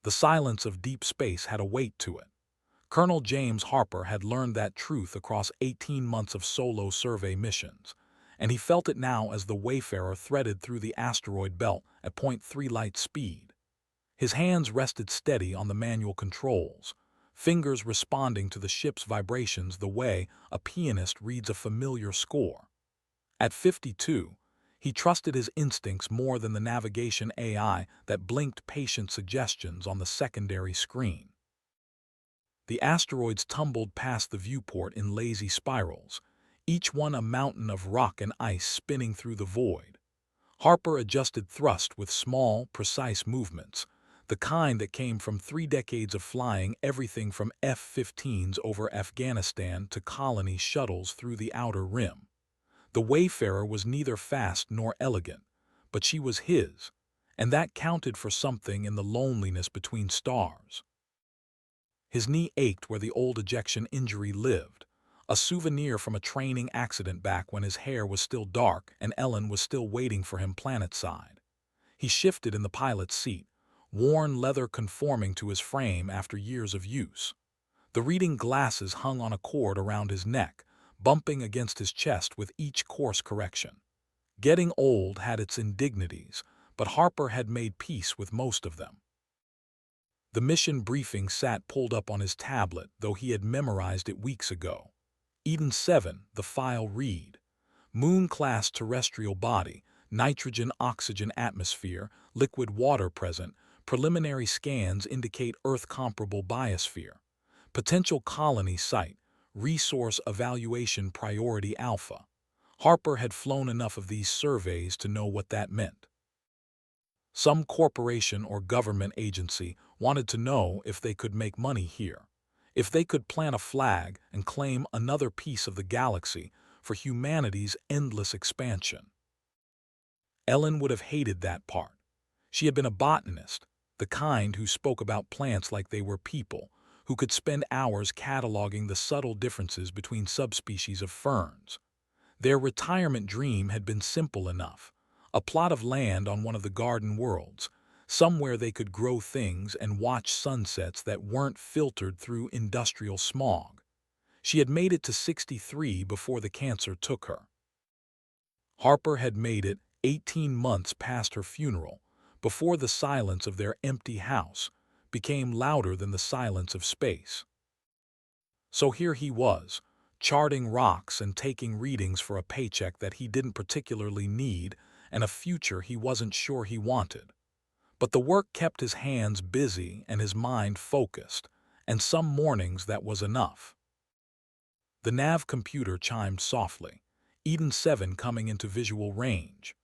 The silence of deep space had a weight to it. Colonel James Harper had learned that truth across 18 months of solo survey missions, and he felt it now as the Wayfarer threaded through the asteroid belt at .3 light speed. His hands rested steady on the manual controls, fingers responding to the ship's vibrations the way a pianist reads a familiar score. At 52, he trusted his instincts more than the navigation AI that blinked patient suggestions on the secondary screen. The asteroids tumbled past the viewport in lazy spirals, each one a mountain of rock and ice spinning through the void. Harper adjusted thrust with small, precise movements, the kind that came from 3 decades of flying everything from F-15s over Afghanistan to colony shuttles through the outer rim. The Wayfarer was neither fast nor elegant, but she was his, and that counted for something in the loneliness between stars. His knee ached where the old ejection injury lived, a souvenir from a training accident back when his hair was still dark and Ellen was still waiting for him planetside. He shifted in the pilot's seat, worn leather conforming to his frame after years of use. The reading glasses hung on a cord around his neck, bumping against his chest with each course correction. Getting old had its indignities, but Harper had made peace with most of them. The mission briefing sat pulled up on his tablet, though he had memorized it weeks ago. Eden 7, the file read. Moon-class terrestrial body, nitrogen-oxygen atmosphere, liquid water present, preliminary scans indicate Earth-comparable biosphere. Potential colony site, resource evaluation priority alpha. Harper had flown enough of these surveys to know what that meant. Some corporation or government agency wanted to know if they could make money here, if they could plant a flag and claim another piece of the galaxy for humanity's endless expansion. Ellen would have hated that part. She had been a botanist, the kind who spoke about plants like they were people, who could spend hours cataloging the subtle differences between subspecies of ferns. Their retirement dream had been simple enough: a plot of land on one of the garden worlds, somewhere they could grow things and watch sunsets that weren't filtered through industrial smog. She had made it to 63 before the cancer took her. Harper had made it 18 months past her funeral, before the silence of their empty house became louder than the silence of space. So here he was, charting rocks and taking readings for a paycheck that he didn't particularly need and a future he wasn't sure he wanted. But the work kept his hands busy and his mind focused, and some mornings that was enough. The nav computer chimed softly, Eden 7 coming into visual range.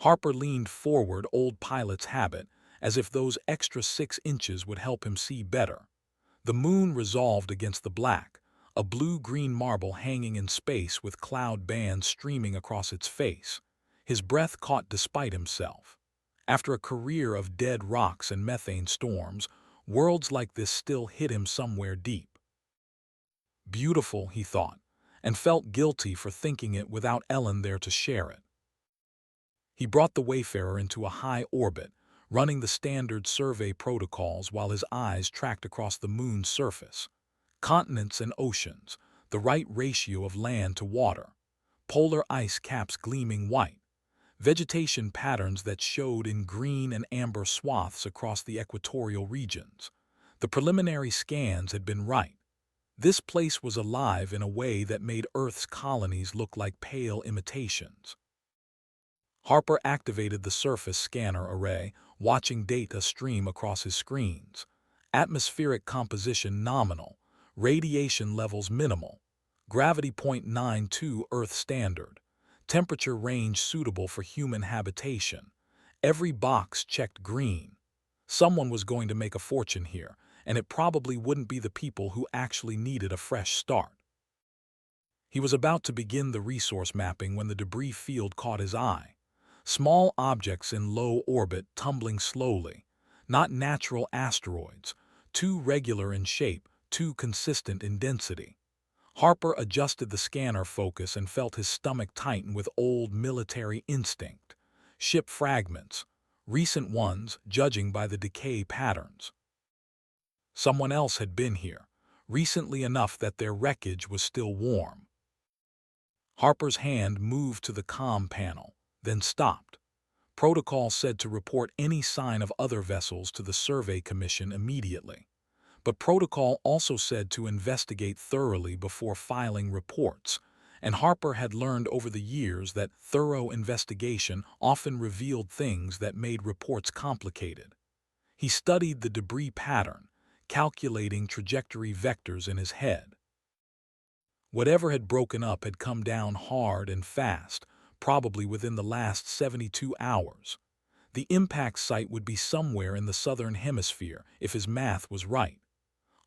Harper leaned forward, old pilot's habit, as if those extra 6 inches would help him see better. The moon resolved against the black, a blue-green marble hanging in space with cloud bands streaming across its face. His breath caught despite himself. After a career of dead rocks and methane storms, worlds like this still hit him somewhere deep. Beautiful, he thought, and felt guilty for thinking it without Ellen there to share it. He brought the Wayfarer into a high orbit, running the standard survey protocols while his eyes tracked across the moon's surface. Continents and oceans, the right ratio of land to water, polar ice caps gleaming white, vegetation patterns that showed in green and amber swaths across the equatorial regions. The preliminary scans had been right. This place was alive in a way that made Earth's colonies look like pale imitations. Harper activated the surface scanner array, watching data stream across his screens. Atmospheric composition nominal, radiation levels minimal, gravity 0.92 Earth standard, temperature range suitable for human habitation. Every box checked green. Someone was going to make a fortune here, and it probably wouldn't be the people who actually needed a fresh start. He was about to begin the resource mapping when the debris field caught his eye. Small objects in low orbit tumbling slowly, not natural asteroids, too regular in shape, too consistent in density. Harper adjusted the scanner focus and felt his stomach tighten with old military instinct. Ship fragments, recent ones judging by the decay patterns. Someone else had been here, recently enough that their wreckage was still warm. Harper's hand moved to the comm panel, then stopped. Protocol said to report any sign of other vessels to the Survey Commission immediately. But Protocol also said to investigate thoroughly before filing reports, and Harper had learned over the years that thorough investigation often revealed things that made reports complicated. He studied the debris pattern, calculating trajectory vectors in his head. Whatever had broken up had come down hard and fast, probably within the last 72 hours. The impact site would be somewhere in the southern hemisphere if his math was right.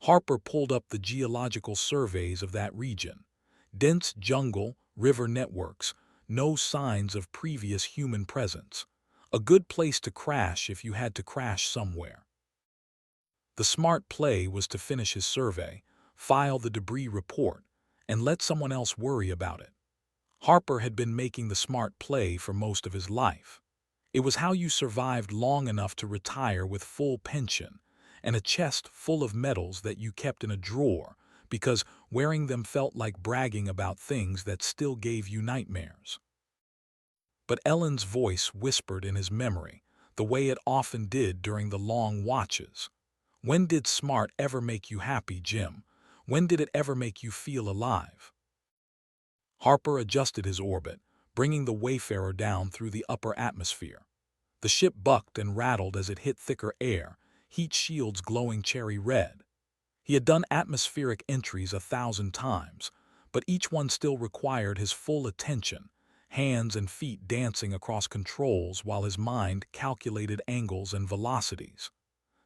Harper pulled up the geological surveys of that region. Dense jungle, river networks, no signs of previous human presence. A good place to crash if you had to crash somewhere. The smart play was to finish his survey, file the debris report, and let someone else worry about it. Harper had been making the smart play for most of his life. It was how you survived long enough to retire with full pension and a chest full of medals that you kept in a drawer because wearing them felt like bragging about things that still gave you nightmares. But Ellen's voice whispered in his memory, the way it often did during the long watches. When did smart ever make you happy, Jim? When did it ever make you feel alive? Harper adjusted his orbit, bringing the Wayfarer down through the upper atmosphere. The ship bucked and rattled as it hit thicker air, heat shields glowing cherry red. He had done atmospheric entries 1,000 times, but each one still required his full attention, hands and feet dancing across controls while his mind calculated angles and velocities.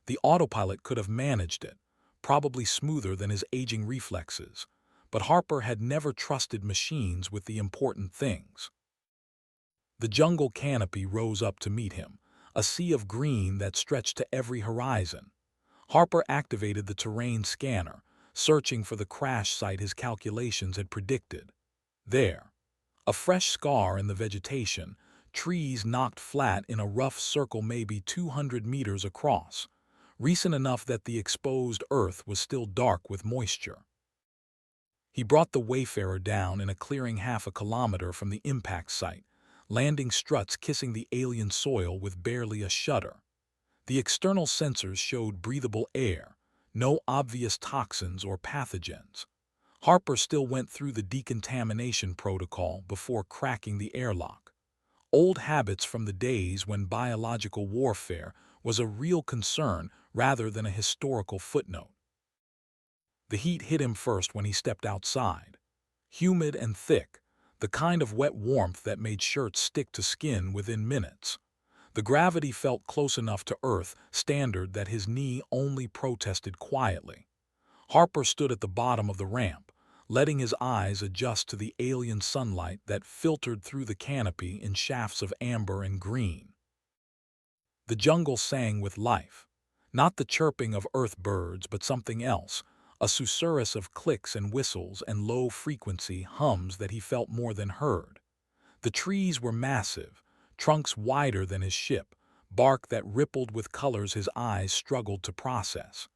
The autopilot could have managed it, probably smoother than his aging reflexes, but Harper had never trusted machines with the important things. The jungle canopy rose up to meet him, a sea of green that stretched to every horizon. Harper activated the terrain scanner, searching for the crash site his calculations had predicted. There, a fresh scar in the vegetation, trees knocked flat in a rough circle maybe 200 meters across, recent enough that the exposed earth was still dark with moisture. He brought the Wayfarer down in a clearing half a kilometer from the impact site, landing struts kissing the alien soil with barely a shudder. The external sensors showed breathable air, no obvious toxins or pathogens. Harper still went through the decontamination protocol before cracking the airlock. Old habits from the days when biological warfare was a real concern rather than a historical footnote. The heat hit him first when he stepped outside. Humid and thick, the kind of wet warmth that made shirts stick to skin within minutes. The gravity felt close enough to Earth standard that his knee only protested quietly. Harper stood at the bottom of the ramp, letting his eyes adjust to the alien sunlight that filtered through the canopy in shafts of amber and green. The jungle sang with life. Not the chirping of earth birds, but something else, a susurrus of clicks and whistles and low-frequency hums that he felt more than heard. The trees were massive, trunks wider than his ship, bark that rippled with colors his eyes struggled to process.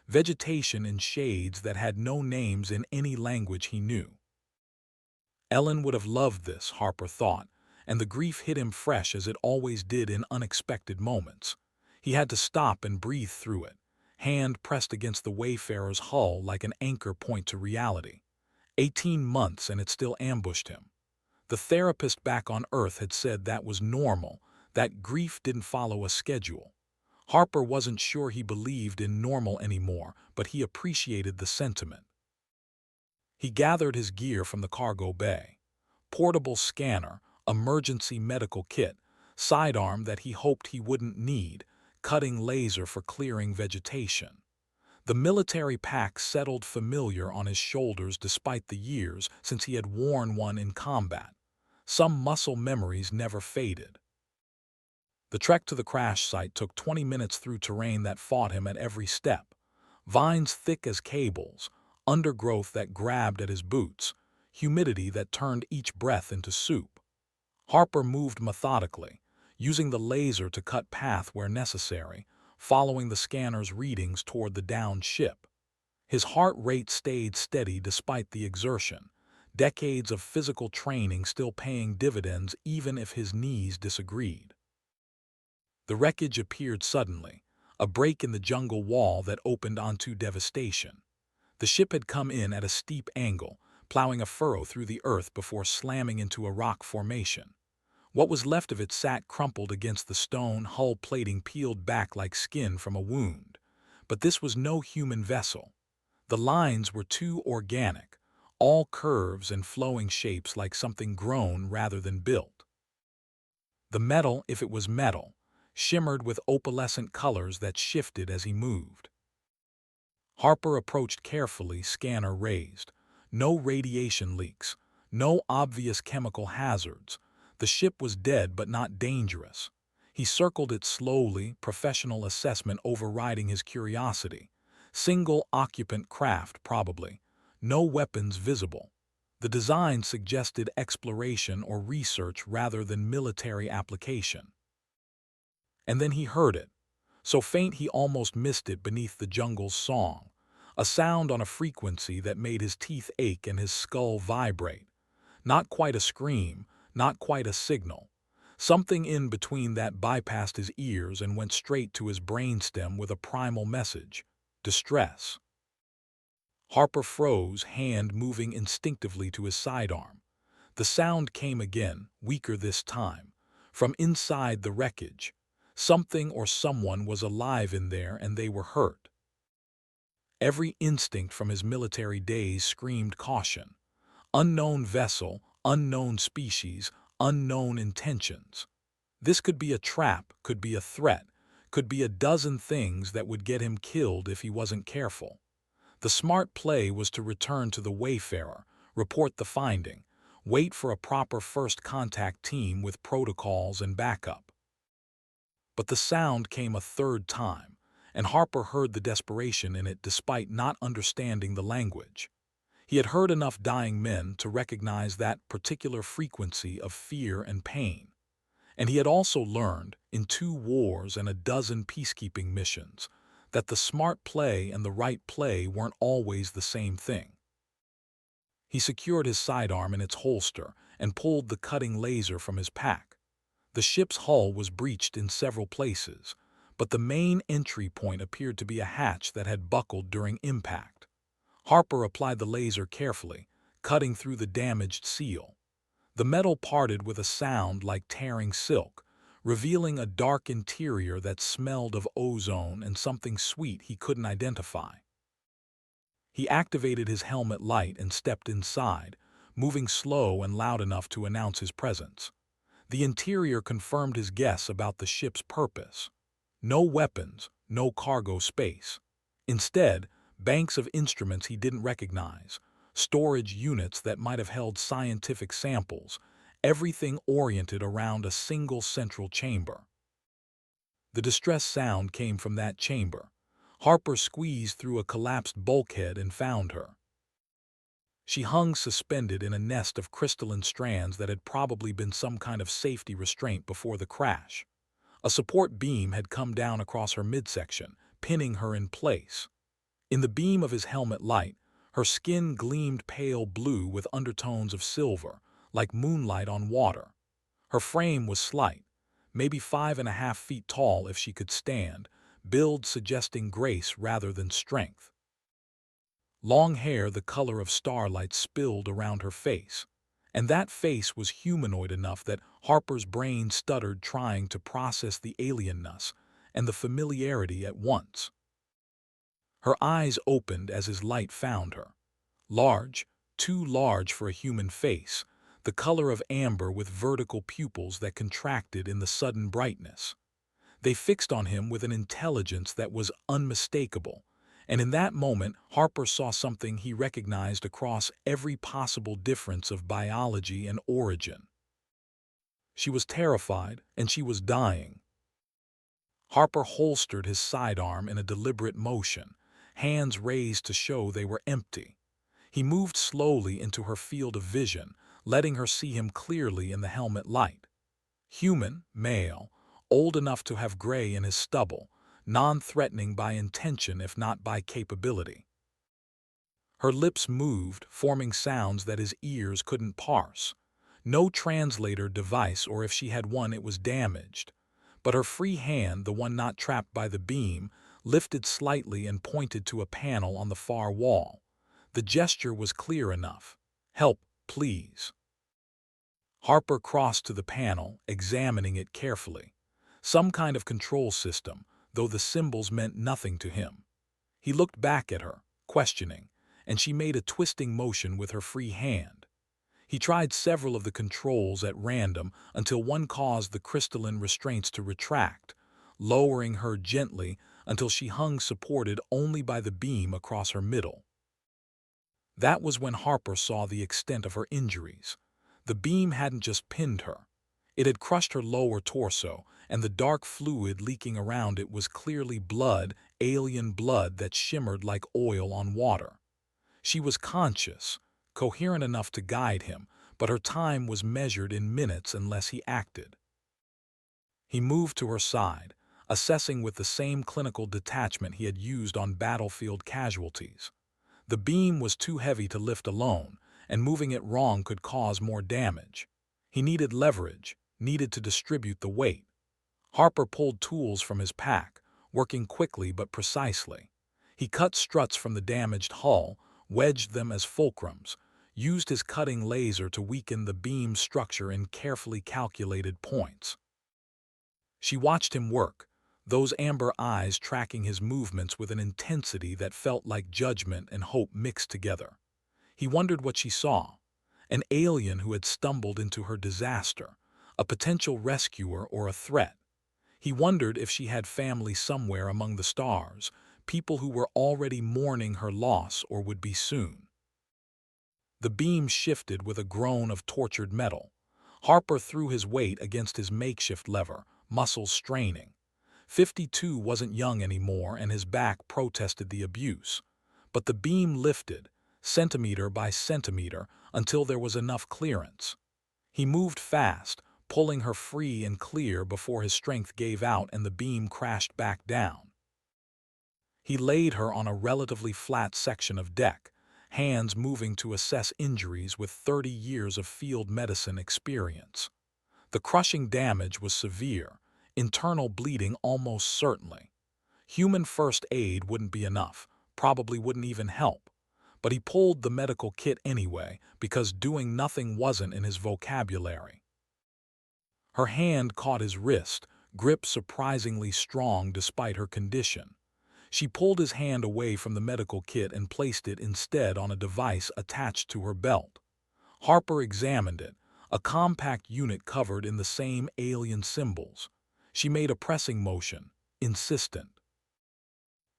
Vegetation in shades that had no names in any language he knew. Ellen would have loved this, Harper thought, and the grief hit him fresh as it always did in unexpected moments. He had to stop and breathe through it, hand pressed against the Wayfarer's hull like an anchor point to reality. 18 months and it still ambushed him. The therapist back on Earth had said that was normal, that grief didn't follow a schedule. Harper wasn't sure he believed in normal anymore, but he appreciated the sentiment. He gathered his gear from the cargo bay. Portable scanner, emergency medical kit, sidearm that he hoped he wouldn't need, cutting laser for clearing vegetation. The military pack settled familiar on his shoulders despite the years since he had worn one in combat. Some muscle memories never faded. The trek to the crash site took 20 minutes through terrain that fought him at every step. Vines thick as cables, undergrowth that grabbed at his boots, humidity that turned each breath into soup. Harper moved methodically, using the laser to cut path where necessary, following the scanner's readings toward the downed ship. His heart rate stayed steady despite the exertion, decades of physical training still paying dividends even if his knees disagreed. The wreckage appeared suddenly, a break in the jungle wall that opened onto devastation. The ship had come in at a steep angle, plowing a furrow through the earth before slamming into a rock formation. What was left of it sat crumpled against the stone, hull plating peeled back like skin from a wound. But this was no human vessel. The lines were too organic, all curves and flowing shapes like something grown rather than built. The metal, if it was metal, shimmered with opalescent colors that shifted as he moved. Harper approached carefully, scanner raised. No radiation leaks, no obvious chemical hazards. The ship was dead but not dangerous. He circled it slowly, professional assessment overriding his curiosity. Single occupant craft, probably. No weapons visible. The design suggested exploration or research rather than military application. And then he heard it, so faint he almost missed it beneath the jungle's song, a sound on a frequency that made his teeth ache and his skull vibrate. Not quite a scream, not quite a signal. Something in between that bypassed his ears and went straight to his brainstem with a primal message: distress. Harper froze, hand moving instinctively to his sidearm. The sound came again, weaker this time, from inside the wreckage. Something or someone was alive in there and they were hurt. Every instinct from his military days screamed caution. Unknown vessel, unknown species, unknown intentions. This could be a trap, could be a threat, could be a dozen things that would get him killed if he wasn't careful. The smart play was to return to the Wayfarer, report the finding, wait for a proper first contact team with protocols and backup. But the sound came a third time, and Harper heard the desperation in it despite not understanding the language. He had heard enough dying men to recognize that particular frequency of fear and pain. And he had also learned, in 2 wars and a dozen peacekeeping missions, that the smart play and the right play weren't always the same thing. He secured his sidearm in its holster and pulled the cutting laser from his pack. The ship's hull was breached in several places, but the main entry point appeared to be a hatch that had buckled during impact. Harper applied the laser carefully, cutting through the damaged seal. The metal parted with a sound like tearing silk, revealing a dark interior that smelled of ozone and something sweet he couldn't identify. He activated his helmet light and stepped inside, moving slow and loud enough to announce his presence. The interior confirmed his guess about the ship's purpose. No weapons, no cargo space. Instead, banks of instruments he didn't recognize, storage units that might have held scientific samples, everything oriented around a single central chamber. The distress sound came from that chamber. Harper squeezed through a collapsed bulkhead and found her. She hung suspended in a nest of crystalline strands that had probably been some kind of safety restraint before the crash. A support beam had come down across her midsection, pinning her in place. In the beam of his helmet light, her skin gleamed pale blue with undertones of silver, like moonlight on water. Her frame was slight, maybe 5.5 feet tall if she could stand, build suggesting grace rather than strength. Long hair the color of starlight spilled around her face, and that face was humanoid enough that Harper's brain stuttered trying to process the alienness and the familiarity at once. Her eyes opened as his light found her. Large, too large for a human face, the color of amber with vertical pupils that contracted in the sudden brightness. They fixed on him with an intelligence that was unmistakable, and in that moment Harper saw something he recognized across every possible difference of biology and origin. She was terrified, and she was dying. Harper holstered his sidearm in a deliberate motion, hands raised to show they were empty. He moved slowly into her field of vision, letting her see him clearly in the helmet light. Human, male, old enough to have gray in his stubble, non-threatening by intention if not by capability. Her lips moved, forming sounds that his ears couldn't parse. No translator device, or if she had one, it was damaged. But her free hand, the one not trapped by the beam, lifted slightly and pointed to a panel on the far wall. The gesture was clear enough. "Help, please." Harper crossed to the panel, examining it carefully. Some kind of control system, though the symbols meant nothing to him. He looked back at her, questioning, and she made a twisting motion with her free hand. He tried several of the controls at random until one caused the crystalline restraints to retract, lowering her gently until she hung supported only by the beam across her middle. That was when Harper saw the extent of her injuries. The beam hadn't just pinned her. It had crushed her lower torso, and the dark fluid leaking around it was clearly blood, alien blood that shimmered like oil on water. She was conscious, coherent enough to guide him, but her time was measured in minutes unless he acted. He moved to her side, assessing with the same clinical detachment he had used on battlefield casualties. The beam was too heavy to lift alone, and moving it wrong could cause more damage. He needed leverage, needed to distribute the weight. Harper pulled tools from his pack, working quickly but precisely. He cut struts from the damaged hull, wedged them as fulcrums, used his cutting laser to weaken the beam's structure in carefully calculated points. She watched him work, those amber eyes tracking his movements with an intensity that felt like judgment and hope mixed together. He wondered what she saw. An alien who had stumbled into her disaster, a potential rescuer or a threat. He wondered if she had family somewhere among the stars, people who were already mourning her loss or would be soon. The beam shifted with a groan of tortured metal. Harper threw his weight against his makeshift lever, muscles straining. 52 wasn't young anymore, and his back protested the abuse. But the beam lifted, centimeter by centimeter, until there was enough clearance. He moved fast, pulling her free and clear before his strength gave out and the beam crashed back down. He laid her on a relatively flat section of deck, hands moving to assess injuries with 30 years of field medicine experience. The crushing damage was severe, internal bleeding almost certainly. Human first aid wouldn't be enough, probably wouldn't even help. But he pulled the medical kit anyway because doing nothing wasn't in his vocabulary. Her hand caught his wrist, grip surprisingly strong despite her condition. She pulled his hand away from the medical kit and placed it instead on a device attached to her belt. Harper examined it, a compact unit covered in the same alien symbols. She made a pressing motion, insistent.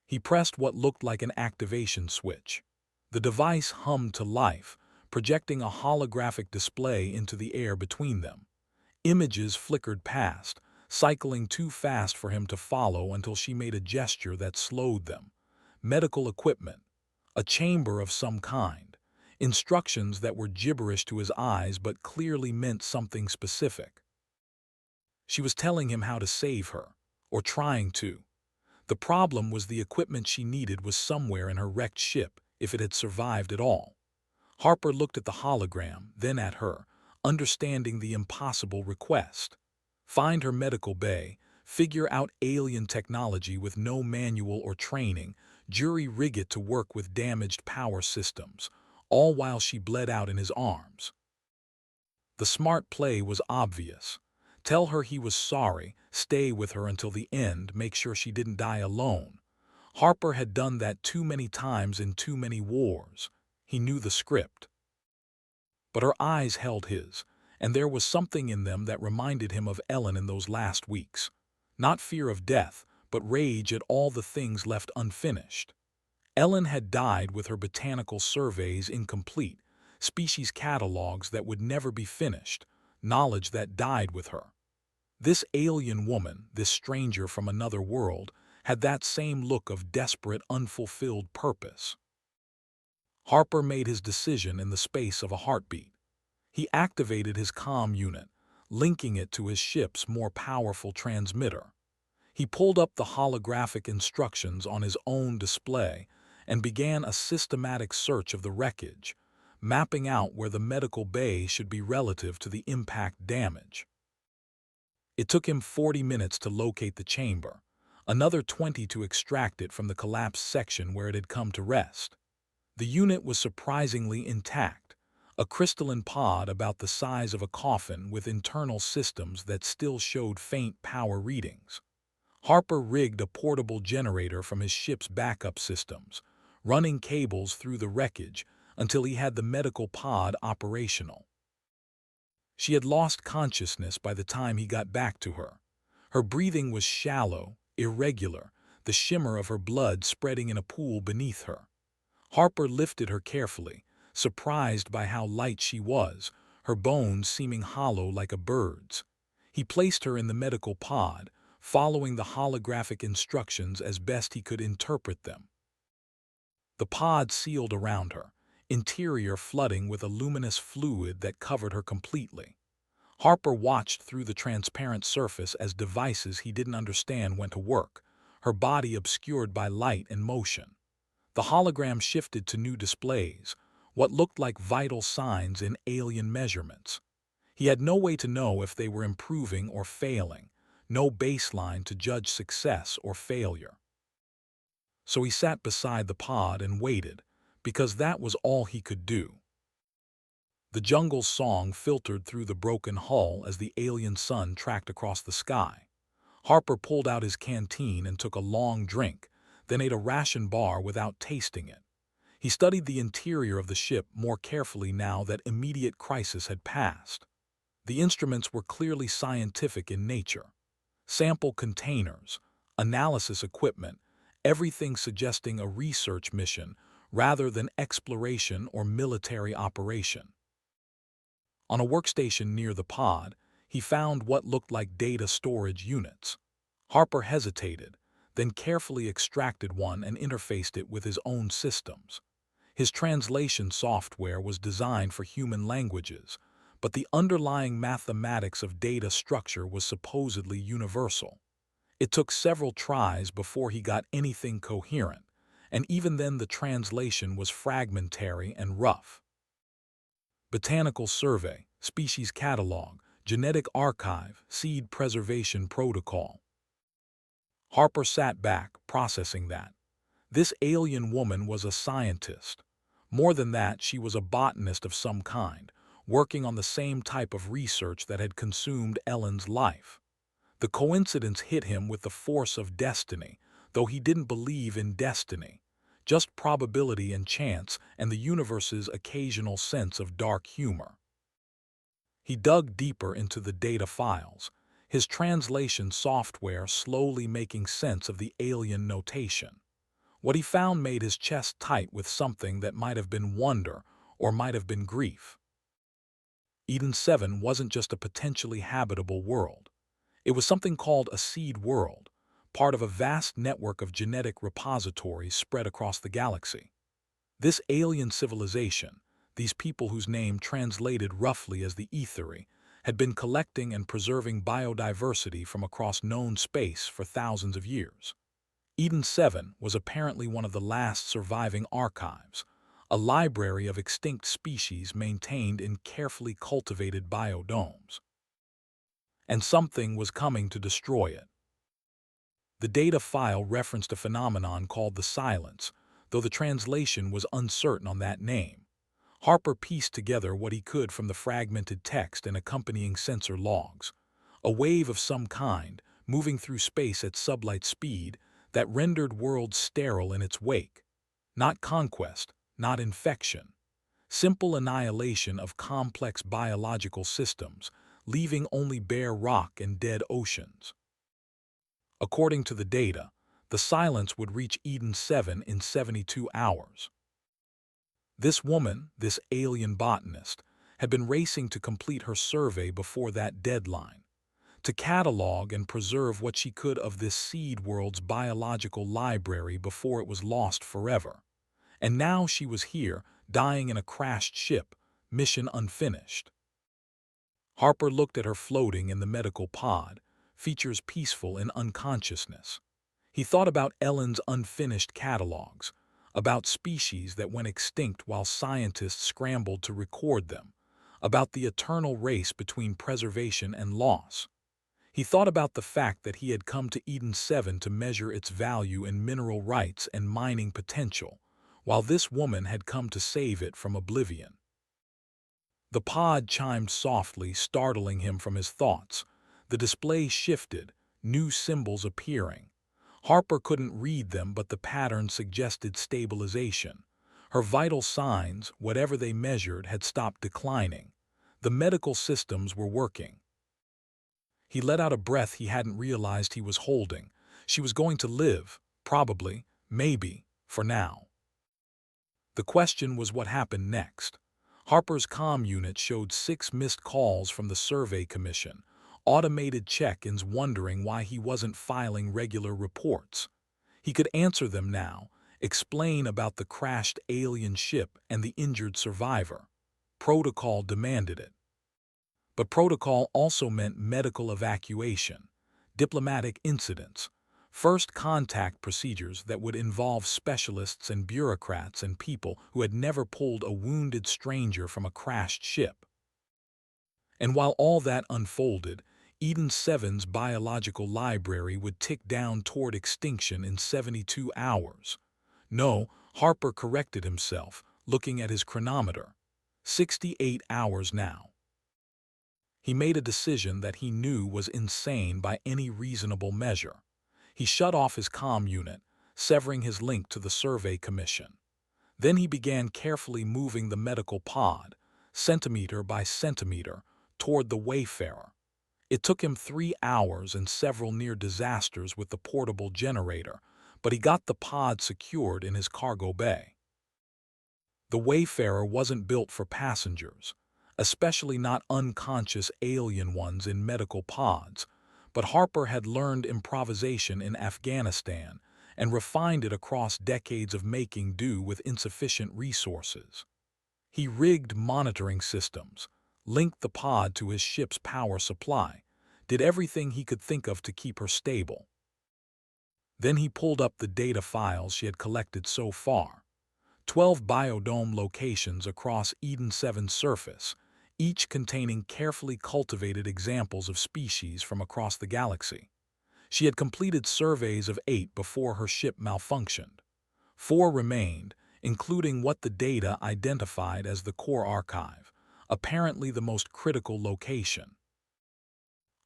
He pressed what looked like an activation switch. The device hummed to life, projecting a holographic display into the air between them. Images flickered past, cycling too fast for him to follow until she made a gesture that slowed them. Medical equipment, a chamber of some kind, instructions that were gibberish to his eyes but clearly meant something specific. She was telling him how to save her, or trying to. The problem was the equipment she needed was somewhere in her wrecked ship, if it had survived at all. Harper looked at the hologram, then at her, understanding the impossible request. Find her medical bay, figure out alien technology with no manual or training, jury-rig it to work with damaged power systems, all while she bled out in his arms. The smart play was obvious. Tell her he was sorry, stay with her until the end, make sure she didn't die alone. Harper had done that too many times in too many wars. He knew the script. But her eyes held his, and there was something in them that reminded him of Ellen in those last weeks. Not fear of death, but rage at all the things left unfinished. Ellen had died with her botanical surveys incomplete, species catalogs that would never be finished, knowledge that died with her. This alien woman, this stranger from another world, had that same look of desperate, unfulfilled purpose. Harper made his decision in the space of a heartbeat. He activated his comm unit, linking it to his ship's more powerful transmitter. He pulled up the holographic instructions on his own display and began a systematic search of the wreckage, mapping out where the medical bay should be relative to the impact damage. It took him 40 minutes to locate the chamber, another 20 to extract it from the collapsed section where it had come to rest. The unit was surprisingly intact, a crystalline pod about the size of a coffin with internal systems that still showed faint power readings. Harper rigged a portable generator from his ship's backup systems, running cables through the wreckage until he had the medical pod operational. She had lost consciousness by the time he got back to her. Her breathing was shallow, irregular, the shimmer of her blood spreading in a pool beneath her. Harper lifted her carefully, surprised by how light she was, her bones seeming hollow like a bird's. He placed her in the medical pod, following the holographic instructions as best he could interpret them. The pod sealed around her, interior flooding with a luminous fluid that covered her completely. Harper watched through the transparent surface as devices he didn't understand went to work, her body obscured by light and motion. The hologram shifted to new displays, what looked like vital signs in alien measurements. He had no way to know if they were improving or failing, no baseline to judge success or failure. So he sat beside the pod and waited, because that was all he could do. The jungle's song filtered through the broken hull as the alien sun tracked across the sky. Harper pulled out his canteen and took a long drink, then ate a ration bar without tasting it. He studied the interior of the ship more carefully now that immediate crisis had passed. The instruments were clearly scientific in nature. Sample containers, analysis equipment, everything suggesting a research mission rather than exploration or military operation. On a workstation near the pod, he found what looked like data storage units. Harper hesitated, then carefully extracted one and interfaced it with his own systems. His translation software was designed for human languages, but the underlying mathematics of data structure was supposedly universal. It took several tries before he got anything coherent, and even then the translation was fragmentary and rough. Botanical survey, species catalog, genetic archive, seed preservation protocol. Harper sat back, processing that. This alien woman was a scientist. More than that, she was a botanist of some kind, working on the same type of research that had consumed Ellen's life. The coincidence hit him with the force of destiny, though he didn't believe in destiny, just probability and chance and the universe's occasional sense of dark humor. He dug deeper into the data files, his translation software slowly making sense of the alien notation. What he found made his chest tight with something that might have been wonder or might have been grief. Eden 7 wasn't just a potentially habitable world. It was something called a seed world, part of a vast network of genetic repositories spread across the galaxy. This alien civilization, these people whose name translated roughly as the Aetheri, had been collecting and preserving biodiversity from across known space for thousands of years. Eden 7 was apparently one of the last surviving archives, a library of extinct species maintained in carefully cultivated biodomes. And something was coming to destroy it. The data file referenced a phenomenon called the silence, though the translation was uncertain on that name. Harper pieced together what he could from the fragmented text and accompanying sensor logs. A wave of some kind, moving through space at sublight speed, that rendered worlds sterile in its wake. Not conquest, not infection. Simple annihilation of complex biological systems, leaving only bare rock and dead oceans. According to the data, the silence would reach Eden 7 in 72 hours. This woman, this alien botanist, had been racing to complete her survey before that deadline, to catalog and preserve what she could of this seed world's biological library before it was lost forever. And now she was here, dying in a crashed ship, mission unfinished. Harper looked at her floating in the medical pod, features peaceful in unconsciousness. He thought about Ellen's unfinished catalogs, about species that went extinct while scientists scrambled to record them, about the eternal race between preservation and loss. He thought about the fact that he had come to Eden 7 to measure its value in mineral rights and mining potential, while this woman had come to save it from oblivion. The pod chimed softly, startling him from his thoughts. The display shifted, new symbols appearing. Harper couldn't read them, but the pattern suggested stabilization. Her vital signs, whatever they measured, had stopped declining. The medical systems were working. He let out a breath he hadn't realized he was holding. She was going to live, probably, maybe, for now. The question was what happened next. Harper's comm unit showed 6 missed calls from the Survey Commission, automated check-ins wondering why he wasn't filing regular reports. He could answer them now, explain about the crashed alien ship and the injured survivor. Protocol demanded it. But protocol also meant medical evacuation, diplomatic incidents, first contact procedures that would involve specialists and bureaucrats and people who had never pulled a wounded stranger from a crashed ship. And while all that unfolded, Eden 7's biological library would tick down toward extinction in 72 hours. No, Harper corrected himself, looking at his chronometer. 68 hours now. He made a decision that he knew was insane by any reasonable measure. He shut off his comm unit, severing his link to the Survey Commission. Then he began carefully moving the medical pod, centimeter by centimeter, toward the Wayfarer. It took him 3 hours and several near disasters with the portable generator, but he got the pod secured in his cargo bay. The Wayfarer wasn't built for passengers, especially not unconscious alien ones in medical pods, but Harper had learned improvisation in Afghanistan and refined it across decades of making do with insufficient resources. He rigged monitoring systems, linked the pod to his ship's power supply, did everything he could think of to keep her stable. Then he pulled up the data files she had collected so far. 12 biodome locations across Eden 7's surface, each containing carefully cultivated examples of species from across the galaxy. She had completed surveys of 8 before her ship malfunctioned. 4 remained, including what the data identified as the core archive, apparently the most critical location.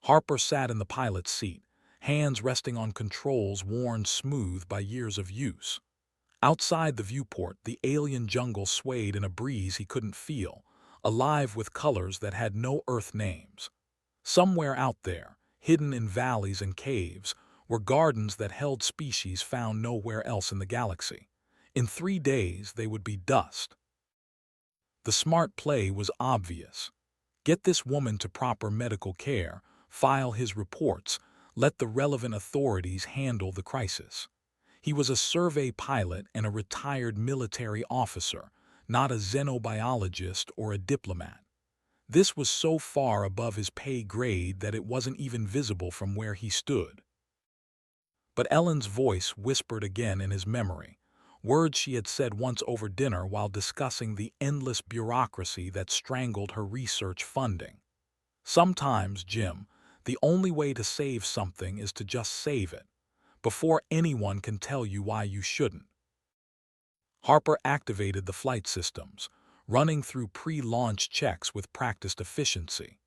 Harper sat in the pilot's seat, hands resting on controls worn smooth by years of use. Outside the viewport, the alien jungle swayed in a breeze he couldn't feel, alive with colors that had no Earth names. Somewhere out there, hidden in valleys and caves, were gardens that held species found nowhere else in the galaxy. In 3 days, they would be dust. The smart play was obvious. Get this woman to proper medical care, file his reports, let the relevant authorities handle the crisis. He was a survey pilot and a retired military officer, not a xenobiologist or a diplomat. This was so far above his pay grade that it wasn't even visible from where he stood. But Ellen's voice whispered again in his memory, words she had said once over dinner while discussing the endless bureaucracy that strangled her research funding. Sometimes, Jim, the only way to save something is to just save it, before anyone can tell you why you shouldn't. Harper activated the flight systems, running through pre-launch checks with practiced efficiency.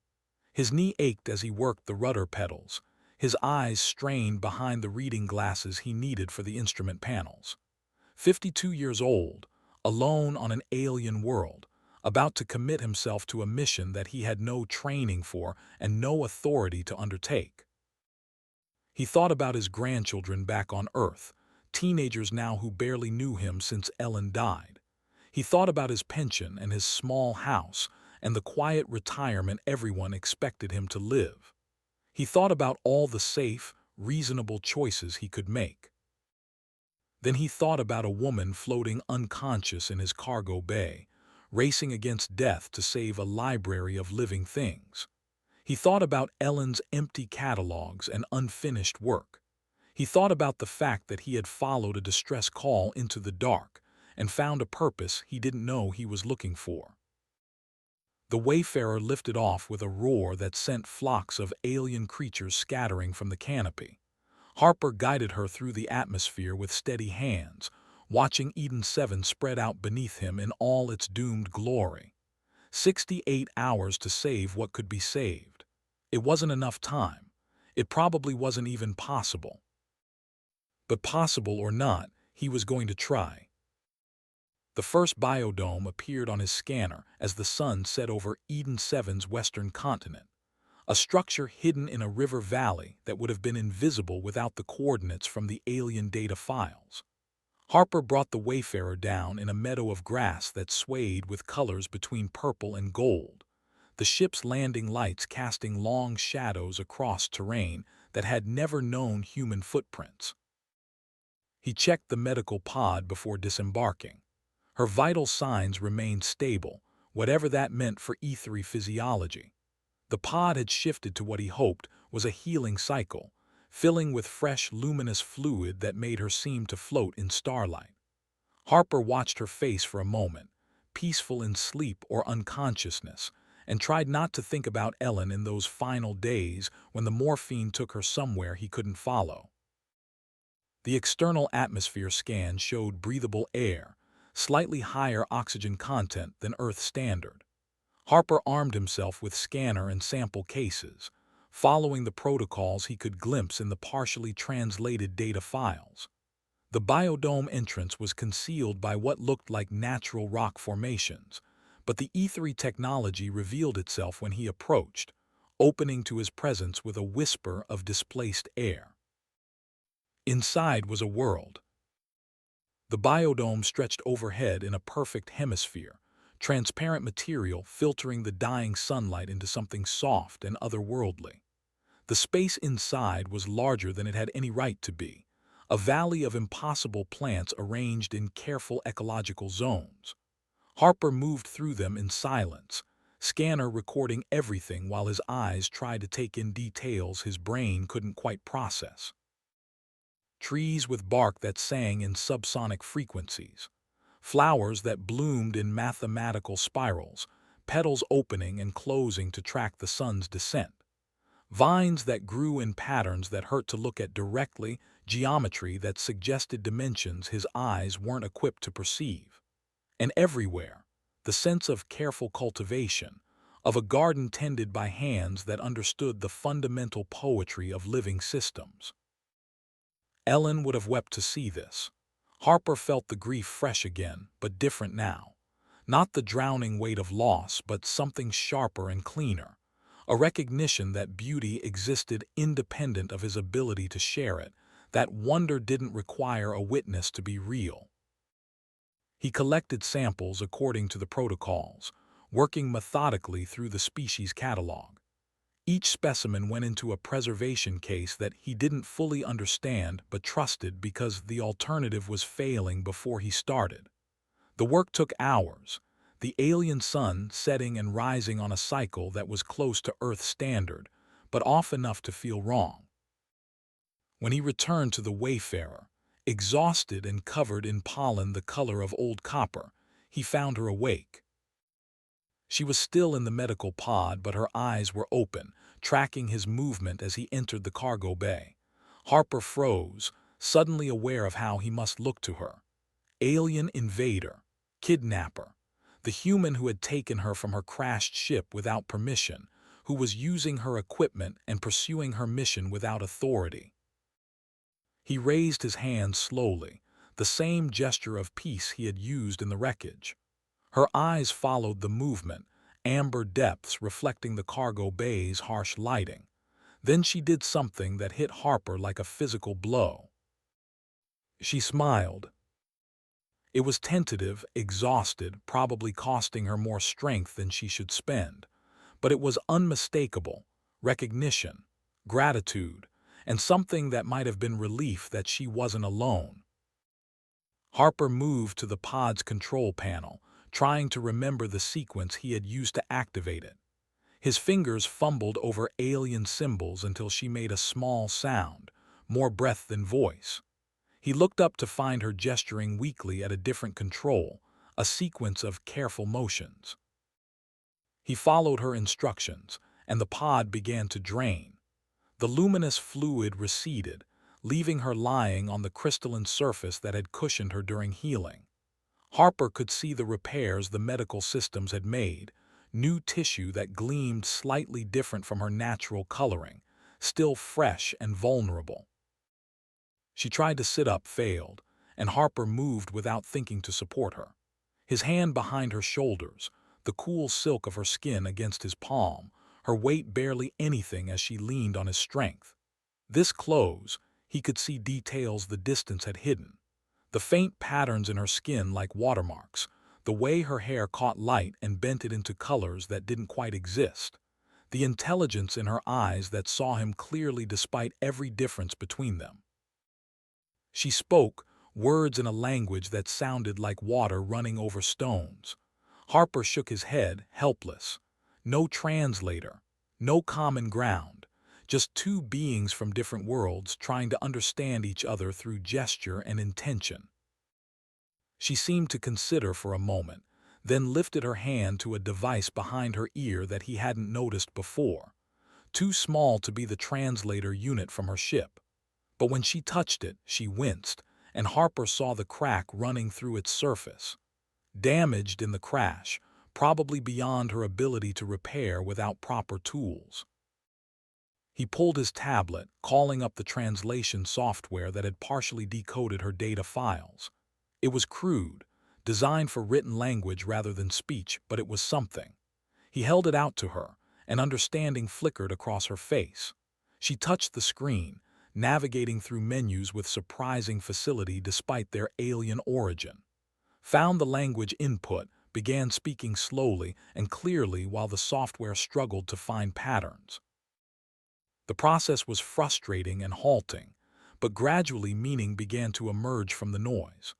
His knee ached as he worked the rudder pedals, his eyes strained behind the reading glasses he needed for the instrument panels. 52 years old, alone on an alien world, about to commit himself to a mission that he had no training for and no authority to undertake. He thought about his grandchildren back on Earth, teenagers now who barely knew him since Ellen died. He thought about his pension and his small house and the quiet retirement everyone expected him to live. He thought about all the safe, reasonable choices he could make. Then he thought about a woman floating unconscious in his cargo bay, racing against death to save a library of living things. He thought about Ellen's empty catalogs and unfinished work. He thought about the fact that he had followed a distress call into the dark and found a purpose he didn't know he was looking for. The Wayfarer lifted off with a roar that sent flocks of alien creatures scattering from the canopy. Harper guided her through the atmosphere with steady hands, watching Eden 7 spread out beneath him in all its doomed glory. 68 hours to save what could be saved. It wasn't enough time. It probably wasn't even possible. But possible or not, he was going to try. The first biodome appeared on his scanner as the sun set over Eden 7's western continent, a structure hidden in a river valley that would have been invisible without the coordinates from the alien data files. Harper brought the Wayfarer down in a meadow of grass that swayed with colors between purple and gold, the ship's landing lights casting long shadows across terrain that had never known human footprints. He checked the medical pod before disembarking. Her vital signs remained stable, whatever that meant for E3 physiology. The pod had shifted to what he hoped was a healing cycle, filling with fresh, luminous fluid that made her seem to float in starlight. Harper watched her face for a moment, peaceful in sleep or unconsciousness, and tried not to think about Ellen in those final days when the morphine took her somewhere he couldn't follow. The external atmosphere scan showed breathable air, slightly higher oxygen content than Earth standard. Harper armed himself with scanner and sample cases, following the protocols he could glimpse in the partially translated data files. The biodome entrance was concealed by what looked like natural rock formations, but the E3 technology revealed itself when he approached, opening to his presence with a whisper of displaced air. Inside was a world. The biodome stretched overhead in a perfect hemisphere, transparent material filtering the dying sunlight into something soft and otherworldly. The space inside was larger than it had any right to be, a valley of impossible plants arranged in careful ecological zones. Harper moved through them in silence, scanner recording everything while his eyes tried to take in details his brain couldn't quite process. Trees with bark that sang in subsonic frequencies, flowers that bloomed in mathematical spirals, petals opening and closing to track the sun's descent, vines that grew in patterns that hurt to look at directly, geometry that suggested dimensions his eyes weren't equipped to perceive. And everywhere, the sense of careful cultivation, of a garden tended by hands that understood the fundamental poetry of living systems. Ellen would have wept to see this. Harper felt the grief fresh again, but different now. Not the drowning weight of loss, but something sharper and cleaner. A recognition that beauty existed independent of his ability to share it, that wonder didn't require a witness to be real. He collected samples according to the protocols, working methodically through the species catalog. Each specimen went into a preservation case that he didn't fully understand but trusted because the alternative was failing before he started. The work took hours, the alien sun setting and rising on a cycle that was close to Earth standard, but off enough to feel wrong. When he returned to the Wayfarer, exhausted and covered in pollen the color of old copper, he found her awake. She was still in the medical pod, but her eyes were open, tracking his movement as he entered the cargo bay. Harper froze, suddenly aware of how he must look to her. Alien invader, kidnapper, the human who had taken her from her crashed ship without permission, who was using her equipment and pursuing her mission without authority. He raised his hand slowly, the same gesture of peace he had used in the wreckage. Her eyes followed the movement, amber depths reflecting the cargo bay's harsh lighting. Then she did something that hit Harper like a physical blow. She smiled. It was tentative, exhausted, probably costing her more strength than she should spend. But it was unmistakable, recognition, gratitude, and something that might have been relief that she wasn't alone. Harper moved to the pod's control panel, trying to remember the sequence he had used to activate it. His fingers fumbled over alien symbols until she made a small sound, more breath than voice. He looked up to find her gesturing weakly at a different control, a sequence of careful motions. He followed her instructions, and the pod began to drain. The luminous fluid receded, leaving her lying on the crystalline surface that had cushioned her during healing. Harper could see the repairs the medical systems had made, new tissue that gleamed slightly different from her natural coloring, still fresh and vulnerable. She tried to sit up, failed, and Harper moved without thinking to support her. His hand behind her shoulders, the cool silk of her skin against his palm, her weight barely anything as she leaned on his strength. This close, he could see details the distance had hidden. The faint patterns in her skin like watermarks, the way her hair caught light and bent it into colors that didn't quite exist, the intelligence in her eyes that saw him clearly despite every difference between them. She spoke, words in a language that sounded like water running over stones. Harper shook his head, helpless. No translator, no common ground, just two beings from different worlds trying to understand each other through gesture and intention. She seemed to consider for a moment, then lifted her hand to a device behind her ear that he hadn't noticed before, too small to be the translator unit from her ship. But when she touched it, she winced, and Harper saw the crack running through its surface. Damaged in the crash, probably beyond her ability to repair without proper tools. He pulled his tablet, calling up the translation software that had partially decoded her data files. It was crude, designed for written language rather than speech, but it was something. He held it out to her, and understanding flickered across her face. She touched the screen, navigating through menus with surprising facility despite their alien origin. Found the language input, began speaking slowly and clearly while the software struggled to find patterns. The process was frustrating and halting, but gradually meaning began to emerge from the noise.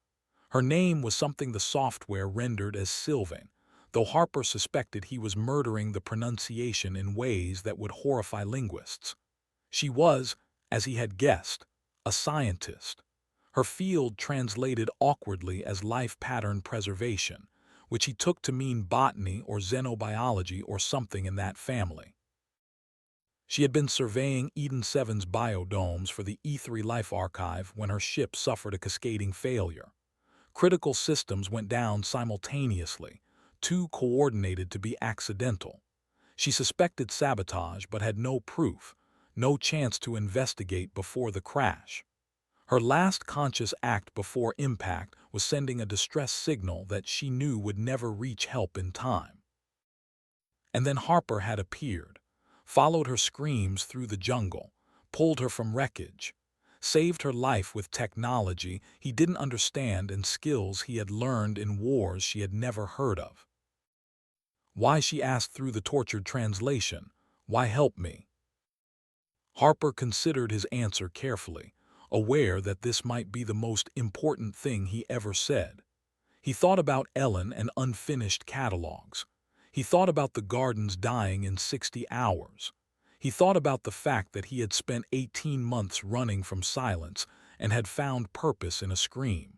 Her name was something the software rendered as Sylvaine, though Harper suspected he was murdering the pronunciation in ways that would horrify linguists. She was, as he had guessed, a scientist. Her field translated awkwardly as life pattern preservation, which he took to mean botany or xenobiology or something in that family. She had been surveying Eden 7's biodomes for the E3 Life Archive when her ship suffered a cascading failure. Critical systems went down simultaneously, too coordinated to be accidental. She suspected sabotage but had no proof, no chance to investigate before the crash. Her last conscious act before impact was sending a distress signal that she knew would never reach help in time. And then Harper had appeared, followed her screams through the jungle, pulled her from wreckage, saved her life with technology he didn't understand and skills he had learned in wars she had never heard of. Why, she asked through the tortured translation, why help me? Harper considered his answer carefully, aware that this might be the most important thing he ever said. He thought about Ellen and unfinished catalogs. He thought about the gardens dying in 60 hours. He thought about the fact that he had spent 18 months running from silence and had found purpose in a scream.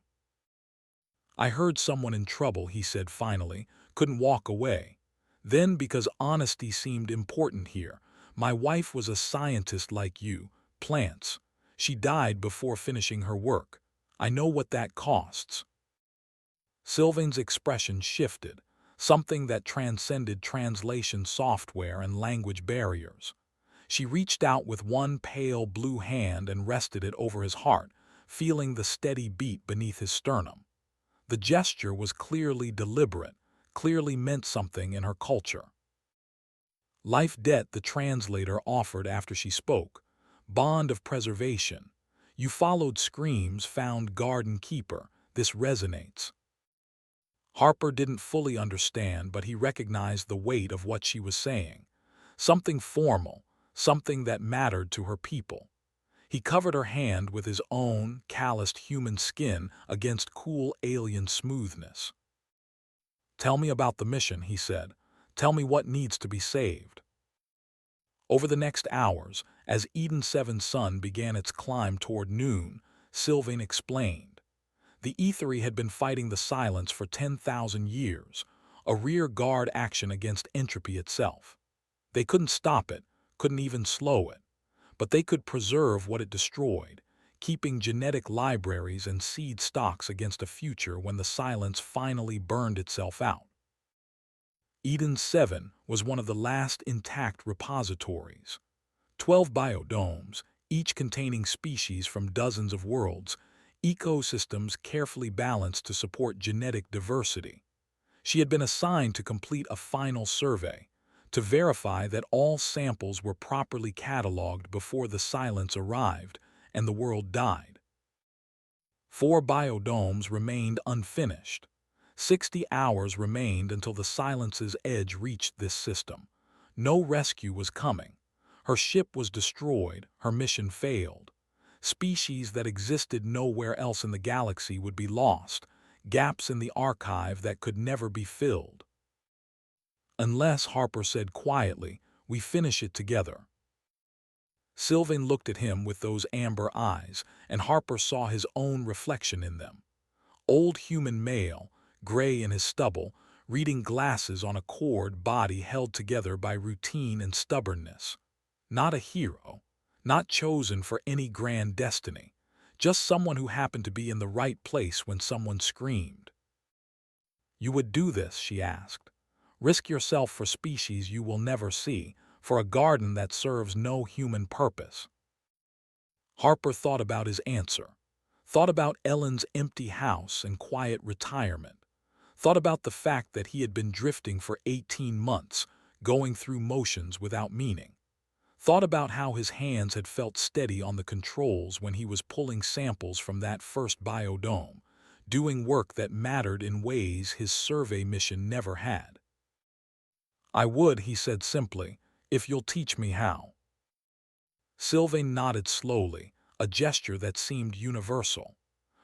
I heard someone in trouble, he said finally, couldn't walk away. Then, because honesty seemed important here, my wife was a scientist like you, plants. She died before finishing her work. I know what that costs. Sylvain's expression shifted, something that transcended translation software and language barriers. She reached out with one pale blue hand and rested it over his heart, feeling the steady beat beneath his sternum. The gesture was clearly deliberate, clearly meant something in her culture. Life debt, the translator offered after she spoke. Bond of preservation. You followed screams, found garden keeper. This resonates. Harper didn't fully understand, but he recognized the weight of what she was saying. Something formal, something that mattered to her people. He covered her hand with his own calloused human skin against cool alien smoothness. Tell me about the mission, he said. Tell me what needs to be saved. Over the next hours, as Eden 7's sun began its climb toward noon, Sylvaine explained. The Aethery had been fighting the silence for 10,000 years, a rear guard action against entropy itself. They couldn't stop it, couldn't even slow it, but they could preserve what it destroyed, keeping genetic libraries and seed stocks against a future when the silence finally burned itself out. Eden 7 was one of the last intact repositories. 12 biodomes, each containing species from dozens of worlds, ecosystems carefully balanced to support genetic diversity. She had been assigned to complete a final survey, to verify that all samples were properly cataloged before the silence arrived and the world died. 4 biodomes remained unfinished. 60 hours remained until the silence's edge reached this system. No rescue was coming. Her ship was destroyed, her mission failed. Species that existed nowhere else in the galaxy would be lost, gaps in the archive that could never be filled. Unless, Harper said quietly, we finish it together. Sylvain looked at him with those amber eyes, and Harper saw his own reflection in them. Old human male, gray in his stubble, reading glasses on a cord body held together by routine and stubbornness. Not a hero, not chosen for any grand destiny, just someone who happened to be in the right place when someone screamed. You would do this, she asked. Risk yourself for species you will never see, for a garden that serves no human purpose. Harper thought about his answer, thought about Ellen's empty house and quiet retirement, thought about the fact that he had been drifting for 18 months, going through motions without meaning, thought about how his hands had felt steady on the controls when he was pulling samples from that first biodome, doing work that mattered in ways his survey mission never had. I would, he said simply, if you'll teach me how. Sylvain nodded slowly, a gesture that seemed universal.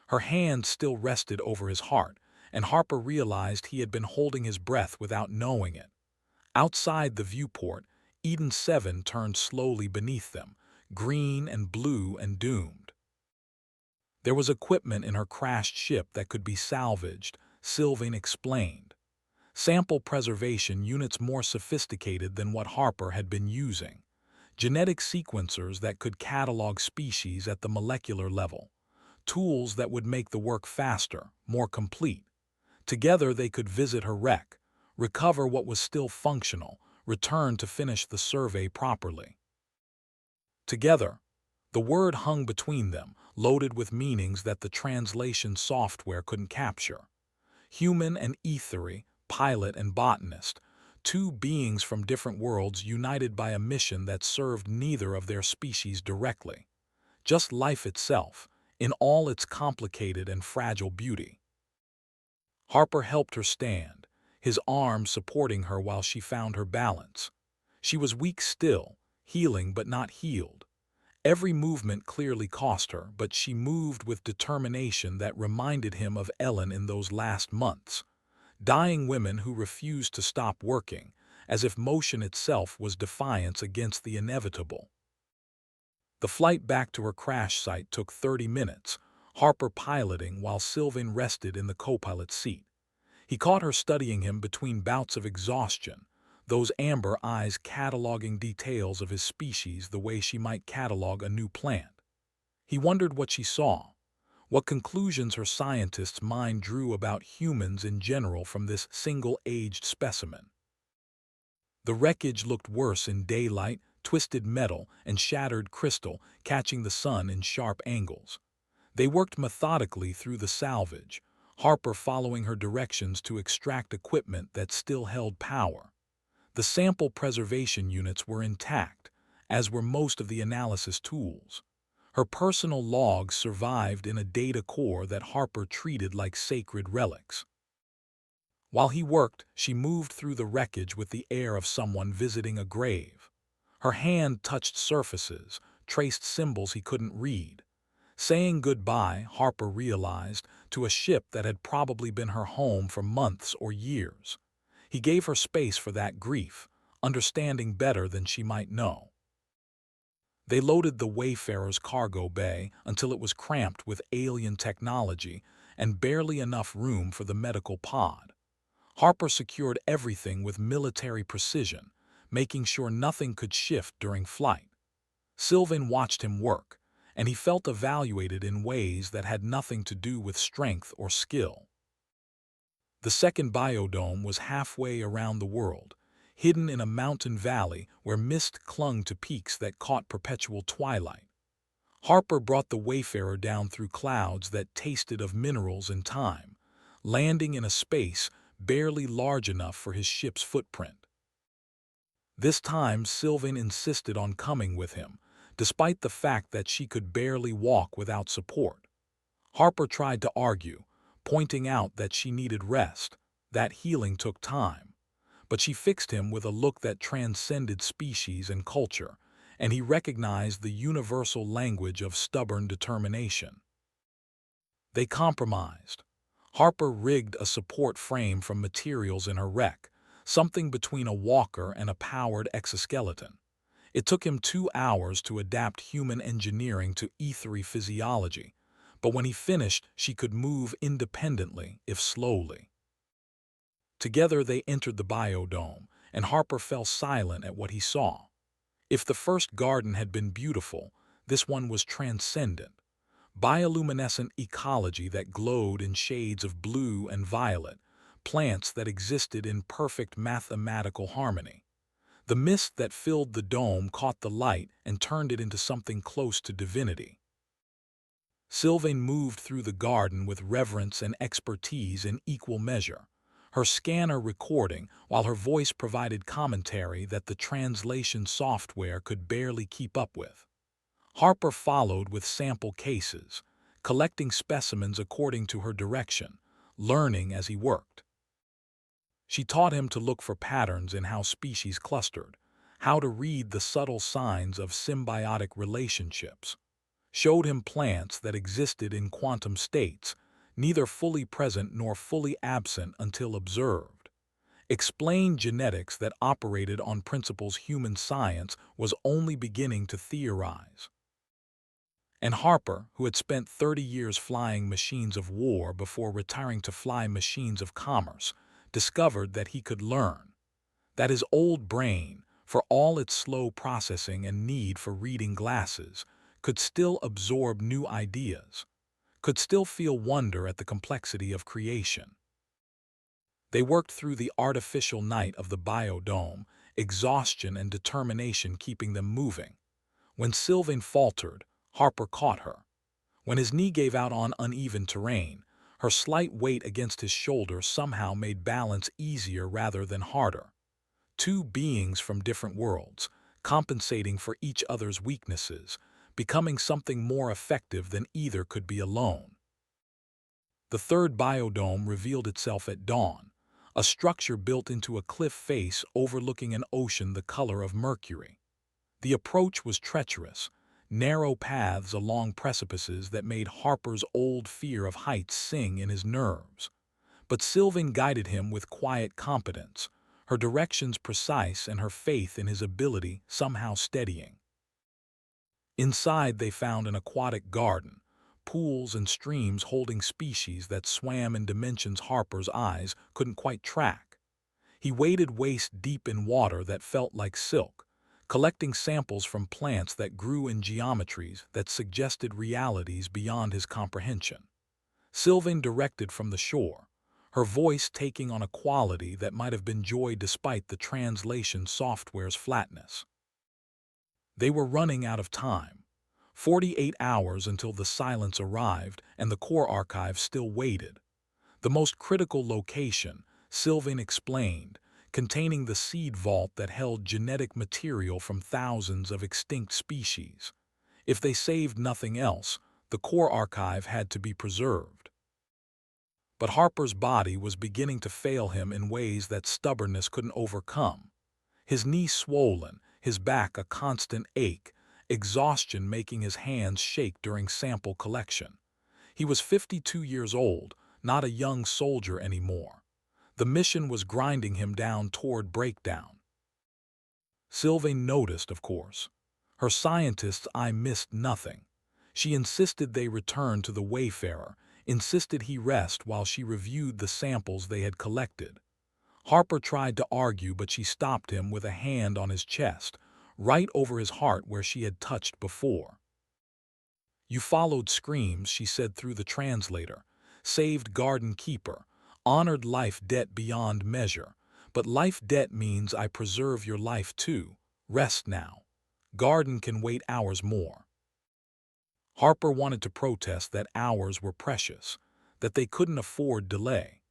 Her hand still rested over his heart, and Harper realized he had been holding his breath without knowing it. Outside the viewport, Eden 7 turned slowly beneath them, green and blue and doomed. There was equipment in her crashed ship that could be salvaged, Sylvain explained. Sample preservation units more sophisticated than what Harper had been using. Genetic sequencers that could catalog species at the molecular level. Tools that would make the work faster, more complete. Together they could visit her wreck, recover what was still functional, return to finish the survey properly. Together, the word hung between them, loaded with meanings that the translation software couldn't capture. Human and Aethery, pilot and botanist, two beings from different worlds united by a mission that served neither of their species directly. Just life itself, in all its complicated and fragile beauty. Harper helped her stand, his arm supporting her while she found her balance. She was weak still, healing but not healed. Every movement clearly cost her, but she moved with determination that reminded him of Ellen in those last months. Dying women who refused to stop working, as if motion itself was defiance against the inevitable. The flight back to her crash site took 30 minutes, Harper piloting while Sylvain rested in the co-pilot's seat. He caught her studying him between bouts of exhaustion, those amber eyes cataloging details of his species the way she might catalog a new plant. He wondered what she saw, what conclusions her scientist's mind drew about humans in general from this single-aged specimen. The wreckage looked worse in daylight, twisted metal and shattered crystal catching the sun in sharp angles. They worked methodically through the salvage, Harper following her directions to extract equipment that still held power. The sample preservation units were intact, as were most of the analysis tools. Her personal logs survived in a data core that Harper treated like sacred relics. While he worked, she moved through the wreckage with the air of someone visiting a grave. Her hand touched surfaces, traced symbols he couldn't read. Saying goodbye, Harper realized, to a ship that had probably been her home for months or years. He gave her space for that grief, understanding better than she might know. They loaded the Wayfarer's cargo bay until it was cramped with alien technology and barely enough room for the medical pod. Harper secured everything with military precision, making sure nothing could shift during flight. Sylvain watched him work, and he felt evaluated in ways that had nothing to do with strength or skill. The second biodome was halfway around the world, hidden in a mountain valley where mist clung to peaks that caught perpetual twilight. Harper brought the Wayfarer down through clouds that tasted of minerals and time, landing in a space barely large enough for his ship's footprint. This time, Sylvain insisted on coming with him, despite the fact that she could barely walk without support. Harper tried to argue, pointing out that she needed rest, that healing took time. But she fixed him with a look that transcended species and culture, and he recognized the universal language of stubborn determination. They compromised. Harper rigged a support frame from materials in her wreck, something between a walker and a powered exoskeleton. It took him 2 hours to adapt human engineering to ethery physiology, but when he finished, she could move independently, if slowly. Together they entered the biodome, and Harper fell silent at what he saw. If the first garden had been beautiful, this one was transcendent. Bioluminescent ecology that glowed in shades of blue and violet, plants that existed in perfect mathematical harmony. The mist that filled the dome caught the light and turned it into something close to divinity. Sylvain moved through the garden with reverence and expertise in equal measure, her scanner recording while her voice provided commentary that the translation software could barely keep up with. Harper followed with sample cases, collecting specimens according to her direction, learning as he worked. She taught him to look for patterns in how species clustered, how to read the subtle signs of symbiotic relationships, showed him plants that existed in quantum states, neither fully present nor fully absent until observed, explained genetics that operated on principles human science was only beginning to theorize. And Harper, who had spent 30 years flying machines of war before retiring to fly machines of commerce, discovered that he could learn, that his old brain, for all its slow processing and need for reading glasses, could still absorb new ideas, could still feel wonder at the complexity of creation. They worked through the artificial night of the biodome, exhaustion and determination keeping them moving. When Sylvain faltered, Harper caught her. When his knee gave out on uneven terrain, her slight weight against his shoulder somehow made balance easier rather than harder. Two beings from different worlds, compensating for each other's weaknesses, becoming something more effective than either could be alone. The third biodome revealed itself at dawn, a structure built into a cliff face overlooking an ocean the color of mercury. The approach was treacherous, narrow paths along precipices that made Harper's old fear of heights sing in his nerves. But Sylvain guided him with quiet competence, her directions precise and her faith in his ability somehow steadying. Inside they found an aquatic garden, pools and streams holding species that swam in dimensions Harper's eyes couldn't quite track. He waded waist-deep in water that felt like silk, collecting samples from plants that grew in geometries that suggested realities beyond his comprehension. Sylvain directed from the shore, her voice taking on a quality that might have been joy despite the translation software's flatness. They were running out of time. 48 hours until the silence arrived and the core archive still waited. The most critical location, Sylvain explained, containing the seed vault that held genetic material from thousands of extinct species. If they saved nothing else, the core archive had to be preserved. But Harper's body was beginning to fail him in ways that stubbornness couldn't overcome. His knee swollen, his back a constant ache, exhaustion making his hands shake during sample collection. He was 52 years old, not a young soldier anymore. The mission was grinding him down toward breakdown. Sylvain noticed, of course. Her scientist's eye missed nothing. She insisted they return to the Wayfarer, insisted he rest while she reviewed the samples they had collected. Harper tried to argue, but she stopped him with a hand on his chest, right over his heart where she had touched before. "You followed screams," she said through the translator, "saved Garden Keeper, honored life debt beyond measure. But life debt means I preserve your life too. Rest now. Garden can wait hours more." Harper wanted to protest that hours were precious, that they couldn't afford delay.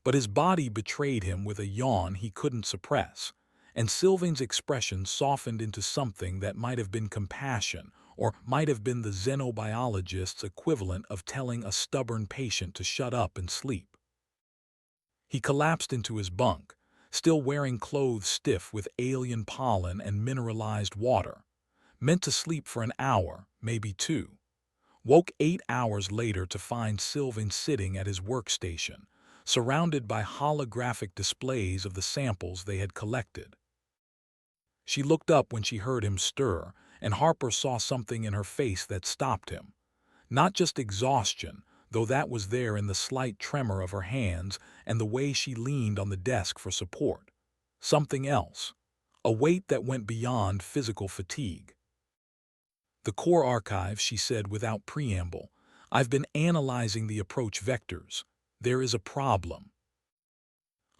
But his body betrayed him with a yawn he couldn't suppress, and Sylvain's expression softened into something that might have been compassion, or might have been the xenobiologist's equivalent of telling a stubborn patient to shut up and sleep. He collapsed into his bunk, still wearing clothes stiff with alien pollen and mineralized water, meant to sleep for an hour, maybe two. Woke 8 hours later to find Sylvain sitting at his workstation, surrounded by holographic displays of the samples they had collected. She looked up when she heard him stir, and Harper saw something in her face that stopped him. Not just exhaustion, though that was there in the slight tremor of her hands and the way she leaned on the desk for support. Something else. A weight that went beyond physical fatigue. "The core archive," she said without preamble. "I've been analyzing the approach vectors. There is a problem."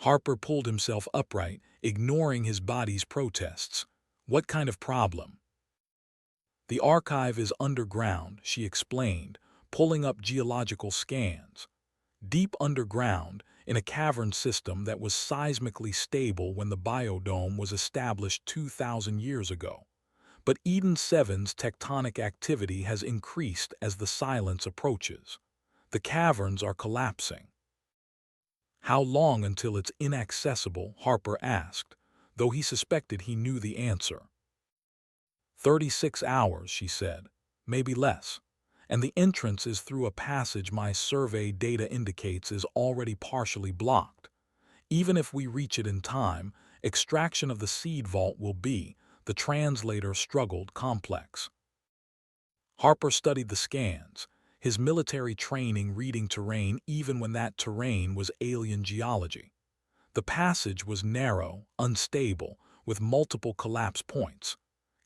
Harper pulled himself upright, ignoring his body's protests. "What kind of problem?" "The archive is underground," she explained, pulling up geological scans. "Deep underground, in a cavern system that was seismically stable when the biodome was established 2,000 years ago. But Eden 7's tectonic activity has increased as the silence approaches. The caverns are collapsing." "How long until it's inaccessible?" Harper asked, though he suspected he knew the answer. 36 hours, she said, maybe less. And the entrance is through a passage my survey data indicates is already partially blocked. Even if we reach it in time, extraction of the seed vault will be, the translator struggled, complex. Harper studied the scans, his military training reading terrain even when that terrain was alien geology. The passage was narrow, unstable, with multiple collapse points.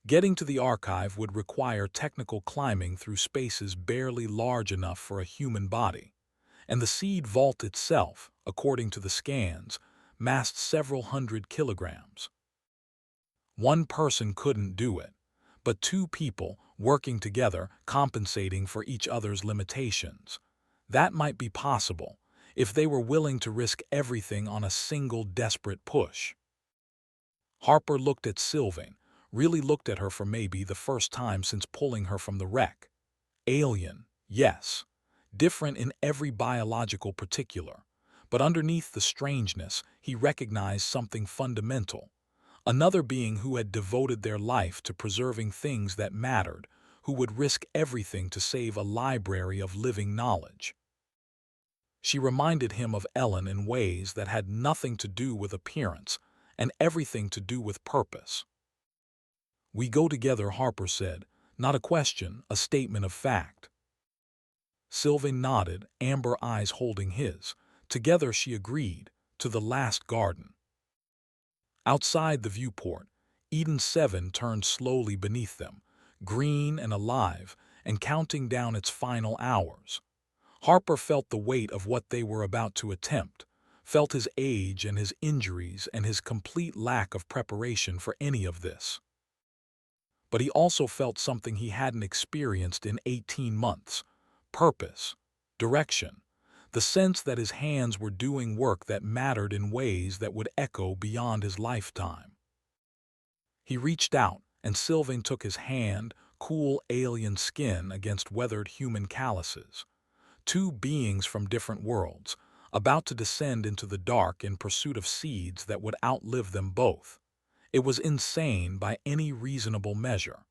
Getting to the archive would require technical climbing through spaces barely large enough for a human body. And the seed vault itself, according to the scans, massed several hundred kilograms. One person couldn't do it, but two people, working together, compensating for each other's limitations. That might be possible, if they were willing to risk everything on a single desperate push. Harper looked at Sylvaine, really looked at her for maybe the first time since pulling her from the wreck. Alien, yes. Different in every biological particular. But underneath the strangeness, he recognized something fundamental. Another being who had devoted their life to preserving things that mattered, who would risk everything to save a library of living knowledge. She reminded him of Ellen in ways that had nothing to do with appearance and everything to do with purpose. "We go together," Harper said, not a question, a statement of fact. Sylvain nodded, amber eyes holding his. Together, she agreed, to the last garden. Outside the viewport, Eden 7 turned slowly beneath them, green and alive, and counting down its final hours. Harper felt the weight of what they were about to attempt, felt his age and his injuries and his complete lack of preparation for any of this. But he also felt something he hadn't experienced in 18 months, purpose, direction, the sense that his hands were doing work that mattered in ways that would echo beyond his lifetime. He reached out, and Sylvain took his hand, cool alien skin against weathered human calluses. Two beings from different worlds, about to descend into the dark in pursuit of seeds that would outlive them both. It was insane by any reasonable measure.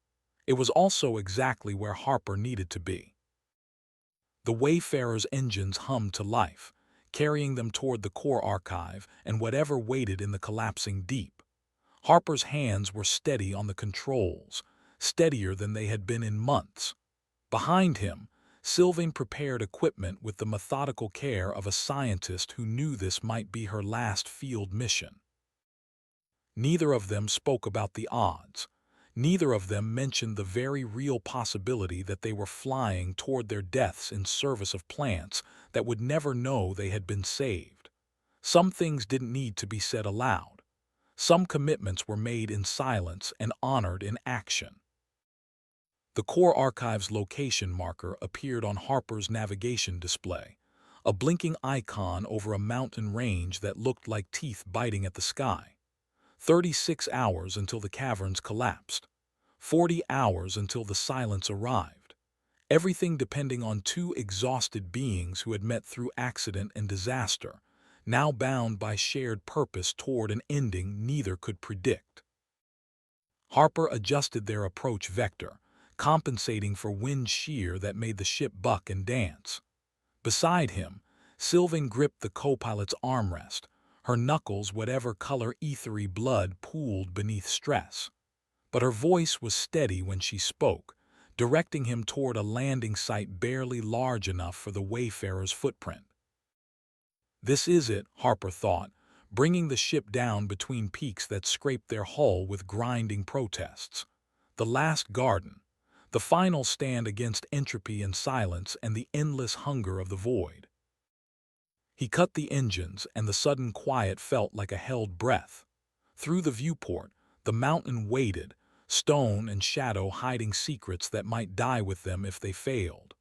It was also exactly where Harper needed to be. The Wayfarer's engines hummed to life, carrying them toward the core archive and whatever waited in the collapsing deep. Harper's hands were steady on the controls, steadier than they had been in months. Behind him, Sylvaine prepared equipment with the methodical care of a scientist who knew this might be her last field mission. Neither of them spoke about the odds. Neither of them mentioned the very real possibility that they were flying toward their deaths in service of plants that would never know they had been saved. Some things didn't need to be said aloud. Some commitments were made in silence and honored in action. The Core Archive's location marker appeared on Harper's navigation display, a blinking icon over a mountain range that looked like teeth biting at the sky. 36 hours until the caverns collapsed. 40 hours until the silence arrived. Everything depending on two exhausted beings who had met through accident and disaster, now bound by shared purpose toward an ending neither could predict. Harper adjusted their approach vector, compensating for wind shear that made the ship buck and dance. Beside him, Sylvain gripped the co-pilot's armrest, her knuckles whatever color ethery blood pooled beneath stress. But her voice was steady when she spoke, directing him toward a landing site barely large enough for the wayfarer's footprint. This is it, Harper thought, bringing the ship down between peaks that scraped their hull with grinding protests. The last garden, the final stand against entropy and silence and the endless hunger of the void. He cut the engines, and the sudden quiet felt like a held breath. Through the viewport, the mountain waited, stone and shadow hiding secrets that might die with them if they failed.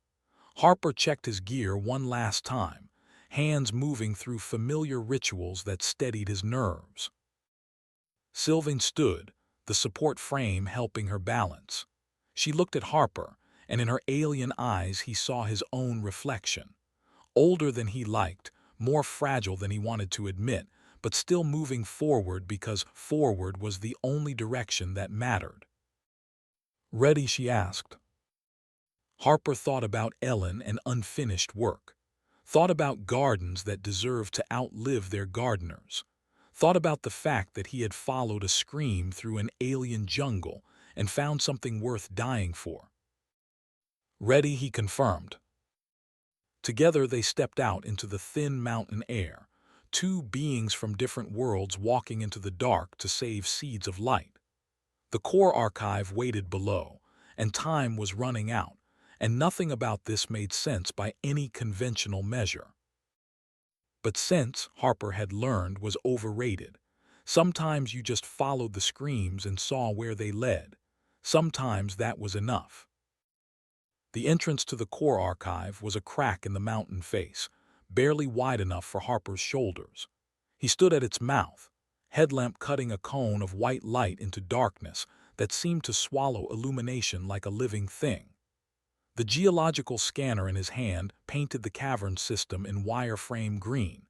Harper checked his gear one last time, hands moving through familiar rituals that steadied his nerves. Sylvain stood, the support frame helping her balance. She looked at Harper, and in her alien eyes he saw his own reflection. Older than he liked, more fragile than he wanted to admit, but still moving forward because forward was the only direction that mattered. "Ready?" she asked. Harper thought about Ellen and unfinished work. Thought about gardens that deserved to outlive their gardeners. Thought about the fact that he had followed a scream through an alien jungle and found something worth dying for. "Ready," he confirmed. Together they stepped out into the thin mountain air, two beings from different worlds walking into the dark to save seeds of light. The Core Archive waited below, and time was running out, and nothing about this made sense by any conventional measure. But sense, Harper had learned, was overrated. Sometimes you just followed the screams and saw where they led. Sometimes that was enough. The entrance to the Core Archive was a crack in the mountain face, barely wide enough for Harper's shoulders. He stood at its mouth, headlamp cutting a cone of white light into darkness that seemed to swallow illumination like a living thing. The geological scanner in his hand painted the cavern system in wireframe green,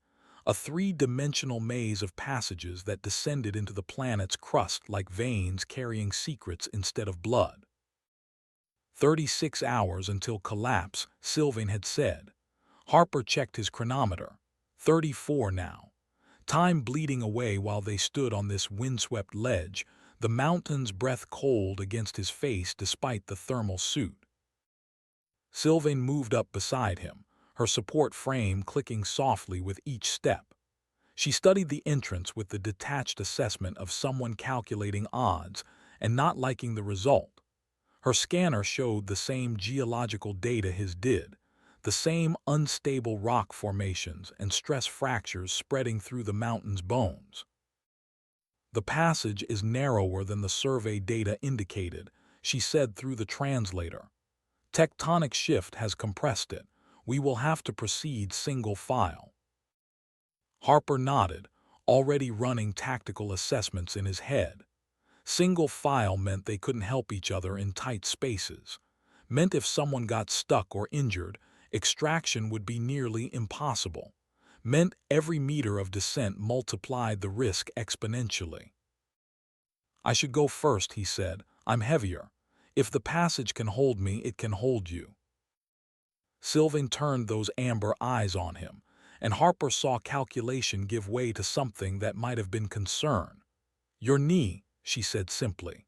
a three-dimensional maze of passages that descended into the planet's crust like veins carrying secrets instead of blood. 36 hours until collapse, Sylvain had said. Harper checked his chronometer. 34 now. Time bleeding away while they stood on this windswept ledge, the mountain's breath cold against his face despite the thermal suit. Sylvain moved up beside him, her support frame clicking softly with each step. She studied the entrance with the detached assessment of someone calculating odds and not liking the result. Her scanner showed the same geological data his did, the same unstable rock formations and stress fractures spreading through the mountain's bones. "The passage is narrower than the survey data indicated," she said through the translator. "Tectonic shift has compressed it. We will have to proceed single file." Harper nodded, already running tactical assessments in his head. Single file meant they couldn't help each other in tight spaces. Meant if someone got stuck or injured, extraction would be nearly impossible. Meant every meter of descent multiplied the risk exponentially. "I should go first," he said. "I'm heavier. If the passage can hold me, it can hold you." Sylvain turned those amber eyes on him, and Harper saw calculation give way to something that might have been concern. "Your knee," she said simply.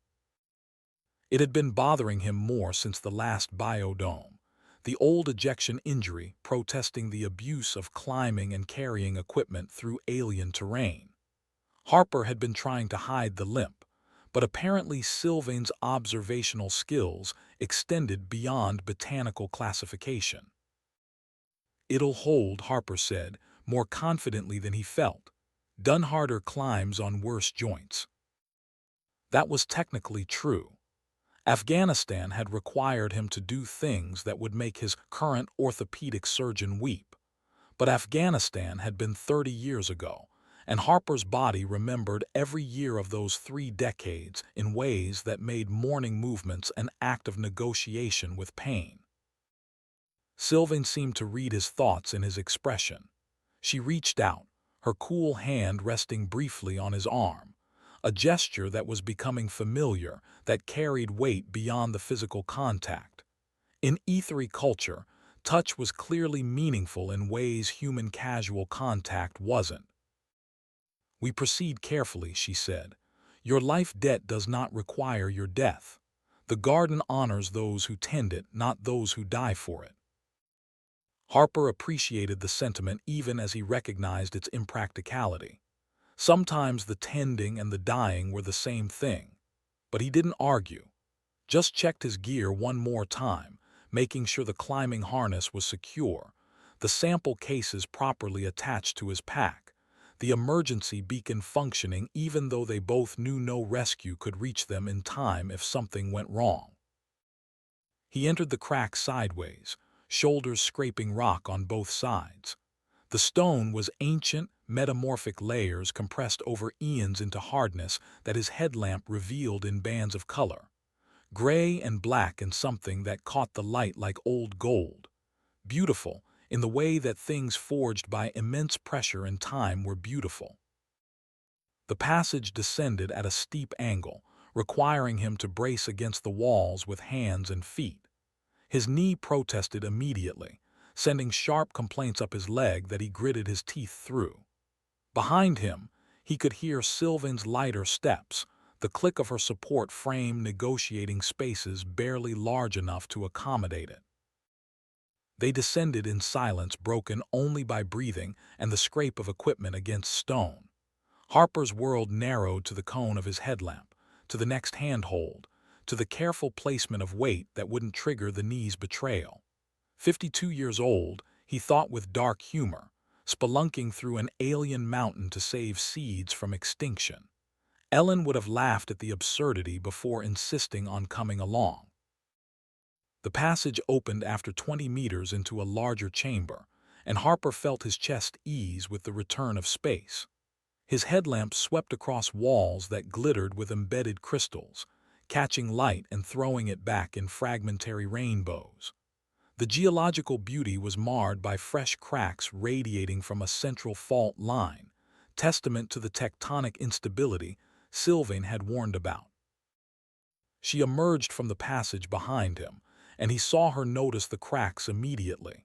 It had been bothering him more since the last biodome, the old ejection injury protesting the abuse of climbing and carrying equipment through alien terrain. Harper had been trying to hide the limp, but apparently Sylvain's observational skills extended beyond botanical classification. "It'll hold," Harper said, more confidently than he felt. "Done harder climbs on worse joints." That was technically true. Afghanistan had required him to do things that would make his current orthopedic surgeon weep. But Afghanistan had been 30 years ago, and Harper's body remembered every year of those 3 decades in ways that made morning movements an act of negotiation with pain. Sylvain seemed to read his thoughts in his expression. She reached out, her cool hand resting briefly on his arm, a gesture that was becoming familiar, that carried weight beyond the physical contact. In ethery culture, touch was clearly meaningful in ways human casual contact wasn't. "We proceed carefully," she said. "Your life debt does not require your death. The garden honors those who tend it, not those who die for it." Harper appreciated the sentiment even as he recognized its impracticality. Sometimes the tending and the dying were the same thing. But he didn't argue, just checked his gear one more time, making sure the climbing harness was secure, the sample cases properly attached to his pack, the emergency beacon functioning even though they both knew no rescue could reach them in time if something went wrong. He entered the crack sideways, shoulders scraping rock on both sides. The stone was ancient, metamorphic layers compressed over eons into hardness that his headlamp revealed in bands of color. Gray and black and something that caught the light like old gold. Beautiful, in the way that things forged by immense pressure and time were beautiful. The passage descended at a steep angle, requiring him to brace against the walls with hands and feet. His knee protested immediately, sending sharp complaints up his leg that he gritted his teeth through. Behind him, he could hear Sylvain's lighter steps, the click of her support frame negotiating spaces barely large enough to accommodate it. They descended in silence broken only by breathing and the scrape of equipment against stone. Harper's world narrowed to the cone of his headlamp, to the next handhold, to the careful placement of weight that wouldn't trigger the knee's betrayal. 52 years old, he thought with dark humor, spelunking through an alien mountain to save seeds from extinction. Ellen would have laughed at the absurdity before insisting on coming along. The passage opened after 20 meters into a larger chamber, and Harper felt his chest ease with the return of space. His headlamp swept across walls that glittered with embedded crystals, catching light and throwing it back in fragmentary rainbows. The geological beauty was marred by fresh cracks radiating from a central fault line, testament to the tectonic instability Sylvain had warned about. She emerged from the passage behind him, and he saw her notice the cracks immediately.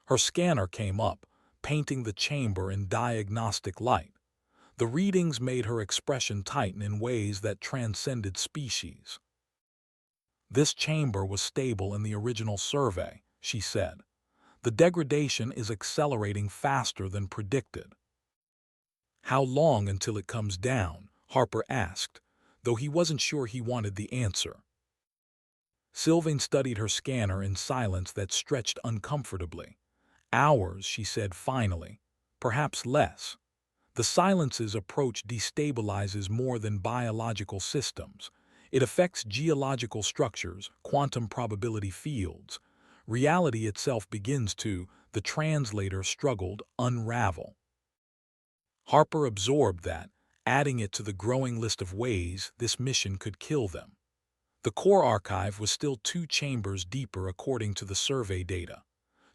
Her scanner came up, painting the chamber in diagnostic light. The readings made her expression tighten in ways that transcended species. "This chamber was stable in the original survey," she said. "The degradation is accelerating faster than predicted." "How long until it comes down?" Harper asked, though he wasn't sure he wanted the answer. Sylvain studied her scanner in silence that stretched uncomfortably. "Hours," she said finally. "Perhaps less." The silence's approach destabilizes more than biological systems. It affects geological structures, quantum probability fields. Reality itself begins to, the translator struggled, unravel. Harper absorbed that, adding it to the growing list of ways this mission could kill them. The core archive was still 2 chambers deeper according to the survey data.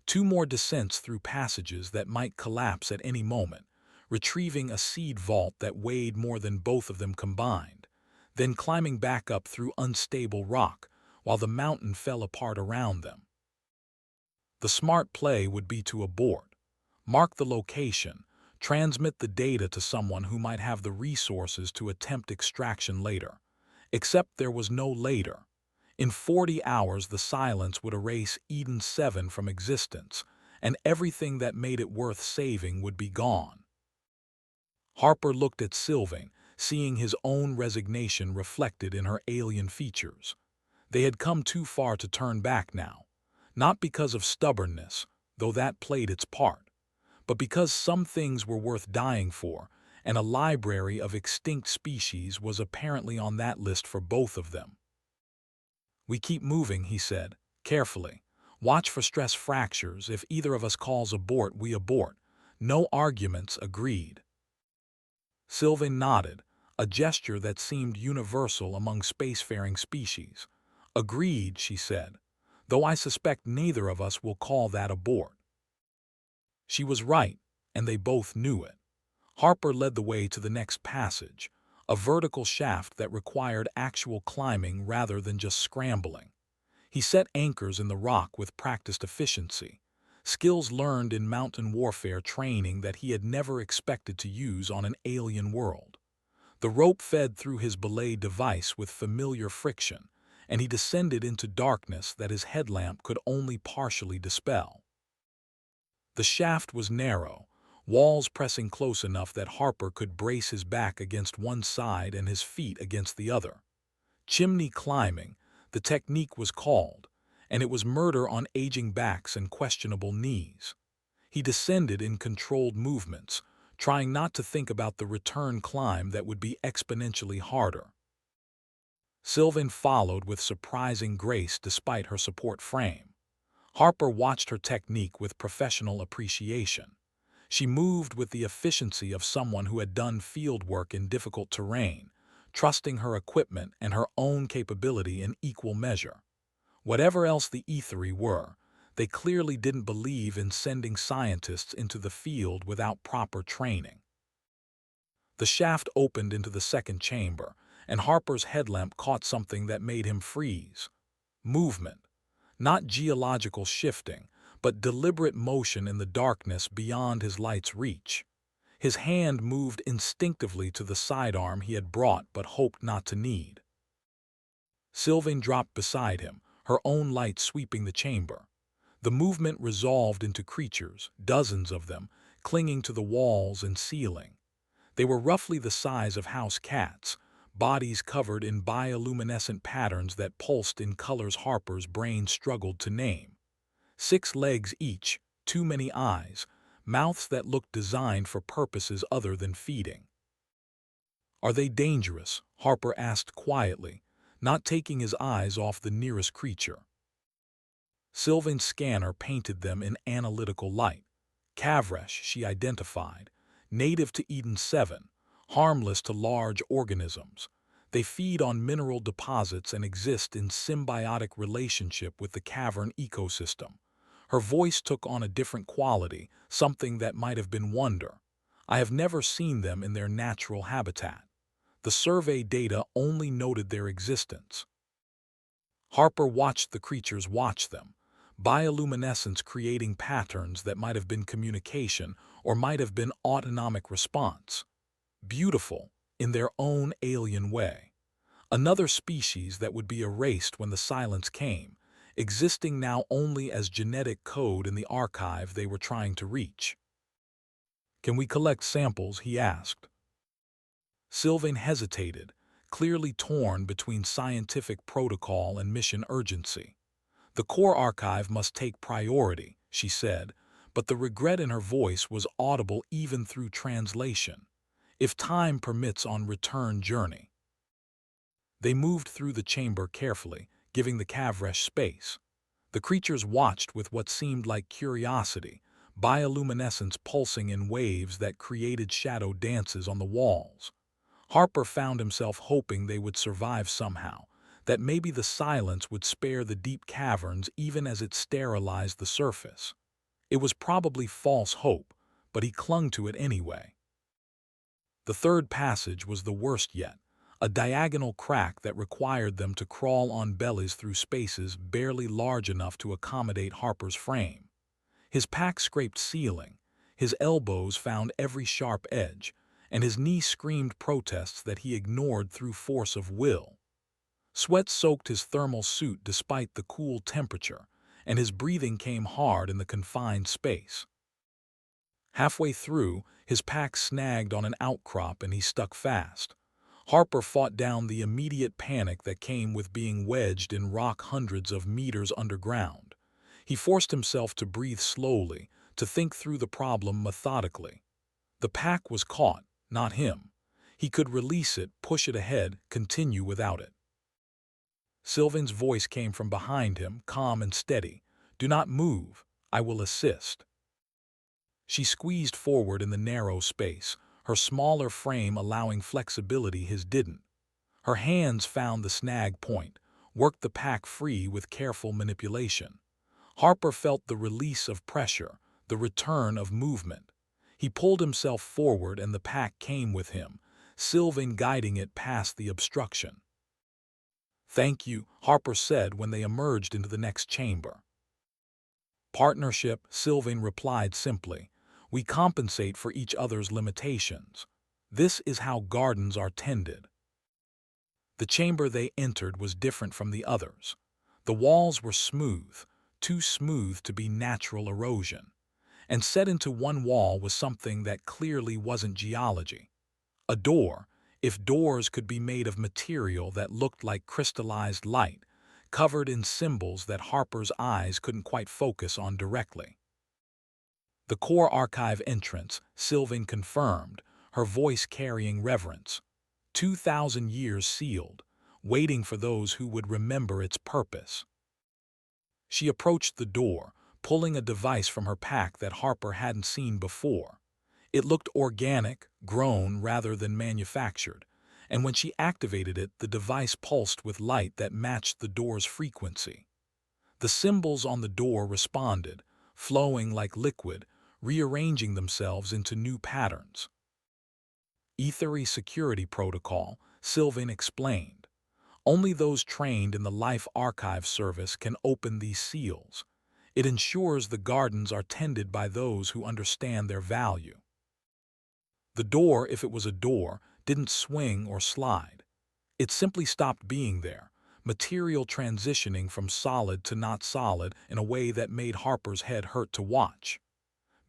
2 more descents through passages that might collapse at any moment, retrieving a seed vault that weighed more than both of them combined, then climbing back up through unstable rock while the mountain fell apart around them. The smart play would be to abort, mark the location, transmit the data to someone who might have the resources to attempt extraction later. Except there was no later. In 40 hours, the silence would erase Eden 7 from existence, and everything that made it worth saving would be gone. Harper looked at Sylvaine, seeing his own resignation reflected in her alien features. They had come too far to turn back now, not because of stubbornness, though that played its part, but because some things were worth dying for, and a library of extinct species was apparently on that list for both of them. "We keep moving," he said, carefully. "Watch for stress fractures. If either of us calls abort, we abort. No arguments." Agreed. Sylvain nodded, a gesture that seemed universal among spacefaring species. "Agreed," she said, "though I suspect neither of us will call that abort." She was right, and they both knew it. Harper led the way to the next passage, a vertical shaft that required actual climbing rather than just scrambling. He set anchors in the rock with practiced efficiency, skills learned in mountain warfare training that he had never expected to use on an alien world. The rope fed through his belay device with familiar friction, and he descended into darkness that his headlamp could only partially dispel. The shaft was narrow, walls pressing close enough that Harper could brace his back against one side and his feet against the other. Chimney climbing, the technique was called, and it was murder on aging backs and questionable knees. He descended in controlled movements, trying not to think about the return climb that would be exponentially harder. Sylvain followed with surprising grace despite her support frame. Harper watched her technique with professional appreciation. She moved with the efficiency of someone who had done field work in difficult terrain, trusting her equipment and her own capability in equal measure. Whatever else the Aetheri were, they clearly didn't believe in sending scientists into the field without proper training. The shaft opened into the second chamber, and Harper's headlamp caught something that made him freeze. Movement. Not geological shifting, but deliberate motion in the darkness beyond his light's reach. His hand moved instinctively to the sidearm he had brought but hoped not to need. Sylvain dropped beside him, her own light sweeping the chamber. The movement resolved into creatures, dozens of them, clinging to the walls and ceiling. They were roughly the size of house cats, bodies covered in bioluminescent patterns that pulsed in colors Harper's brain struggled to name. 6 legs each, too many eyes, mouths that looked designed for purposes other than feeding. "Are they dangerous?" Harper asked quietly, not taking his eyes off the nearest creature. Sylvain's scanner painted them in analytical light. Kavresh, she identified, native to Eden 7, harmless to large organisms. They feed on mineral deposits and exist in symbiotic relationship with the cavern ecosystem. Her voice took on a different quality, something that might have been wonder. "I have never seen them in their natural habitat. The survey data only noted their existence." Harper watched the creatures watch them, bioluminescence creating patterns that might have been communication or might have been autonomic response. Beautiful, in their own alien way. Another species that would be erased when the silence came, existing now only as genetic code in the archive they were trying to reach. "Can we collect samples?" he asked. Sylvain hesitated, clearly torn between scientific protocol and mission urgency. "The core archive must take priority," she said, but the regret in her voice was audible even through translation. "If time permits on return journey." They moved through the chamber carefully, giving the Kavresh space. The creatures watched with what seemed like curiosity, bioluminescence pulsing in waves that created shadow dances on the walls. Harper found himself hoping they would survive somehow, that maybe the silence would spare the deep caverns even as it sterilized the surface. It was probably false hope, but he clung to it anyway. The third passage was the worst yet, a diagonal crack that required them to crawl on bellies through spaces barely large enough to accommodate Harper's frame. His pack scraped ceiling, his elbows found every sharp edge, and his knee screamed protests that he ignored through force of will. Sweat soaked his thermal suit despite the cool temperature, and his breathing came hard in the confined space. Halfway through, his pack snagged on an outcrop and he stuck fast. Harper fought down the immediate panic that came with being wedged in rock hundreds of meters underground. He forced himself to breathe slowly, to think through the problem methodically. The pack was caught, not him. He could release it, push it ahead, continue without it. Sylvain's voice came from behind him, calm and steady. "Do not move. I will assist." She squeezed forward in the narrow space, her smaller frame allowing flexibility his didn't. Her hands found the snag point, worked the pack free with careful manipulation. Harper felt the release of pressure, the return of movement. He pulled himself forward and the pack came with him, Sylvain guiding it past the obstruction. "Thank you," Harper said when they emerged into the next chamber. "Partnership," Sylvain replied simply. "We compensate for each other's limitations. This is how gardens are tended." The chamber they entered was different from the others. The walls were smooth, too smooth to be natural erosion, and set into one wall was something that clearly wasn't geology. A door, if doors could be made of material that looked like crystallized light, covered in symbols that Harper's eyes couldn't quite focus on directly. "The core archive entrance," Sylvain confirmed, her voice carrying reverence. 2,000 years sealed, waiting for those who would remember its purpose. She approached the door, pulling a device from her pack that Harper hadn't seen before. It looked organic, grown rather than manufactured, and when she activated it, the device pulsed with light that matched the door's frequency. The symbols on the door responded, flowing like liquid, rearranging themselves into new patterns. "Ethery security protocol," Sylvain explained. "Only those trained in the Life Archive Service can open these seals. It ensures the gardens are tended by those who understand their value." The door, if it was a door, didn't swing or slide. It simply stopped being there, material transitioning from solid to not solid in a way that made Harper's head hurt to watch.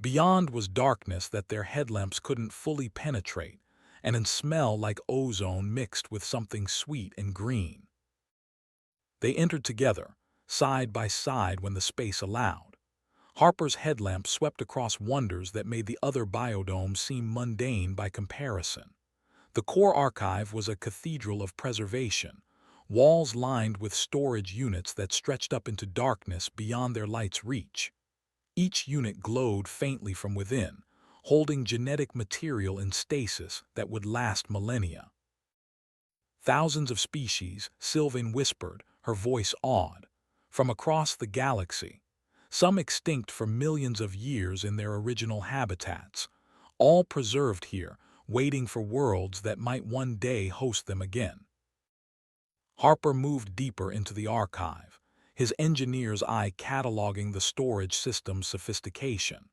Beyond was darkness that their headlamps couldn't fully penetrate, and a smell like ozone mixed with something sweet and green. They entered together, side by side when the space allowed. Harper's headlamp swept across wonders that made the other biodomes seem mundane by comparison. The core archive was a cathedral of preservation, walls lined with storage units that stretched up into darkness beyond their light's reach. Each unit glowed faintly from within, holding genetic material in stasis that would last millennia. "Thousands of species," Sylvain whispered, her voice awed, "from across the galaxy, some extinct for millions of years in their original habitats, all preserved here, waiting for worlds that might one day host them again." Harper moved deeper into the archive, his engineer's eye cataloging the storage system's sophistication.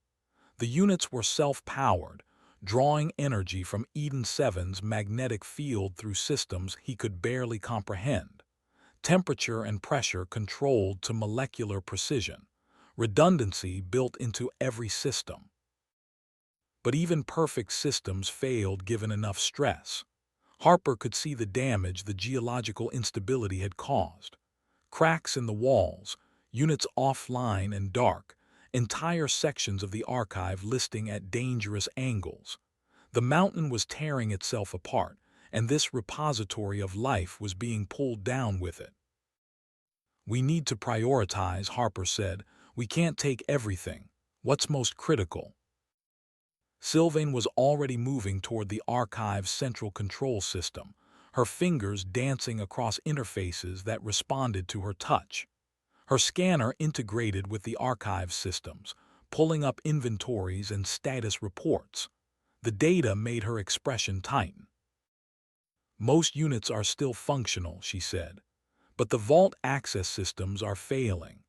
The units were self-powered, drawing energy from Eden 7's magnetic field through systems he could barely comprehend. Temperature and pressure controlled to molecular precision, redundancy built into every system. But even perfect systems failed given enough stress. Harper could see the damage the geological instability had caused. Cracks in the walls, units offline and dark, entire sections of the archive listing at dangerous angles. The mountain was tearing itself apart, and this repository of life was being pulled down with it. "We need to prioritize," Harper said. "We can't take everything. What's most critical?" Sylvain was already moving toward the archive's central control system, her fingers dancing across interfaces that responded to her touch. Her scanner integrated with the archive systems, pulling up inventories and status reports. The data made her expression tighten. "Most units are still functional," she said, "but the vault access systems are failing.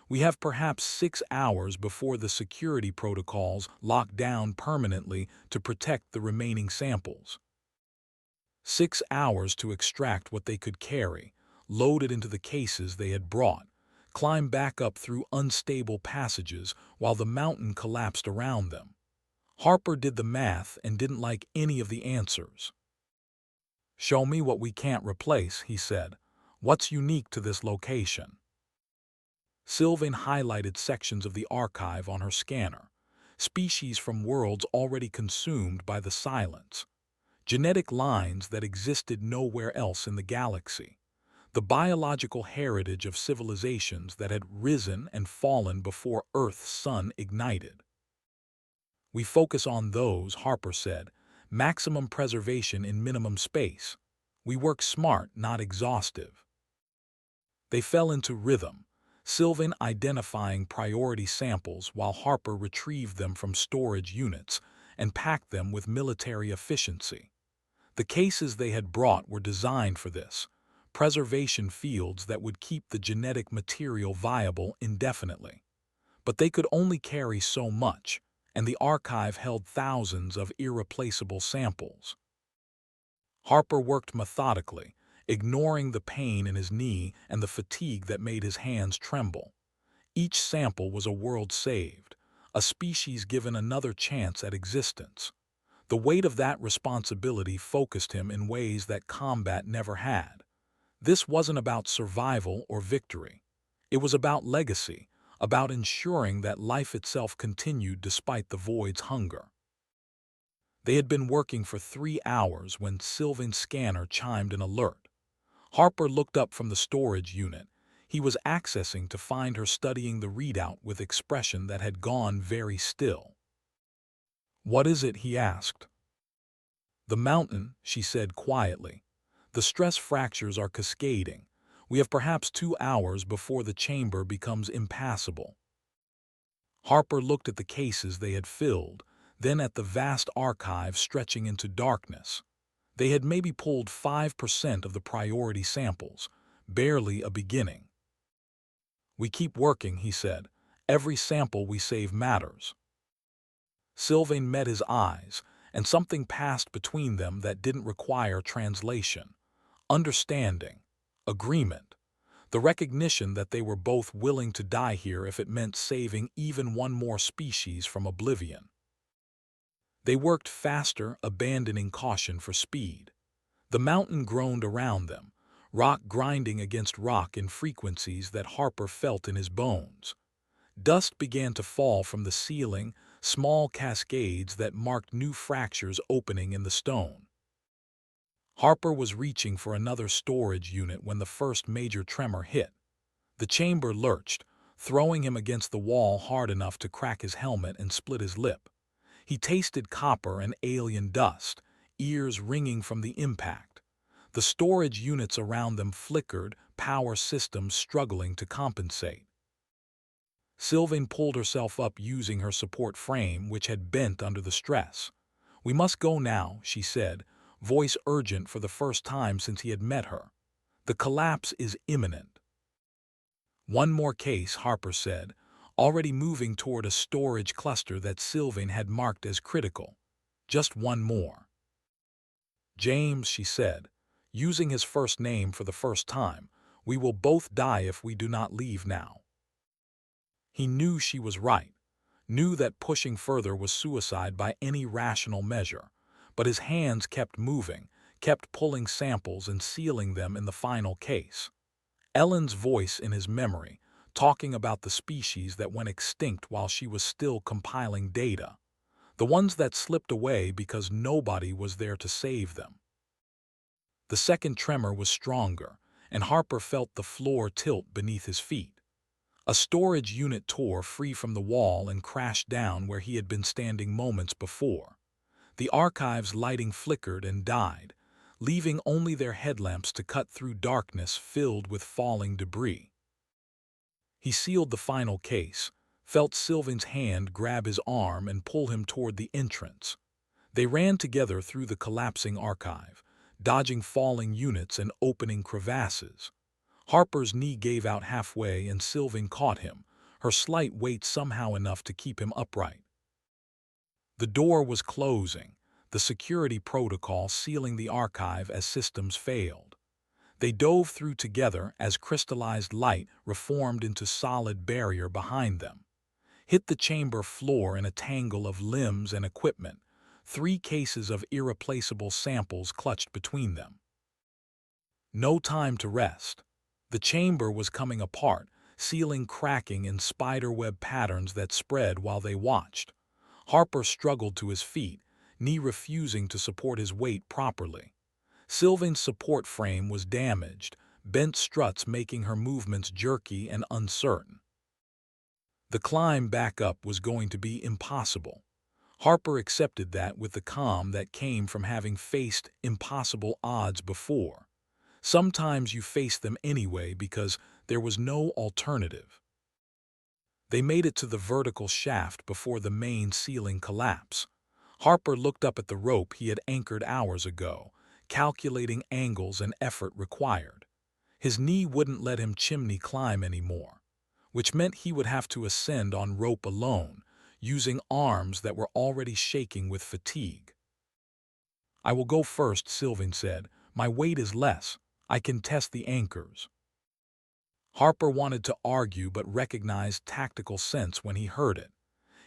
We have perhaps 6 hours before the security protocols lock down permanently to protect the remaining samples." 6 hours to extract what they could carry, loaded into the cases they had brought, climbed back up through unstable passages while the mountain collapsed around them. Harper did the math and didn't like any of the answers. "Show me what we can't replace," he said. "What's unique to this location?" Sylvaine highlighted sections of the archive on her scanner, species from worlds already consumed by the silence, genetic lines that existed nowhere else in the galaxy, the biological heritage of civilizations that had risen and fallen before Earth's sun ignited. "We focus on those," Harper said, "maximum preservation in minimum space. We work smart, not exhaustive." They fell into rhythm, Sylvain identifying priority samples while Harper retrieved them from storage units and packed them with military efficiency. The cases they had brought were designed for this, preservation fields that would keep the genetic material viable indefinitely. But they could only carry so much, and the archive held thousands of irreplaceable samples. Harper worked methodically, ignoring the pain in his knee and the fatigue that made his hands tremble. Each sample was a world saved, a species given another chance at existence. The weight of that responsibility focused him in ways that combat never had. This wasn't about survival or victory. It was about legacy, about ensuring that life itself continued despite the void's hunger. They had been working for 3 hours when Sylvain's scanner chimed an alert. Harper looked up from the storage unit. He was accessing to find her studying the readout with expression that had gone very still. "What is it?" he asked. "The mountain," she said quietly. "The stress fractures are cascading. We have perhaps 2 hours before the chamber becomes impassable." Harper looked at the cases they had filled, then at the vast archive stretching into darkness. They had maybe pulled 5% of the priority samples, barely a beginning. "We keep working," he said. "Every sample we save matters." Sylvain met his eyes, and something passed between them that didn't require translation. Understanding. Agreement. The recognition that they were both willing to die here if it meant saving even one more species from oblivion. They worked faster, abandoning caution for speed. The mountain groaned around them, rock grinding against rock in frequencies that Harper felt in his bones. Dust began to fall from the ceiling, small cascades that marked new fractures opening in the stone. Harper was reaching for another storage unit when the first major tremor hit. The chamber lurched, throwing him against the wall hard enough to crack his helmet and split his lip. He tasted copper and alien dust, ears ringing from the impact. The storage units around them flickered, power systems struggling to compensate. Sylvain pulled herself up using her support frame, which had bent under the stress. "We must go now," she said, voice urgent for the first time since he had met her. "The collapse is imminent." "One more case," Harper said, already moving toward a storage cluster that Sylvain had marked as critical. "Just one more." "James," she said, using his first name for the first time, "we will both die if we do not leave now." He knew she was right, knew that pushing further was suicide by any rational measure, but his hands kept moving, kept pulling samples and sealing them in the final case. Ellen's voice in his memory, talking about the species that went extinct while she was still compiling data, the ones that slipped away because nobody was there to save them. The second tremor was stronger, and Harper felt the floor tilt beneath his feet. A storage unit tore free from the wall and crashed down where he had been standing moments before. The archive's lighting flickered and died, leaving only their headlamps to cut through darkness filled with falling debris. He sealed the final case, felt Sylvain's hand grab his arm and pull him toward the entrance. They ran together through the collapsing archive, dodging falling units and opening crevasses. Harper's knee gave out halfway and Sylvain caught him, her slight weight somehow enough to keep him upright. The door was closing, the security protocol sealing the archive as systems failed. They dove through together as crystallized light reformed into solid barrier behind them. Hit the chamber floor in a tangle of limbs and equipment, 3 cases of irreplaceable samples clutched between them. No time to rest. The chamber was coming apart, ceiling cracking in spiderweb patterns that spread while they watched. Harper struggled to his feet, knee refusing to support his weight properly. Sylvain's support frame was damaged, bent struts making her movements jerky and uncertain. The climb back up was going to be impossible. Harper accepted that with the calm that came from having faced impossible odds before. Sometimes you face them anyway because there was no alternative. They made it to the vertical shaft before the main ceiling collapse. Harper looked up at the rope he had anchored hours ago, calculating angles and effort required. His knee wouldn't let him chimney climb anymore, which meant he would have to ascend on rope alone, using arms that were already shaking with fatigue. "I will go first," Sylvaine said. "My weight is less. I can test the anchors." Harper wanted to argue but recognized tactical sense when he heard it.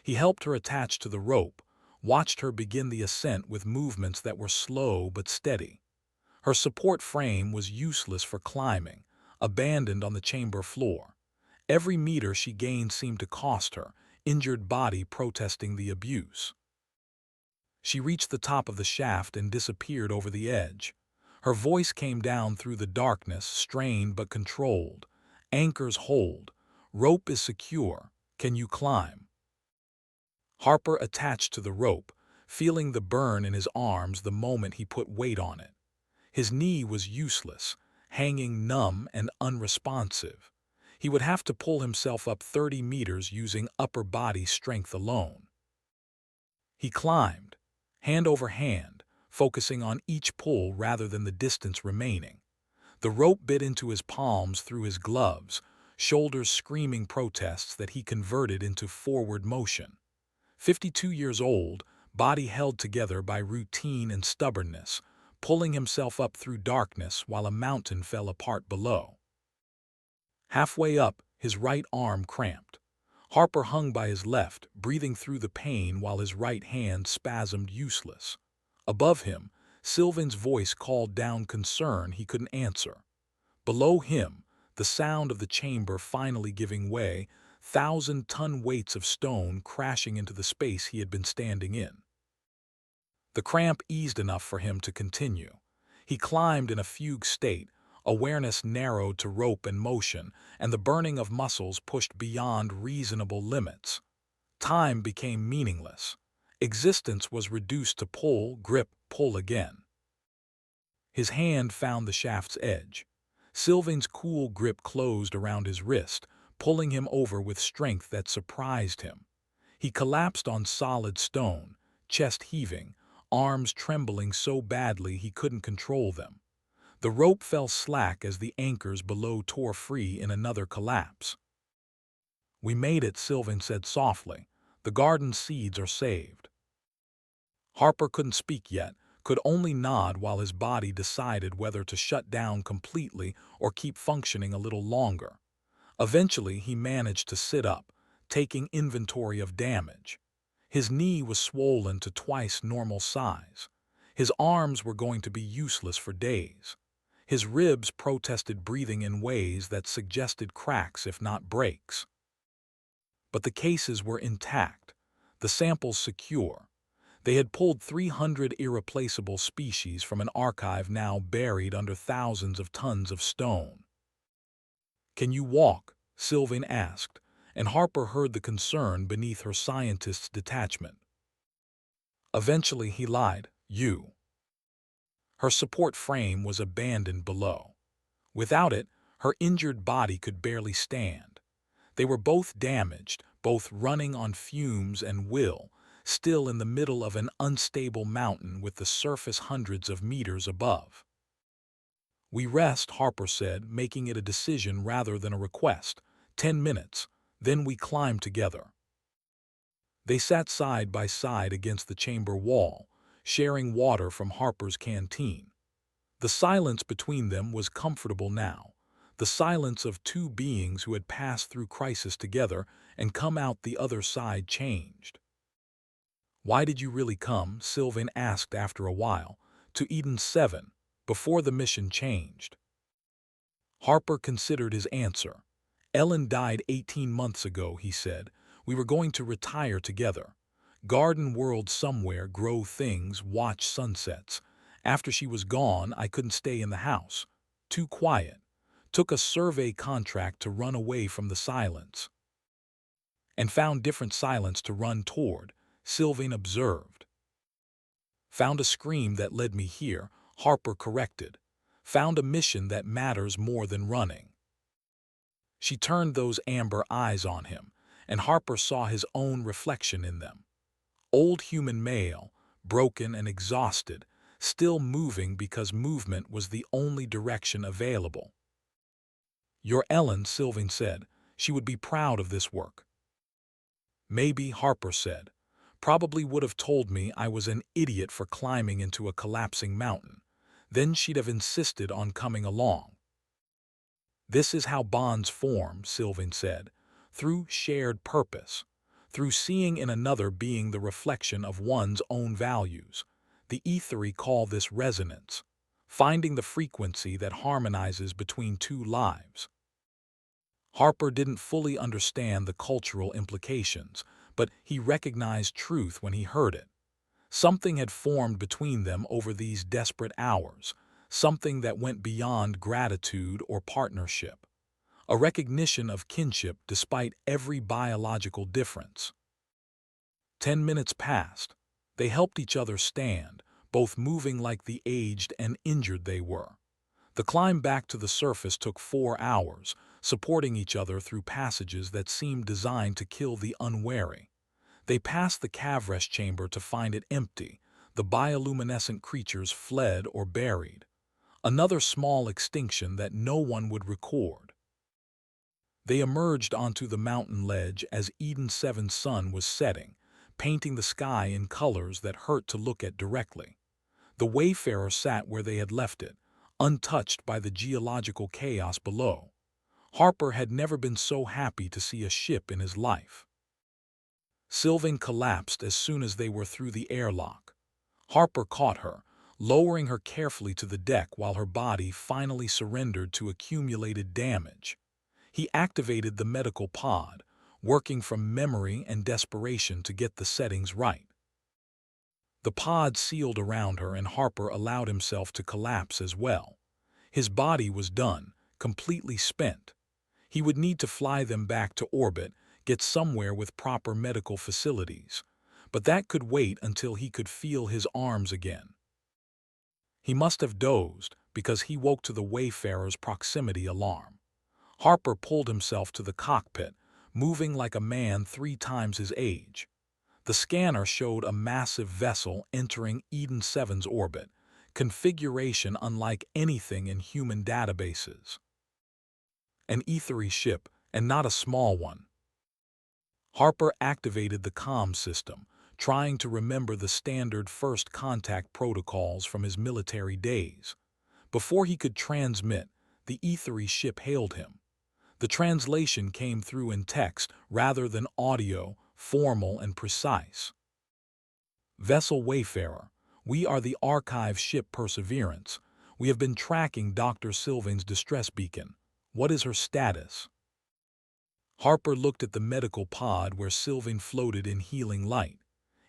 He helped her attach to the rope, watched her begin the ascent with movements that were slow but steady. Her support frame was useless for climbing, abandoned on the chamber floor. Every meter she gained seemed to cost her, injured body protesting the abuse. She reached the top of the shaft and disappeared over the edge. Her voice came down through the darkness, strained but controlled. "Anchors hold. Rope is secure. Can you climb?" Harper attached to the rope, feeling the burn in his arms the moment he put weight on it. His knee was useless, hanging numb and unresponsive. He would have to pull himself up 30 meters using upper body strength alone. He climbed, hand over hand, focusing on each pull rather than the distance remaining. The rope bit into his palms through his gloves, shoulders screaming protests that he converted into forward motion. 52 years old, body held together by routine and stubbornness, pulling himself up through darkness while a mountain fell apart below. Halfway up, his right arm cramped. Harper hung by his left, breathing through the pain while his right hand spasmed useless. Above him, Sylvain's voice called down concern he couldn't answer. Below him, the sound of the chamber finally giving way, 1,000-ton weights of stone crashing into the space he had been standing in. The cramp eased enough for him to continue. He climbed in a fugue state, awareness narrowed to rope and motion, and the burning of muscles pushed beyond reasonable limits. Time became meaningless. Existence was reduced to pull, grip, pull again. His hand found the shaft's edge. Sylvain's cool grip closed around his wrist, pulling him over with strength that surprised him. He collapsed on solid stone, chest heaving, arms trembling so badly he couldn't control them. The rope fell slack as the anchors below tore free in another collapse. "We made it," Sylvaine said softly. "The garden seeds are saved." Harper couldn't speak yet, could only nod while his body decided whether to shut down completely or keep functioning a little longer. Eventually, he managed to sit up, taking inventory of damage. His knee was swollen to twice normal size. His arms were going to be useless for days. His ribs protested breathing in ways that suggested cracks if not breaks. But the cases were intact, the samples secure. They had pulled 300 irreplaceable species from an archive now buried under thousands of tons of stone. "Can you walk?" Sylvaine asked, and Harper heard the concern beneath her scientist's detachment. Eventually he lied, "You." Her support frame was abandoned below. Without it, her injured body could barely stand. They were both damaged, both running on fumes and will, still in the middle of an unstable mountain with the surface hundreds of meters above. "We rest," Harper said, making it a decision rather than a request. 10 minutes, then we climb together." They sat side by side against the chamber wall, sharing water from Harper's canteen. The silence between them was comfortable now, the silence of two beings who had passed through crisis together and come out the other side changed. "Why did you really come?" Sylvain asked after a while. "To Eden 7, before the mission changed." Harper considered his answer. "Ellen died 18 months ago," he said. "We were going to retire together. Garden world somewhere, grow things, watch sunsets. After she was gone, I couldn't stay in the house. Too quiet. Took a survey contract to run away from the silence." "And found different silence to run toward," Sylvain observed. "Found a scream that led me here," Harper corrected. "Found a mission that matters more than running." She turned those amber eyes on him, and Harper saw his own reflection in them. Old human male, broken and exhausted, still moving because movement was the only direction available. "Your Ellen," Sylvain said. "She would be proud of this work." "Maybe," Harper said. "Probably would have told me I was an idiot for climbing into a collapsing mountain. Then she'd have insisted on coming along." "This is how bonds form," Sylvain said, "through shared purpose, through seeing in another being the reflection of one's own values. The etheri call this resonance, finding the frequency that harmonizes between two lives." Harper didn't fully understand the cultural implications, but he recognized truth when he heard it. Something had formed between them over these desperate hours, something that went beyond gratitude or partnership, a recognition of kinship despite every biological difference. 10 minutes passed. They helped each other stand, both moving like the aged and injured they were. The climb back to the surface took 4 hours, supporting each other through passages that seemed designed to kill the unwary. They passed the Cavresh chamber to find it empty, the bioluminescent creatures fled or buried. Another small extinction that no one would record. They emerged onto the mountain ledge as Eden 7's sun was setting, painting the sky in colors that hurt to look at directly. The wayfarer sat where they had left it, untouched by the geological chaos below. Harper had never been so happy to see a ship in his life. Sylvain collapsed as soon as they were through the airlock. Harper caught her, lowering her carefully to the deck while her body finally surrendered to accumulated damage. He activated the medical pod, working from memory and desperation to get the settings right. The pod sealed around her and Harper allowed himself to collapse as well. His body was done, completely spent. He would need to fly them back to orbit, get somewhere with proper medical facilities. But that could wait until he could feel his arms again. He must have dozed because he woke to the wayfarer's proximity alarm. Harper pulled himself to the cockpit, moving like a man 3 times his age. The scanner showed a massive vessel entering Eden 7's orbit, configuration unlike anything in human databases. An etheri ship, and not a small one. Harper activated the comm system, trying to remember the standard first contact protocols from his military days. Before he could transmit, the etheri ship hailed him. The translation came through in text rather than audio, formal and precise. "Vessel Wayfarer, we are the archive ship Perseverance. We have been tracking Dr. Sylvain's distress beacon. What is her status?" Harper looked at the medical pod where Sylvain floated in healing light.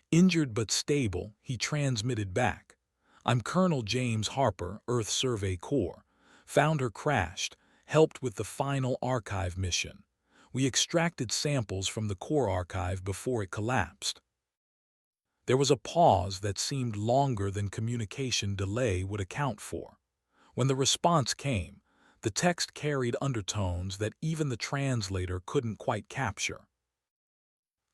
Injured but stable, he transmitted back. "I'm Colonel James Harper, Earth Survey Corps. Found her crashed, helped with the final archive mission. We extracted samples from the core archive before it collapsed." There was a pause that seemed longer than communication delay would account for. When the response came, the text carried undertones that even the translator couldn't quite capture.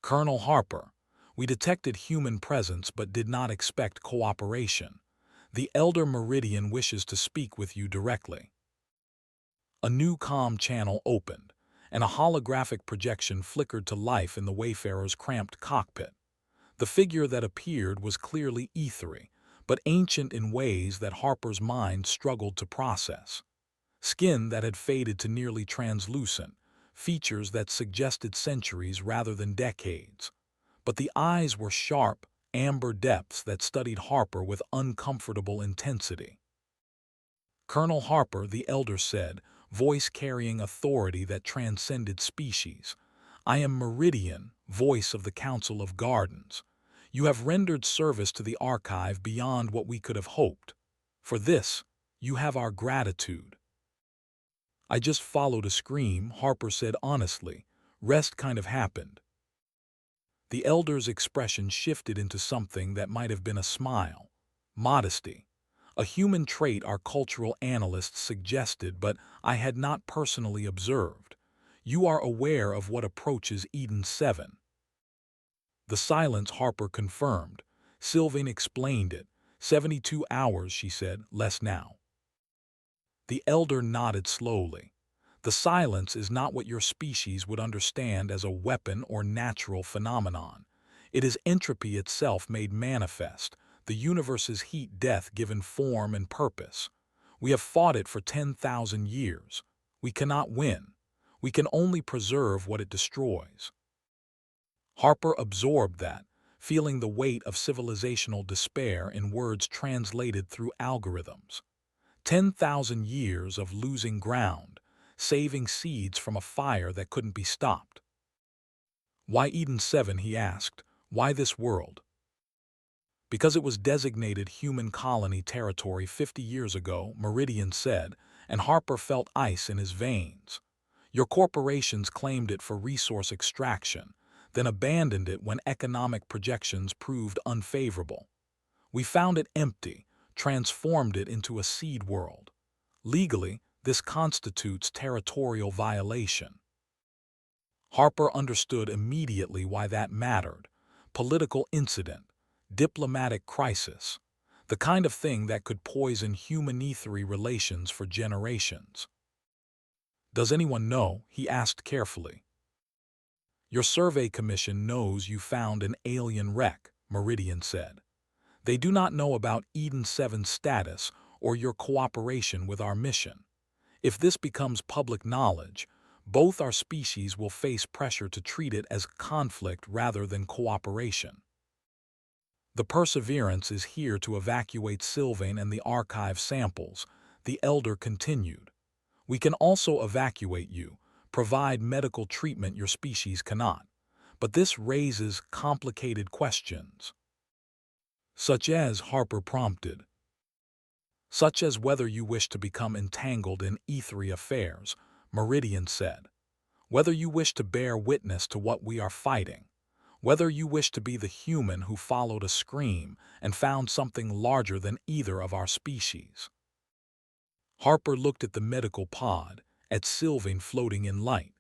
"Colonel Harper, we detected human presence but did not expect cooperation. The Elder Meridian wishes to speak with you directly." A new comm channel opened, and a holographic projection flickered to life in the Wayfarer's cramped cockpit. The figure that appeared was clearly etheri, but ancient in ways that Harper's mind struggled to process. Skin that had faded to nearly translucent, features that suggested centuries rather than decades. But the eyes were sharp, amber depths that studied Harper with uncomfortable intensity. Colonel Harper, the elder said, voice carrying authority that transcended species, I am Meridian, voice of the Council of Gardens. You have rendered service to the archive beyond what we could have hoped. For this, you have our gratitude. I just followed a scream, Harper said honestly. Rest kind of happened. The elder's expression shifted into something that might have been a smile. Modesty. A human trait our cultural analysts suggested, but I had not personally observed. You are aware of what approaches Eden 7. The silence Harper confirmed. Sylvaine explained it. 72 hours, she said, less now. The elder nodded slowly. The silence is not what your species would understand as a weapon or natural phenomenon. It is entropy itself made manifest, the universe's heat-death given form and purpose. We have fought it for 10,000 years. We cannot win. We can only preserve what it destroys. Harper absorbed that, feeling the weight of civilizational despair in words translated through algorithms. 10,000 years of losing ground, saving seeds from a fire that couldn't be stopped. Why Eden 7, he asked. Why this world? Because it was designated human colony territory 50 years ago, Meridian said, and Harper felt ice in his veins. Your corporations claimed it for resource extraction, then abandoned it when economic projections proved unfavorable. We found it empty, transformed it into a seed world. Legally, this constitutes territorial violation. Harper understood immediately why that mattered. Political incident, diplomatic crisis, the kind of thing that could poison human-etheri relations for generations. Does anyone know? He asked carefully. Your survey commission knows you found an alien wreck, Meridian said. They do not know about Eden 7's status or your cooperation with our mission. If this becomes public knowledge, both our species will face pressure to treat it as conflict rather than cooperation. The Perseverance is here to evacuate Sylvaine and the archive samples, the elder continued. We can also evacuate you, provide medical treatment your species cannot. But this raises complicated questions. Such as, Harper prompted. Such as whether you wish to become entangled in etheri affairs, Meridian said. Whether you wish to bear witness to what we are fighting. Whether you wish to be the human who followed a scream and found something larger than either of our species. Harper looked at the medical pod, at Sylvaine floating in light.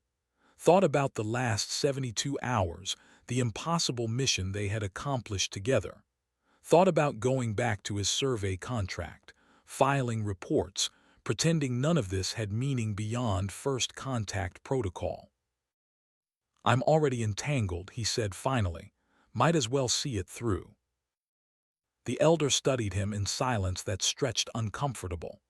Thought about the last 72 hours, the impossible mission they had accomplished together. Thought about going back to his survey contract, filing reports, pretending none of this had meaning beyond first contact protocol. I'm already entangled, he said finally. Might as well see it through. The elder studied him in silence that stretched uncomfortable.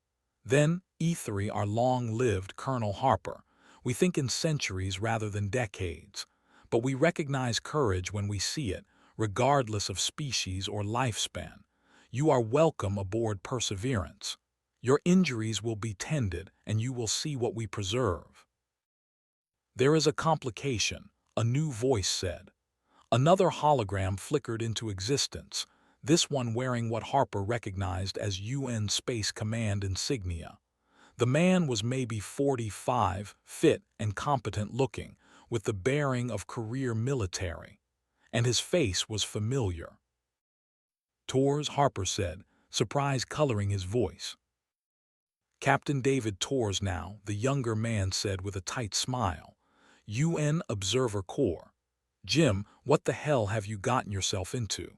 Then, etheri are long-lived, Colonel Harper. We think in centuries rather than decades. But we recognize courage when we see it, regardless of species or lifespan. You are welcome aboard Perseverance. Your injuries will be tended, and you will see what we preserve. There is a complication, a new voice said. Another hologram flickered into existence, this one wearing what Harper recognized as UN Space Command insignia. The man was maybe 45, fit and competent looking, with the bearing of career military. And his face was familiar. Torres, Harper said, surprise coloring his voice. Captain David Torres now, the younger man said with a tight smile. UN Observer Corps. Jim, what the hell have you gotten yourself into?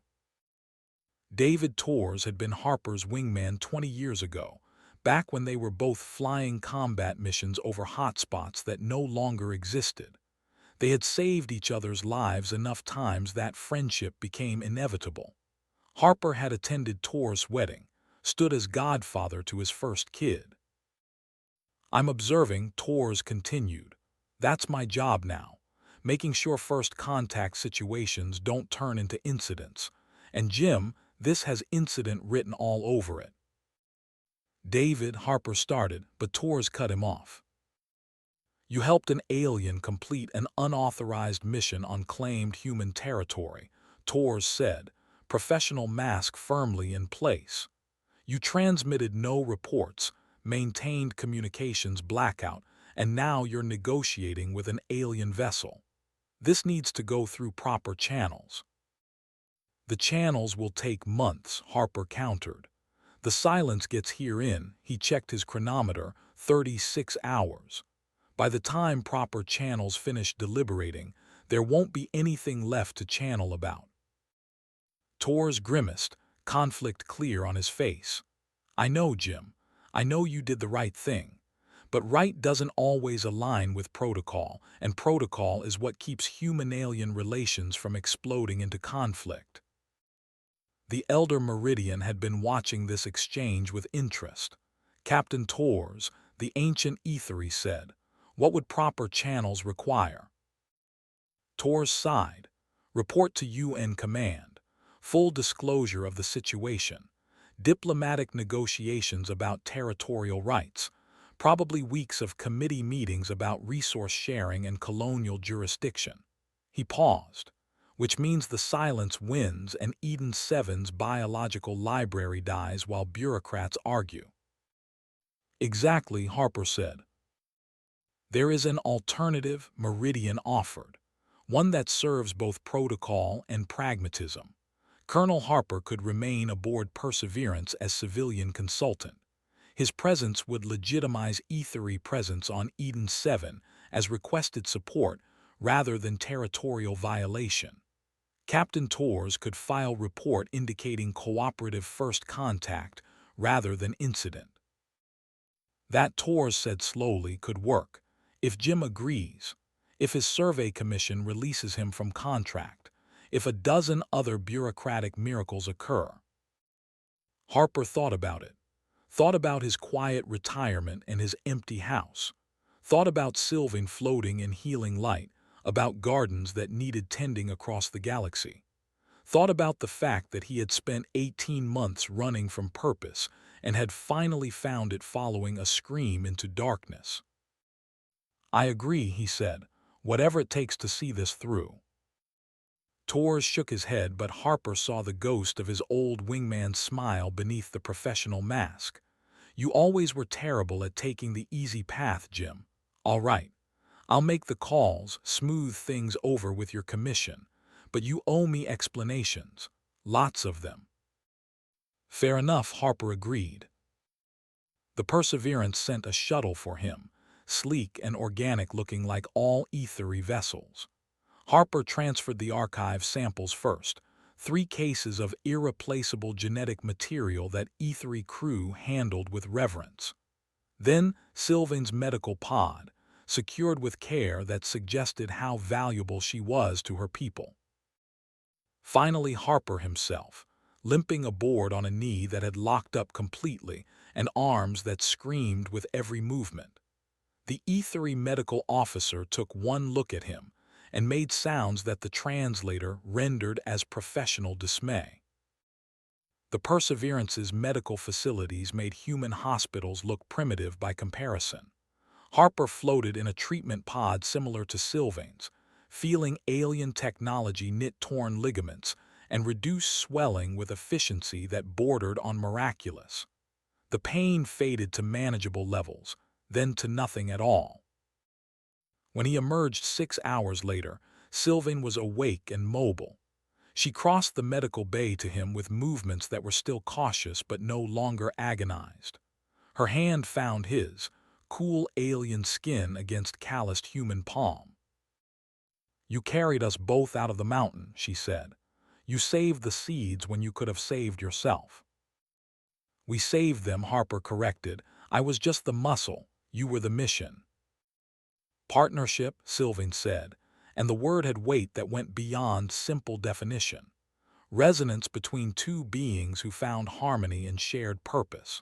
David Torres had been Harper's wingman 20 years ago, back when they were both flying combat missions over hotspots that no longer existed. They had saved each other's lives enough times that friendship became inevitable. Harper had attended Tor's wedding, stood as godfather to his first kid. I'm observing, Tor's continued. That's my job now, making sure first contact situations don't turn into incidents. And Jim, this has incident written all over it. David, Harper started, but Tor's cut him off. You helped an alien complete an unauthorized mission on claimed human territory, Torres said, professional mask firmly in place. You transmitted no reports, maintained communications blackout, and now you're negotiating with an alien vessel. This needs to go through proper channels. The channels will take months, Harper countered. The silence gets here in, he checked his chronometer, 36 hours. By the time proper channels finish deliberating, there won't be anything left to channel about. Torres grimaced, conflict clear on his face. I know, Jim. I know you did the right thing. But right doesn't always align with protocol, and protocol is what keeps human-alien relations from exploding into conflict. The elder Meridian had been watching this exchange with interest. Captain Torres, the ancient Ethery, said, what would proper channels require? Torres sighed. Report to UN command. Full disclosure of the situation. Diplomatic negotiations about territorial rights. Probably weeks of committee meetings about resource sharing and colonial jurisdiction. He paused. Which means the silence wins and Eden 7's biological library dies while bureaucrats argue. Exactly, Harper said. There is an alternative, Meridian offered, one that serves both protocol and pragmatism. Colonel Harper could remain aboard Perseverance as civilian consultant. His presence would legitimize Ethery presence on Eden 7 as requested support rather than territorial violation. Captain Torres could file report indicating cooperative first contact rather than incident. That, Torres said slowly, could work. If Jim agrees, if his survey commission releases him from contract, if a dozen other bureaucratic miracles occur. Harper thought about it. Thought about his quiet retirement and his empty house. Thought about Sylvaine floating in healing light, about gardens that needed tending across the galaxy. Thought about the fact that he had spent 18 months running from purpose and had finally found it following a scream into darkness. I agree, he said, whatever it takes to see this through. Torres shook his head, but Harper saw the ghost of his old wingman's smile beneath the professional mask. You always were terrible at taking the easy path, Jim. All right, I'll make the calls, smooth things over with your commission, but you owe me explanations. Lots of them. Fair enough, Harper agreed. The Perseverance sent a shuttle for him, sleek and organic looking like all Ethery vessels. Harper transferred the archive samples first, 3 cases of irreplaceable genetic material that Ethery crew handled with reverence. Then Sylvain's medical pod, secured with care that suggested how valuable she was to her people. Finally, Harper himself, limping aboard on a knee that had locked up completely and arms that screamed with every movement. The Ethery medical officer took one look at him and made sounds that the translator rendered as professional dismay. The Perseverance's medical facilities made human hospitals look primitive by comparison. Harper floated in a treatment pod similar to Sylvain's, feeling alien technology knit torn ligaments and reduce swelling with efficiency that bordered on miraculous. The pain faded to manageable levels, then to nothing at all. When he emerged 6 hours later, Sylvaine was awake and mobile. She crossed the medical bay to him with movements that were still cautious but no longer agonized. Her hand found his, cool alien skin against calloused human palm. You carried us both out of the mountain, she said. You saved the seeds when you could have saved yourself. We saved them, Harper corrected. I was just the muscle, you were the mission. Partnership, Sylvain said, and the word had weight that went beyond simple definition. resonance between two beings who found harmony and shared purpose.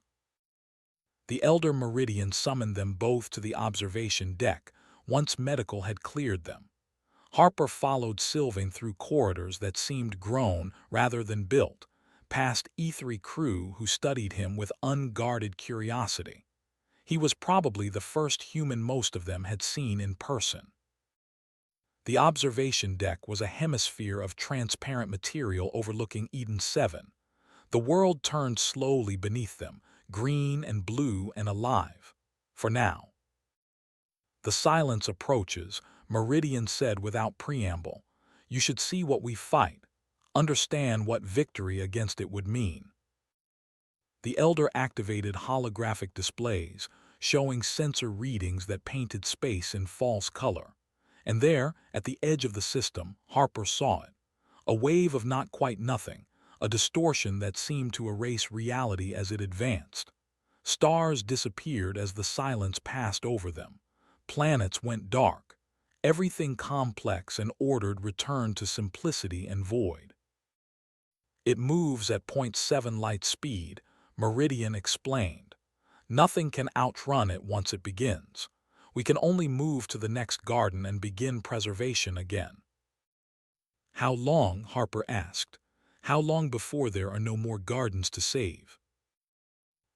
The elder Meridian summoned them both to the observation deck once medical had cleared them. Harper followed Sylvaine through corridors that seemed grown rather than built, past E3 crew who studied him with unguarded curiosity. He was probably the first human most of them had seen in person. The observation deck was a hemisphere of transparent material overlooking Eden 7. The world turned slowly beneath them, green and blue and alive. For now. The silence approaches, Meridian said without preamble. You should see what we fight. Understand what victory against it would mean. The elder activated holographic displays, showing sensor readings that painted space in false color. And there, at the edge of the system, Harper saw it. A wave of not quite nothing, a distortion that seemed to erase reality as it advanced. Stars disappeared as the silence passed over them. Planets went dark. Everything complex and ordered returned to simplicity and void. It moves at .7 light speed, Meridian explained. Nothing can outrun it once it begins. We can only move to the next garden and begin preservation again. How long? Harper asked. How long before there are no more gardens to save?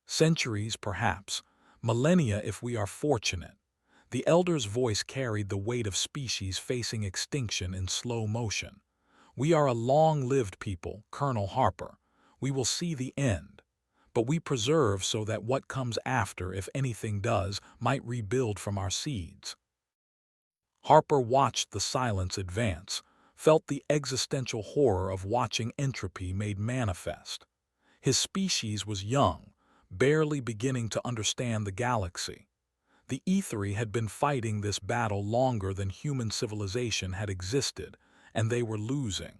Centuries, perhaps. Millennia if we are fortunate. The elder's voice carried the weight of species facing extinction in slow motion. We are a long-lived people, Colonel Harper. We will see the end. But we preserve so that what comes after, if anything does, might rebuild from our seeds. Harper watched the silence advance, felt the existential horror of watching entropy made manifest. His species was young, barely beginning to understand the galaxy. The E3 had been fighting this battle longer than human civilization had existed, and they were losing.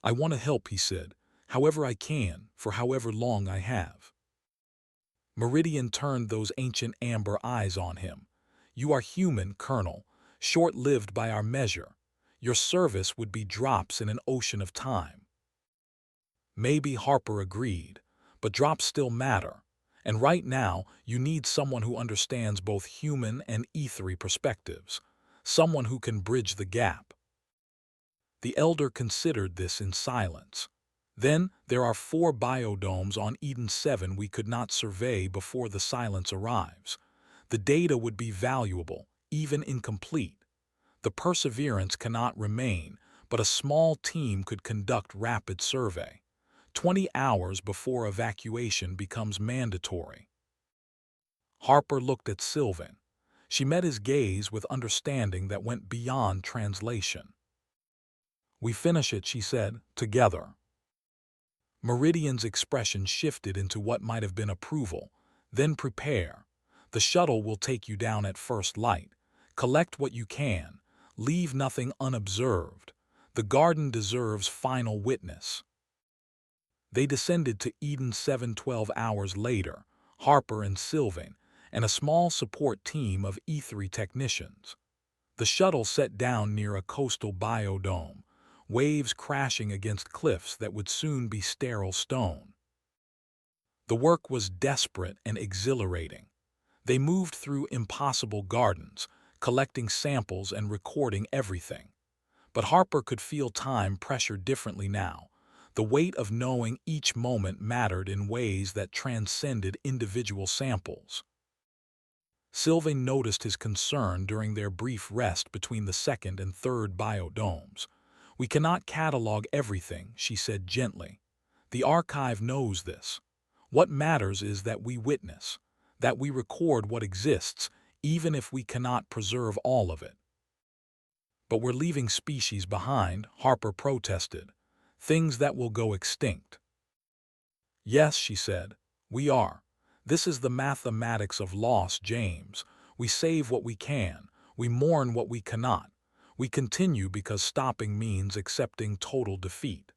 I want to help, he said, however I can, for however long I have. Meridian turned those ancient amber eyes on him. You are human, Colonel, short-lived by our measure. Your service would be drops in an ocean of time. Maybe, Harper agreed, but drops still matter. And right now, you need someone who understands both human and E3 perspectives, someone who can bridge the gap. The elder considered this in silence. Then, there are 4 biodomes on Eden 7 we could not survey before the silence arrives. The data would be valuable, even incomplete. The perseverance cannot remain, but a small team could conduct rapid survey. 20 hours before evacuation becomes mandatory. Harper looked at Sylvaine. She met his gaze with understanding that went beyond translation. We finish it, she said, together. Meridian's expression shifted into what might have been approval. Then prepare. The shuttle will take you down at first light. Collect what you can. Leave nothing unobserved. The garden deserves final witness. They descended to Eden 7 12 hours later, Harper and Sylvaine, and a small support team of E3 technicians. The shuttle set down near a coastal biodome, waves crashing against cliffs that would soon be sterile stone. The work was desperate and exhilarating. They moved through impossible gardens, collecting samples and recording everything. But Harper could feel time pressure differently now. The weight of knowing each moment mattered in ways that transcended individual samples. Sylvaine noticed his concern during their brief rest between the second and third biodomes. We cannot catalog everything, she said gently. The archive knows this. What matters is that we witness, that we record what exists, even if we cannot preserve all of it. But we're leaving species behind, Harper protested. Things that will go extinct. Yes, she said, we are. This is the mathematics of loss, James. We save what we can. We mourn what we cannot. We continue because stopping means accepting total defeat.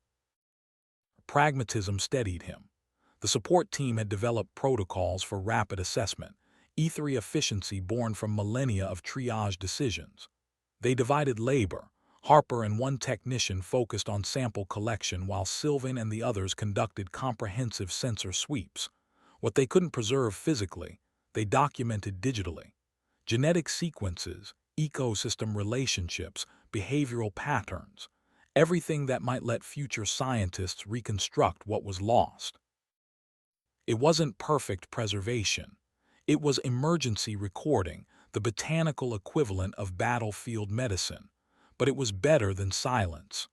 Pragmatism steadied him. The support team had developed protocols for rapid assessment, E3 efficiency born from millennia of triage decisions. They divided labor. Harper and one technician focused on sample collection while Sylvain and the others conducted comprehensive sensor sweeps. What they couldn't preserve physically, they documented digitally. Genetic sequences, ecosystem relationships, behavioral patterns, everything that might let future scientists reconstruct what was lost. It wasn't perfect preservation. It was emergency recording, the botanical equivalent of battlefield medicine. But it was better than silence.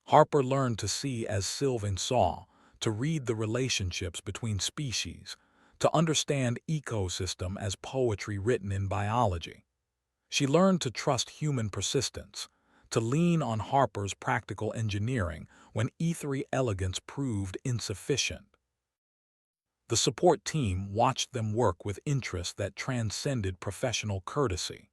Harper learned to see as Sylvain saw, to read the relationships between species, to understand ecosystem as poetry written in biology. She learned to trust human persistence, to lean on Harper's practical engineering when ethery elegance proved insufficient. The support team watched them work with interest that transcended professional courtesy.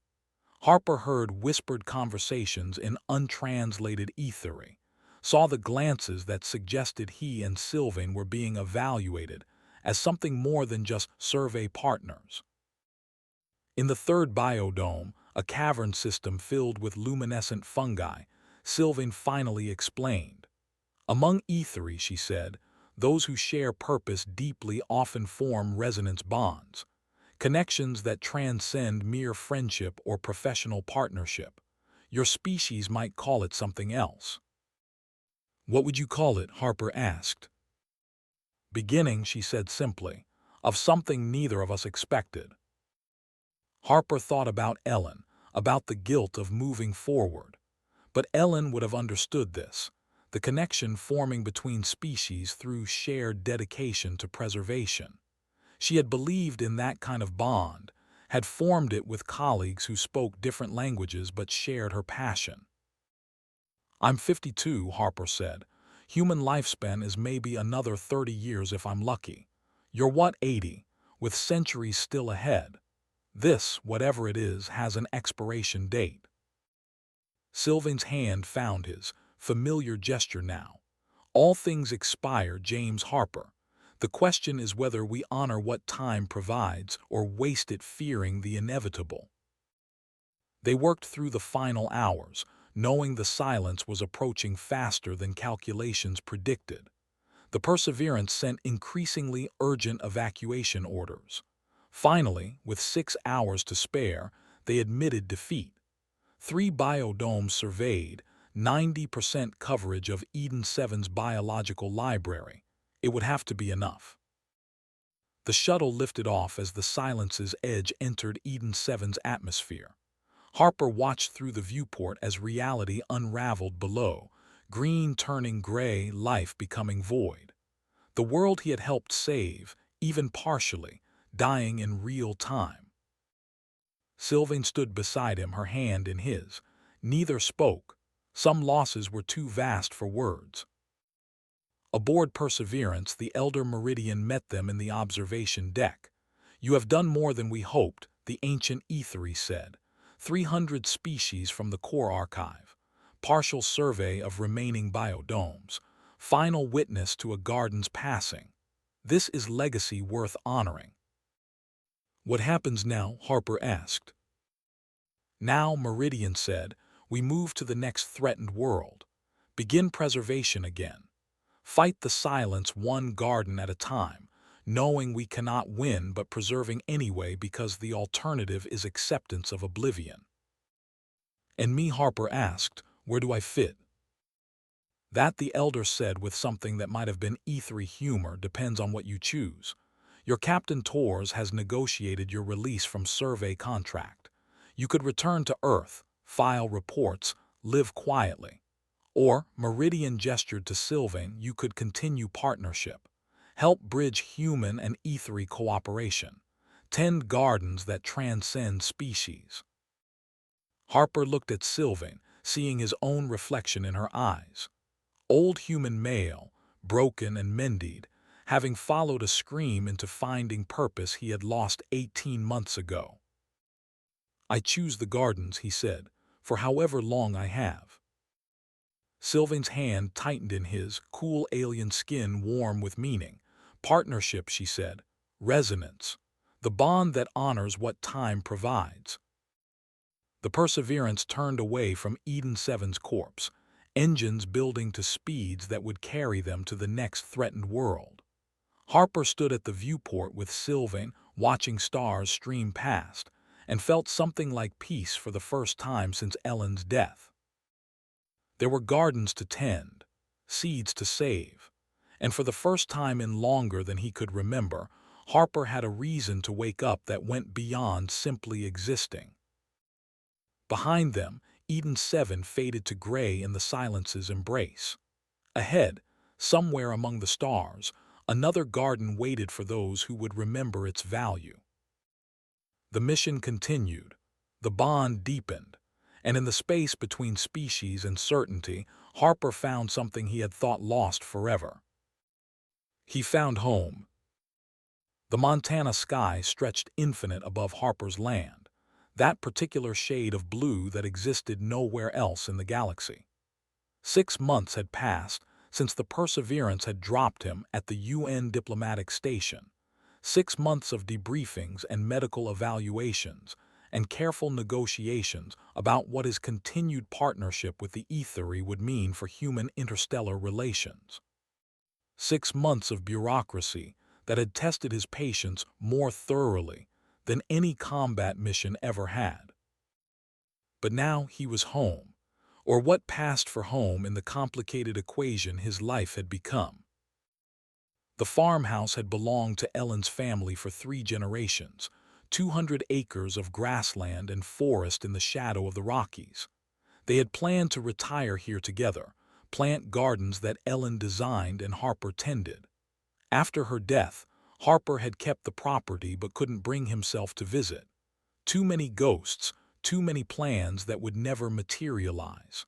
Harper heard whispered conversations in untranslated ethery, saw the glances that suggested he and Sylvain were being evaluated as something more than just survey partners. In the third biodome, a cavern system filled with luminescent fungi, Sylvain finally explained. Among ethery, she said, those who share purpose deeply often form resonance bonds. Connections that transcend mere friendship or professional partnership. Your species might call it something else. What would you call it? Harper asked. Beginning, she said simply, of something neither of us expected. Harper thought about Ellen, about the guilt of moving forward. But Ellen would have understood this, the connection forming between species through shared dedication to preservation. She had believed in that kind of bond, had formed it with colleagues who spoke different languages but shared her passion. I'm 52, Harper said. Human lifespan is maybe another 30 years if I'm lucky. You're what, 80, with centuries still ahead. This, whatever it is, has an expiration date. Sylvain's hand found his, familiar gesture now. All things expire, James Harper. The question is whether we honor what time provides or waste it fearing the inevitable. They worked through the final hours, knowing the silence was approaching faster than calculations predicted. The Perseverance sent increasingly urgent evacuation orders. Finally, with 6 hours to spare, they admitted defeat. 3 biodomes surveyed, 90% coverage of Eden 7's biological library. It would have to be enough. The shuttle lifted off as the silence's edge entered Eden 7's atmosphere. Harper watched through the viewport as reality unraveled below, green turning gray, life becoming void. The world he had helped save, even partially, dying in real time. Sylvain stood beside him, her hand in his. Neither spoke. Some losses were too vast for words. Aboard Perseverance, the elder Meridian met them in the observation deck. You have done more than we hoped, the ancient ethery said. 300 species from the core archive. Partial survey of remaining biodomes. Final witness to a garden's passing. This is legacy worth honoring. What happens now? Harper asked. Now, Meridian said, we move to the next threatened world. Begin preservation again. Fight the silence one garden at a time, knowing we cannot win but preserving anyway because the alternative is acceptance of oblivion. And me, Harper asked, where do I fit? That, the elder said with something that might have been ethery humor, depends on what you choose. Your Captain Tours has negotiated your release from survey contract. You could return to Earth, file reports, live quietly. Or, Meridian gestured to Sylvain, you could continue partnership. Help bridge human and ethery cooperation. Tend gardens that transcend species. Harper looked at Sylvain, seeing his own reflection in her eyes. Old human male, broken and mended, having followed a scream into finding purpose he had lost 18 months ago. I choose the gardens, he said, for however long I have. Sylvain's hand tightened in his, cool alien skin warm with meaning. Partnership, she said. Resonance. The bond that honors what time provides. The Perseverance turned away from Eden 7's corpse, engines building to speeds that would carry them to the next threatened world. Harper stood at the viewport with Sylvaine, watching stars stream past, and felt something like peace for the first time since Ellen's death. There were gardens to tend, seeds to save, and for the first time in longer than he could remember, Harper had a reason to wake up that went beyond simply existing. Behind them, Eden 7 faded to gray in the silence's embrace. Ahead, somewhere among the stars, another garden waited for those who would remember its value. The mission continued, the bond deepened, and in the space between species and certainty, Harper found something he had thought lost forever. He found home. The Montana sky stretched infinite above Harper's land, that particular shade of blue that existed nowhere else in the galaxy. 6 months had passed since the Perseverance had dropped him at the UN diplomatic station. 6 months of debriefings and medical evaluations, and careful negotiations about what his continued partnership with the Ethery would mean for human interstellar relations. 6 months of bureaucracy that had tested his patience more thoroughly than any combat mission ever had. But now he was home, or what passed for home in the complicated equation his life had become. The farmhouse had belonged to Ellen's family for 3 generations, 200 acres of grassland and forest in the shadow of the Rockies. They had planned to retire here together, plant gardens that Ellen designed and Harper tended. After her death, Harper had kept the property but couldn't bring himself to visit. Too many ghosts, too many plans that would never materialize.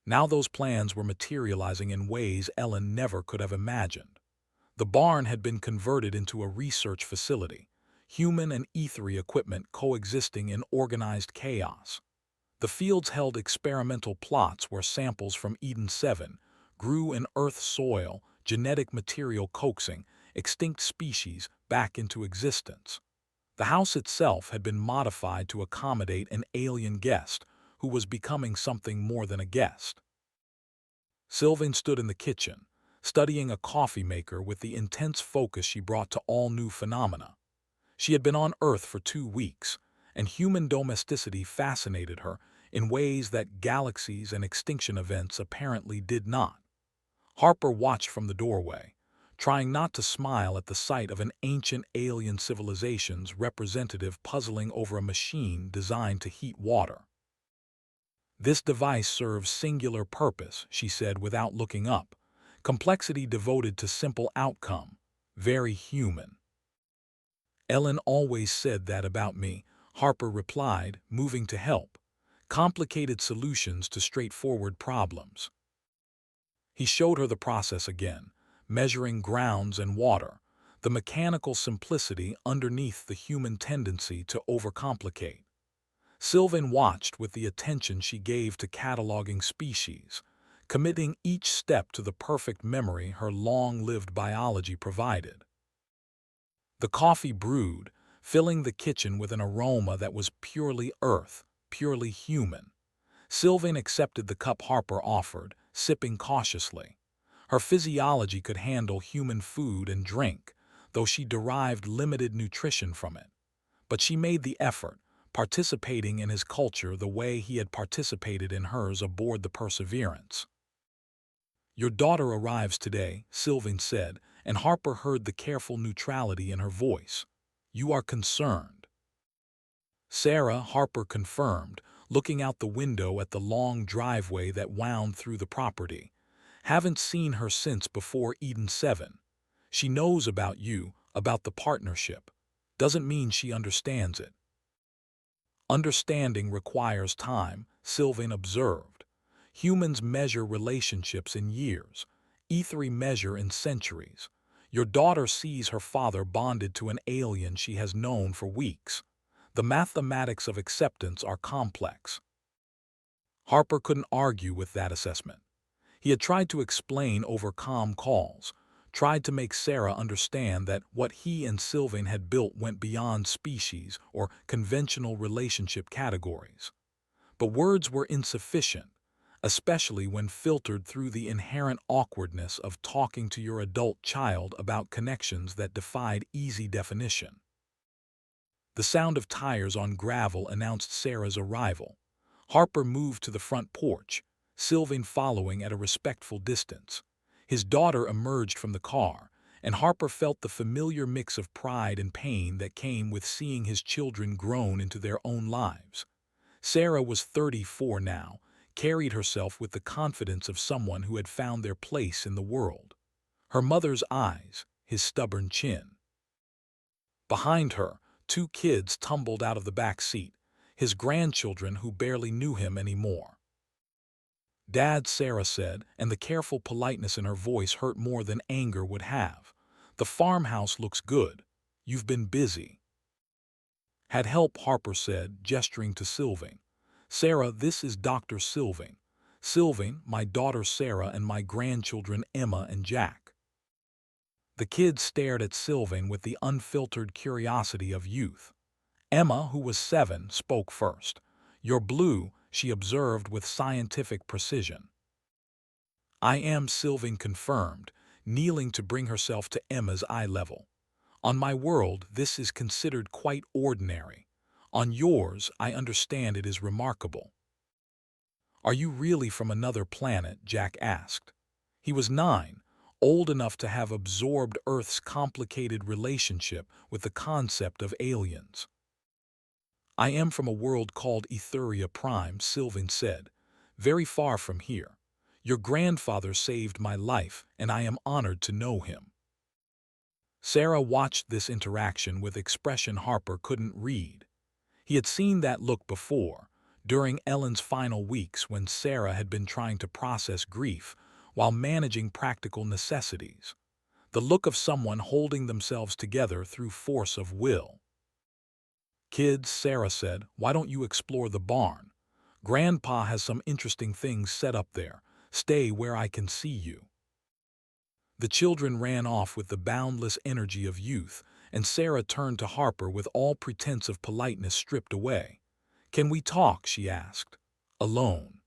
Now those plans were materializing in ways Ellen never could have imagined. The barn had been converted into a research facility, human and ethery equipment coexisting in organized chaos. The fields held experimental plots where samples from Eden 7 grew in Earth soil, genetic material coaxing extinct species back into existence. The house itself had been modified to accommodate an alien guest who was becoming something more than a guest. Sylvaine stood in the kitchen, studying a coffee maker with the intense focus she brought to all new phenomena. She had been on Earth for 2 weeks, and human domesticity fascinated her in ways that galaxies and extinction events apparently did not. Harper watched from the doorway, trying not to smile at the sight of an ancient alien civilization's representative puzzling over a machine designed to heat water. "This device serves singular purpose," she said without looking up. "Complexity devoted to simple outcome. Very human." "Ellen always said that about me," Harper replied, moving to help. "Complicated solutions to straightforward problems." He showed her the process again, measuring grounds and water, the mechanical simplicity underneath the human tendency to overcomplicate. Sylvaine watched with the attention she gave to cataloging species, committing each step to the perfect memory her long-lived biology provided. The coffee brewed, filling the kitchen with an aroma that was purely Earth, purely human. Sylvaine accepted the cup Harper offered, sipping cautiously. Her physiology could handle human food and drink, though she derived limited nutrition from it. But she made the effort, participating in his culture the way he had participated in hers aboard the Perseverance. "Your daughter arrives today," Sylvaine said, and Harper heard the careful neutrality in her voice. "You are concerned." "Sarah," Harper confirmed, looking out the window at the long driveway that wound through the property. "Haven't seen her since before Eden 7. She knows about you, about the partnership. Doesn't mean she understands it." "Understanding requires time," Sylvaine observed. "Humans measure relationships in years. Ethery measure in centuries. Your daughter sees her father bonded to an alien she has known for weeks. The mathematics of acceptance are complex." Harper couldn't argue with that assessment. He had tried to explain over calm calls, tried to make Sarah understand that what he and Sylvain had built went beyond species or conventional relationship categories. But words were insufficient, especially when filtered through the inherent awkwardness of talking to your adult child about connections that defied easy definition. The sound of tires on gravel announced Sarah's arrival. Harper moved to the front porch, Sylvain following at a respectful distance. His daughter emerged from the car, and Harper felt the familiar mix of pride and pain that came with seeing his children grown into their own lives. Sarah was 34 now, carried herself with the confidence of someone who had found their place in the world. Her mother's eyes, his stubborn chin. Behind her, two kids tumbled out of the back seat, his grandchildren who barely knew him anymore. "Dad," Sarah said, and the careful politeness in her voice hurt more than anger would have. "The farmhouse looks good. You've been busy." "Had help," Harper said, gesturing to Sylvain. "Sarah, this is Dr. Sylvain. Sylvain, my daughter Sarah, and my grandchildren Emma and Jack." The kids stared at Sylvain with the unfiltered curiosity of youth. Emma, who was 7, spoke first. "You're blue," she observed with scientific precision. "I am," Sylvain confirmed, kneeling to bring herself to Emma's eye level. "On my world, this is considered quite ordinary. On yours, I understand it is remarkable." "Are you really from another planet?" Jack asked. He was 9, old enough to have absorbed Earth's complicated relationship with the concept of aliens. "I am from a world called Etheria Prime," Sylvain said. "Very far from here. Your grandfather saved my life, and I am honored to know him." Sarah watched this interaction with expression Harper couldn't read. He had seen that look before, during Ellen's final weeks when Sarah had been trying to process grief while managing practical necessities. The look of someone holding themselves together through force of will. "Kids," Sarah said, "why don't you explore the barn? Grandpa has some interesting things set up there. Stay where I can see you." The children ran off with the boundless energy of youth, and Sarah turned to Harper with all pretense of politeness stripped away. "Can we talk?" she asked. "Alone."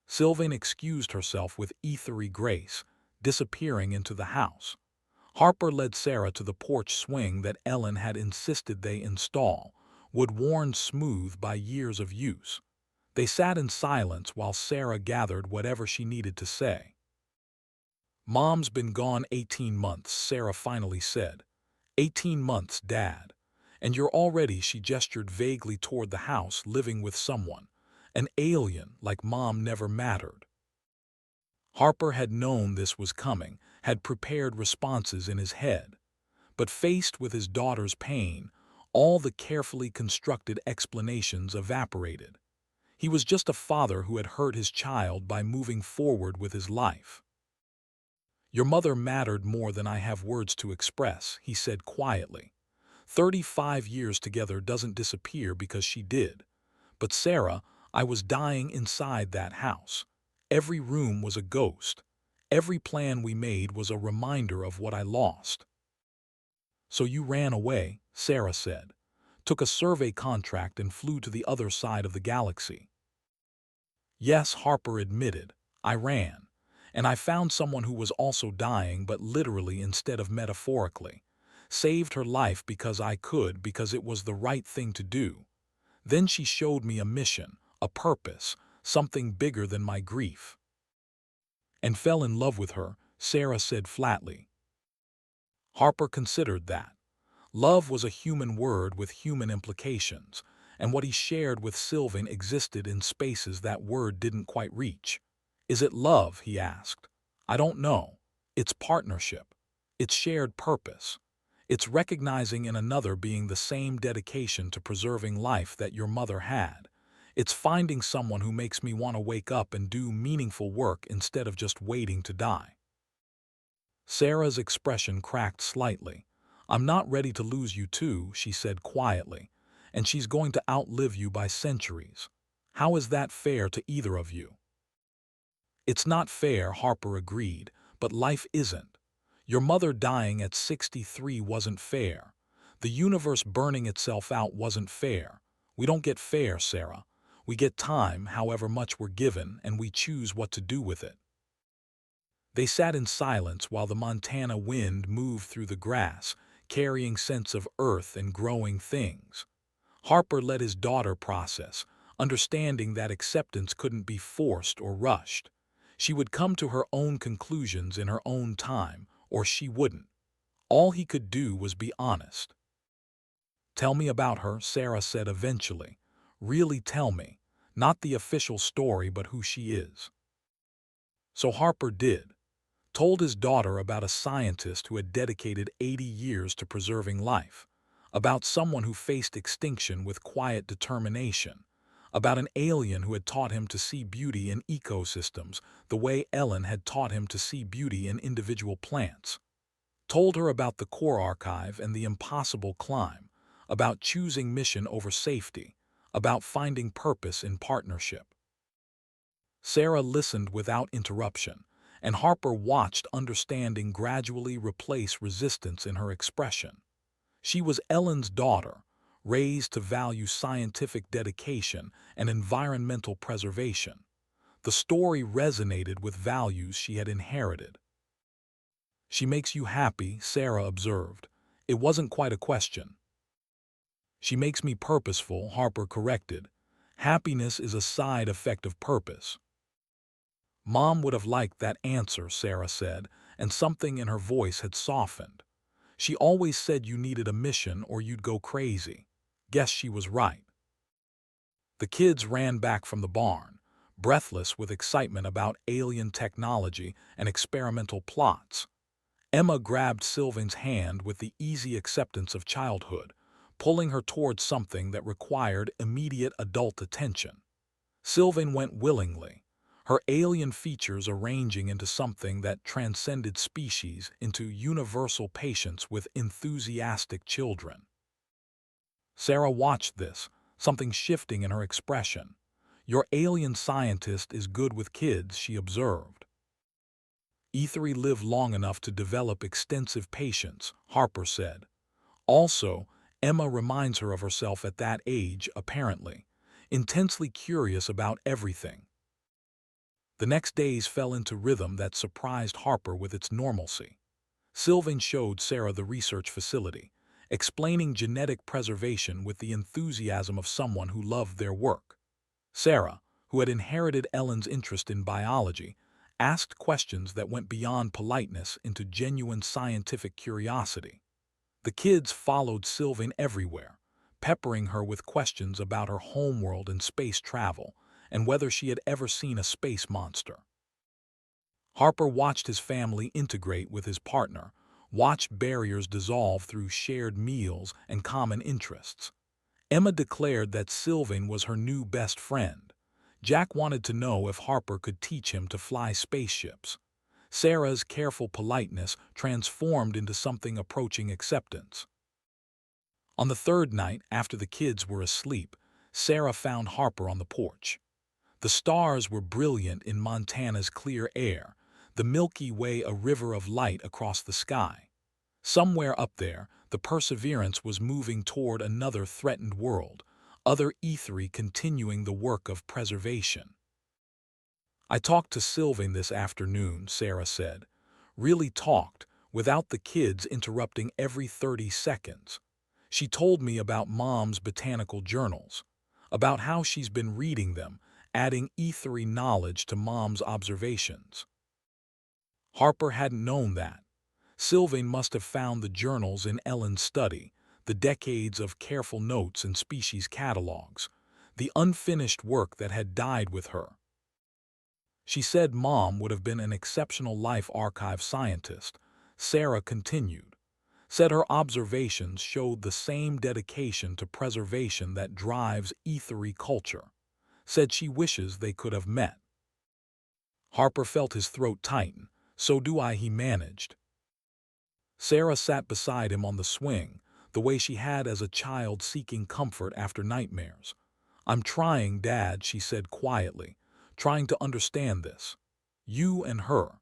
Sylvain excused herself with ethery grace, disappearing into the house. Harper led Sarah to the porch swing that Ellen had insisted they install, wood-worn smooth by years of use. They sat in silence while Sarah gathered whatever she needed to say. "Mom's been gone 18 months, Sarah finally said. 18 months, Dad. And you're already," she gestured vaguely toward the house, "living with someone. An alien, like Mom never mattered." Harper had known this was coming, had prepared responses in his head. But faced with his daughter's pain, all the carefully constructed explanations evaporated. He was just a father who had hurt his child by moving forward with his life. "Your mother mattered more than I have words to express," he said quietly. 35 years together doesn't disappear because she did. But Sarah, I was dying inside that house. Every room was a ghost. Every plan we made was a reminder of what I lost." "So you ran away," Sarah said. "Took a survey contract and flew to the other side of the galaxy." "Yes," Harper admitted. "I ran. And I found someone who was also dying, but literally instead of metaphorically. Saved her life because I could, because it was the right thing to do. Then she showed me a mission, a purpose, something bigger than my grief." "And fell in love with her," Sarah said flatly. Harper considered that. Love was a human word with human implications, and what he shared with Sylvain existed in spaces that word didn't quite reach. "Is it love?" he asked. "I don't know. It's partnership. It's shared purpose. It's recognizing in another being the same dedication to preserving life that your mother had. It's finding someone who makes me want to wake up and do meaningful work instead of just waiting to die." Sarah's expression cracked slightly. "I'm not ready to lose you too," she said quietly, "and she's going to outlive you by centuries. How is that fair to either of you?" "It's not fair," Harper agreed, "but life isn't. Your mother dying at 63 wasn't fair. The universe burning itself out wasn't fair. We don't get fair, Sarah. We get time, however much we're given, and we choose what to do with it." They sat in silence while the Montana wind moved through the grass, carrying scents of earth and growing things. Harper let his daughter process, understanding that acceptance couldn't be forced or rushed. She would come to her own conclusions in her own time, or she wouldn't. All he could do was be honest. "Tell me about her," Sarah said eventually. "Really tell me. Not the official story, but who she is." So Harper did. Told his daughter about a scientist who had dedicated 80 years to preserving life, about someone who faced extinction with quiet determination, about an alien who had taught him to see beauty in ecosystems the way Ellen had taught him to see beauty in individual plants. Told her about the core archive and the impossible climb, about choosing mission over safety, about finding purpose in partnership. Sarah listened without interruption, and Harper watched understanding gradually replace resistance in her expression. She was Ellen's daughter, raised to value scientific dedication and environmental preservation. The story resonated with values she had inherited. "She makes you happy," Sarah observed. It wasn't quite a question. "She makes me purposeful," Harper corrected. "Happiness is a side effect of purpose." "Mom would have liked that answer," Sarah said, and something in her voice had softened. "She always said you needed a mission or you'd go crazy. Guess she was right." The kids ran back from the barn, breathless with excitement about alien technology and experimental plots. Emma grabbed Sylvain's hand with the easy acceptance of childhood, pulling her towards something that required immediate adult attention. Sylvain went willingly, her alien features arranging into something that transcended species, into universal patience with enthusiastic children. Sarah watched this, something shifting in her expression. "Your alien scientist is good with kids," she observed. "Ether lived long enough to develop extensive patience," Harper said. Also, Emma reminds her of herself at that age, apparently, intensely curious about everything. The next days fell into rhythm that surprised Harper with its normalcy. Sylvain showed Sarah the research facility, explaining genetic preservation with the enthusiasm of someone who loved their work. Sarah, who had inherited Ellen's interest in biology, asked questions that went beyond politeness into genuine scientific curiosity. The kids followed Sylvain everywhere, peppering her with questions about her homeworld and space travel, and whether she had ever seen a space monster. Harper watched his family integrate with his partner, watched barriers dissolve through shared meals and common interests. Emma declared that Sylvain was her new best friend. Jack wanted to know if Harper could teach him to fly spaceships. Sarah's careful politeness transformed into something approaching acceptance. On the third night, after the kids were asleep, Sarah found Harper on the porch. The stars were brilliant in Montana's clear air, the Milky Way a river of light across the sky. Somewhere up there, the Perseverance was moving toward another threatened world, other ethery continuing the work of preservation. "I talked to Sylvain this afternoon," Sarah said. "Really talked, without the kids interrupting every 30 seconds. She told me about Mom's botanical journals, about how she's been reading them, adding ethery knowledge to Mom's observations." Harper hadn't known that. Sylvain must have found the journals in Ellen's study, the decades of careful notes and species catalogs, the unfinished work that had died with her. She said Mom would have been an exceptional life archive scientist, Sarah continued. Said her observations showed the same dedication to preservation that drives ethery culture. Said she wishes they could have met. Harper felt his throat tighten. "So do I," he managed. Sarah sat beside him on the swing, the way she had as a child seeking comfort after nightmares. "I'm trying, Dad," she said quietly, "trying to understand this. You and her.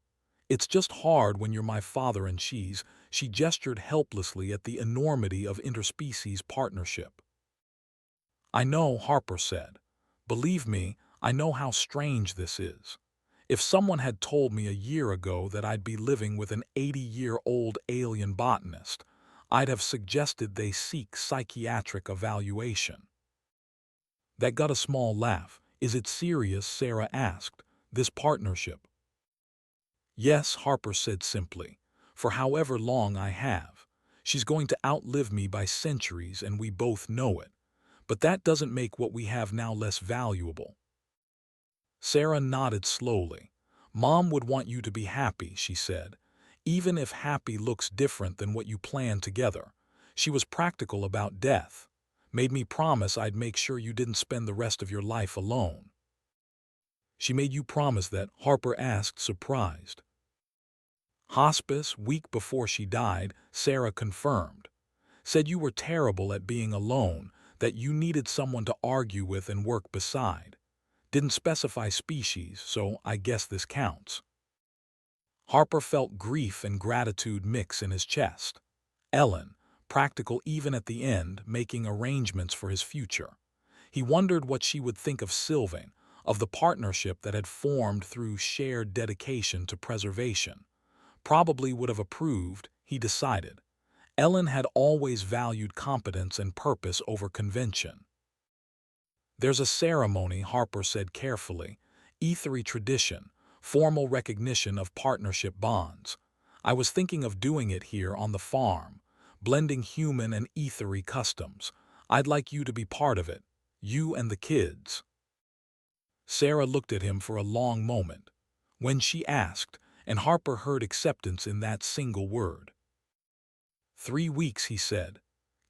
It's just hard when you're my father and she gestured helplessly at the enormity of interspecies partnership. I know, Harper said. Believe me, I know how strange this is. If someone had told me a year ago that I'd be living with an 80-year-old alien botanist, I'd have suggested they seek psychiatric evaluation. That got a small laugh. Is it serious? Sarah asked. This partnership? Yes, Harper said simply. For however long I have. She's going to outlive me by centuries, and we both know it. But that doesn't make what we have now less valuable. Sarah nodded slowly. Mom would want you to be happy, she said. Even if happy looks different than what you planned together. She was practical about death. Made me promise I'd make sure you didn't spend the rest of your life alone. She made you promise that? Harper asked, surprised. Hospice, week before she died, Sarah confirmed. Said you were terrible at being alone, that you needed someone to argue with and work beside. Didn't specify species, so I guess this counts. Harper felt grief and gratitude mix in his chest. Ellen, practical even at the end, making arrangements for his future. He wondered what she would think of Sylvaine, of the partnership that had formed through shared dedication to preservation. Probably would have approved, he decided. Ellen had always valued competence and purpose over convention. There's a ceremony, Harper said carefully, ethery tradition, formal recognition of partnership bonds. I was thinking of doing it here on the farm, blending human and ethery customs. I'd like you to be part of it, you and the kids. Sarah looked at him for a long moment. When she asked, and Harper heard acceptance in that single word. 3 weeks, he said.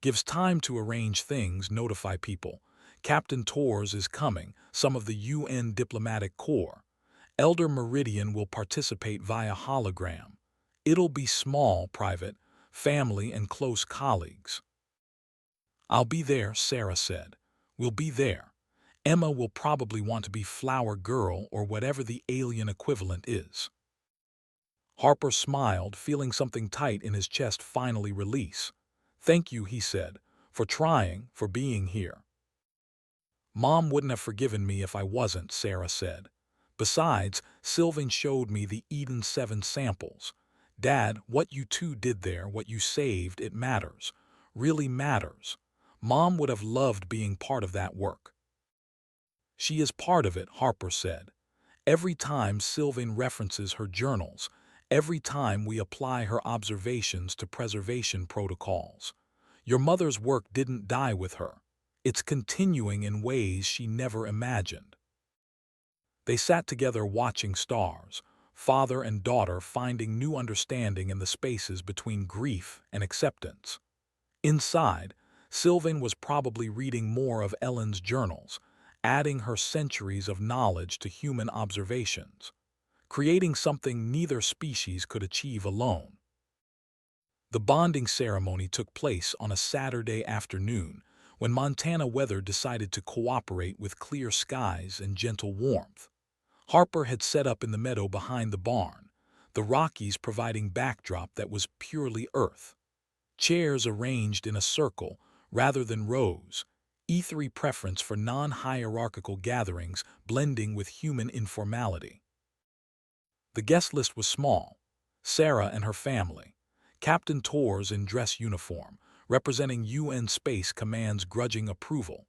Gives time to arrange things, notify people. Captain Torres is coming, some of the UN diplomatic corps. Elder Meridian will participate via hologram. It'll be small, private, family and close colleagues. I'll be there, Sarah said. We'll be there. Emma will probably want to be flower girl or whatever the alien equivalent is. Harper smiled, feeling something tight in his chest finally release. Thank you, he said, for trying, for being here. Mom wouldn't have forgiven me if I wasn't, Sarah said. Besides, Sylvain showed me the Eden 7 samples. Dad, what you two did there, what you saved, it matters. Really matters. Mom would have loved being part of that work. She is part of it, Harper said. Every time Sylvain references her journals, every time we apply her observations to preservation protocols. Your mother's work didn't die with her. It's continuing in ways she never imagined. They sat together watching stars, father and daughter finding new understanding in the spaces between grief and acceptance. Inside, Sylvain was probably reading more of Ellen's journals, adding her centuries of knowledge to human observations, creating something neither species could achieve alone. The bonding ceremony took place on a Saturday afternoon when Montana weather decided to cooperate with clear skies and gentle warmth. Harper had set up in the meadow behind the barn, the Rockies providing backdrop that was purely earth. Chairs arranged in a circle rather than rows, ethery preference for non-hierarchical gatherings blending with human informality. The guest list was small. Sarah and her family. Captain Torres in dress uniform, representing UN Space Command's grudging approval.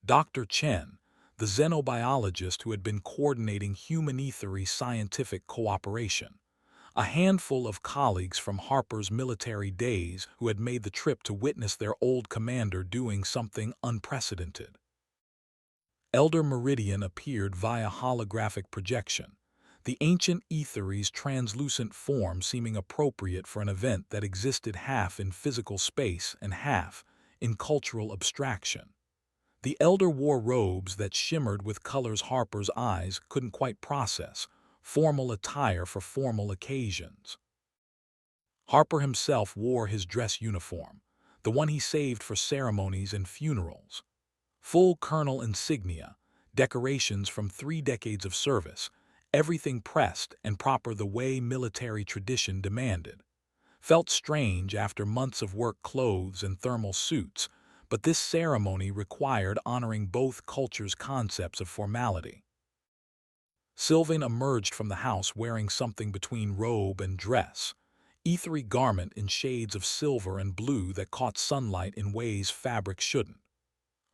Dr. Chen, the xenobiologist who had been coordinating human ethery scientific cooperation. A handful of colleagues from Harper's military days who had made the trip to witness their old commander doing something unprecedented. Elder Meridian appeared via holographic projection, the ancient ethery's translucent form seeming appropriate for an event that existed half in physical space and half in cultural abstraction. The elder wore robes that shimmered with colors Harper's eyes couldn't quite process, formal attire for formal occasions. Harper himself wore his dress uniform, the one he saved for ceremonies and funerals. Full colonel insignia, decorations from 3 decades of service, everything pressed and proper the way military tradition demanded. Felt strange after months of work clothes and thermal suits, but this ceremony required honoring both cultures' concepts of formality. Sylvain emerged from the house wearing something between robe and dress, ethery garment in shades of silver and blue that caught sunlight in ways fabric shouldn't.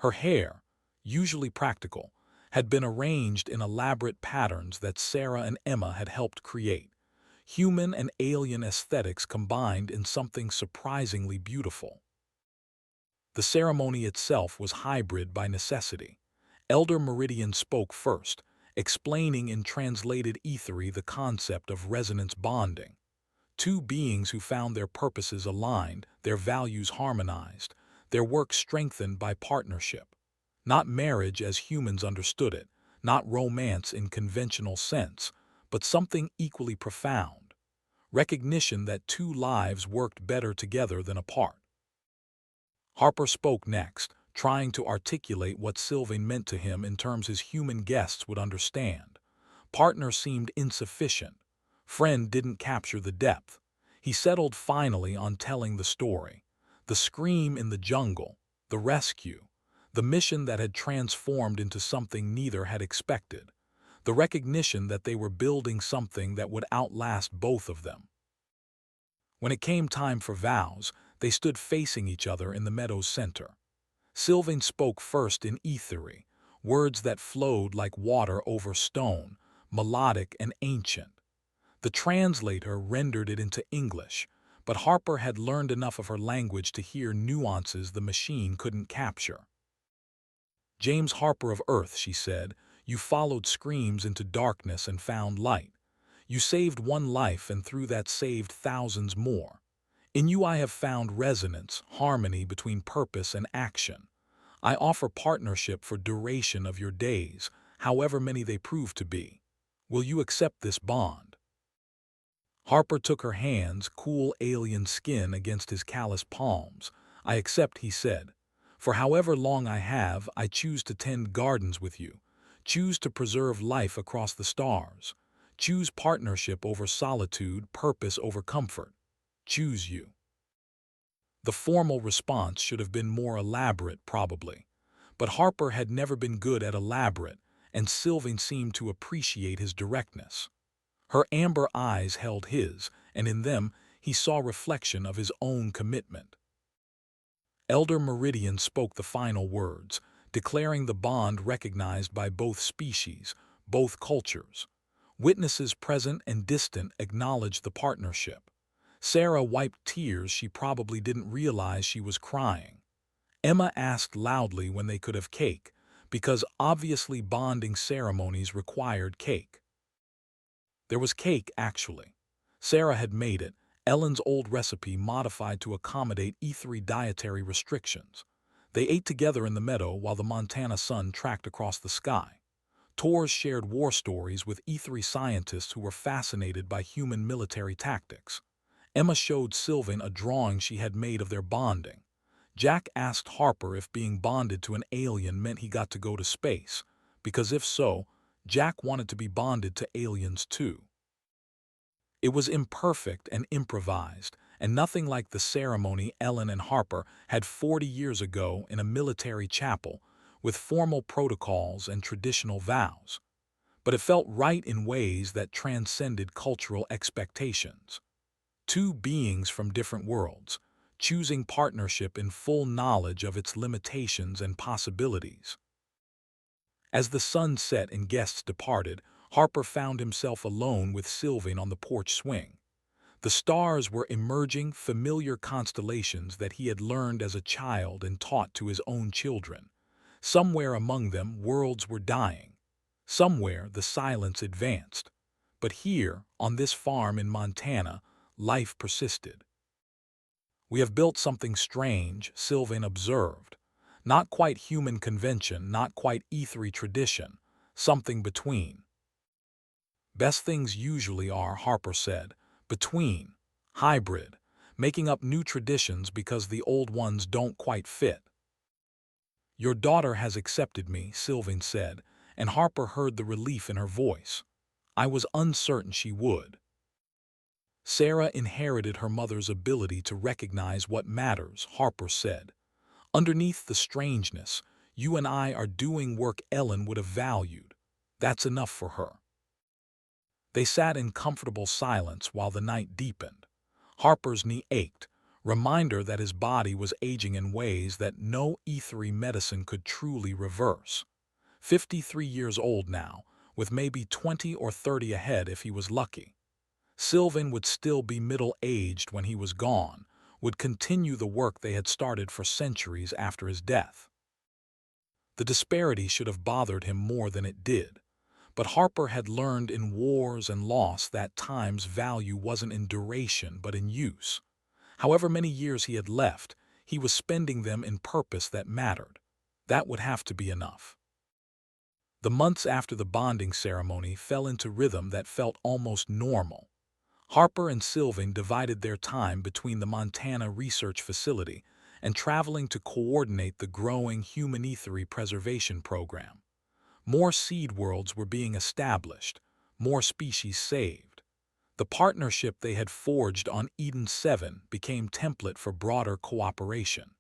Her hair, usually practical, had been arranged in elaborate patterns that Sarah and Emma had helped create, human and alien aesthetics combined in something surprisingly beautiful. The ceremony itself was hybrid by necessity. Elder Meridian spoke first, explaining in translated ethery the concept of resonance bonding. Two beings who found their purposes aligned, their values harmonized, their work strengthened by partnership. Not marriage as humans understood it, not romance in conventional sense, but something equally profound. Recognition that two lives worked better together than apart. Harper spoke next, trying to articulate what Sylvain meant to him in terms his human guests would understand. Partner seemed insufficient. Friend didn't capture the depth. He settled finally on telling the story. The scream in the jungle, the rescue, the mission that had transformed into something neither had expected, the recognition that they were building something that would outlast both of them. When it came time for vows, they stood facing each other in the meadow's center. Sylvain spoke first in ethery, words that flowed like water over stone, melodic and ancient. The translator rendered it into English, but Harper had learned enough of her language to hear nuances the machine couldn't capture. James Harper of Earth, she said, you followed screams into darkness and found light. You saved one life and through that saved thousands more. In you I have found resonance, harmony between purpose and action. I offer partnership for duration of your days, however many they prove to be. Will you accept this bond? Harper took her hands, cool alien skin against his calloused palms. I accept, he said. For however long I have, I choose to tend gardens with you, choose to preserve life across the stars, choose partnership over solitude, purpose over comfort. Choose you. The formal response should have been more elaborate, probably. But Harper had never been good at elaborate, and Sylvain seemed to appreciate his directness. Her amber eyes held his, and in them he saw reflection of his own commitment. Elder Meridian spoke the final words, declaring the bond recognized by both species, both cultures. Witnesses present and distant acknowledged the partnership. Sarah wiped tears she probably didn't realize she was crying. Emma asked loudly when they could have cake, because obviously bonding ceremonies required cake. There was cake, actually. Sarah had made it, Ellen's old recipe modified to accommodate ethery dietary restrictions. They ate together in the meadow while the Montana sun tracked across the sky. Tours shared war stories with ethery scientists who were fascinated by human military tactics. Emma showed Sylvain a drawing she had made of their bonding. Jack asked Harper if being bonded to an alien meant he got to go to space, because if so, Jack wanted to be bonded to aliens too. It was imperfect and improvised, and nothing like the ceremony Ellen and Harper had 40 years ago in a military chapel, with formal protocols and traditional vows. But it felt right in ways that transcended cultural expectations. Two beings from different worlds, choosing partnership in full knowledge of its limitations and possibilities. As the sun set and guests departed, Harper found himself alone with Sylvain on the porch swing. The stars were emerging, familiar constellations that he had learned as a child and taught to his own children. Somewhere among them, worlds were dying. Somewhere, the silence advanced. But here, on this farm in Montana, life persisted. We have built something strange, Sylvain observed. Not quite human convention, not quite ethery tradition, something between. Best things usually are, Harper said, between, hybrid, making up new traditions because the old ones don't quite fit. Your daughter has accepted me, Sylvain said, and Harper heard the relief in her voice. I was uncertain she would. Sarah inherited her mother's ability to recognize what matters, Harper said. Underneath the strangeness, you and I are doing work Ellen would have valued. That's enough for her. They sat in comfortable silence while the night deepened. Harper's knee ached, reminder that his body was aging in ways that no ethery medicine could truly reverse. 53 years old now, with maybe 20 or 30 ahead if he was lucky. Sylvaine would still be middle-aged when he was gone, would continue the work they had started for centuries after his death. The disparity should have bothered him more than it did. But Harper had learned in wars and loss that time's value wasn't in duration but in use. However many years he had left, he was spending them in purpose that mattered. That would have to be enough. The months after the bonding ceremony fell into rhythm that felt almost normal. Harper and Sylvaine divided their time between the Montana Research Facility and traveling to coordinate the growing human ethery preservation program. More seed worlds were being established, more species saved. The partnership they had forged on Eden 7 became template for broader cooperation.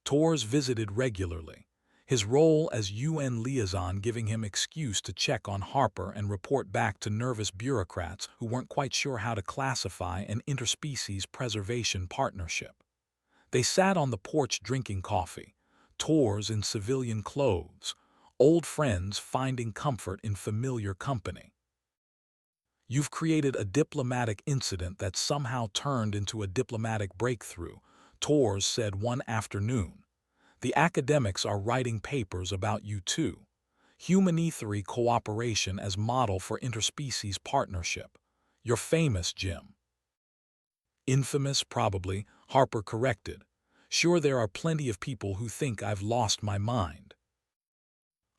Torres visited regularly, his role as UN liaison giving him excuse to check on Harper and report back to nervous bureaucrats who weren't quite sure how to classify an interspecies preservation partnership. They sat on the porch drinking coffee, Torres in civilian clothes, old friends finding comfort in familiar company. You've created a diplomatic incident that somehow turned into a diplomatic breakthrough, Torres said one afternoon. The academics are writing papers about you too. Human ethery cooperation as model for interspecies partnership. You're famous, Jim. Infamous, probably, Harper corrected. Sure, there are plenty of people who think I've lost my mind.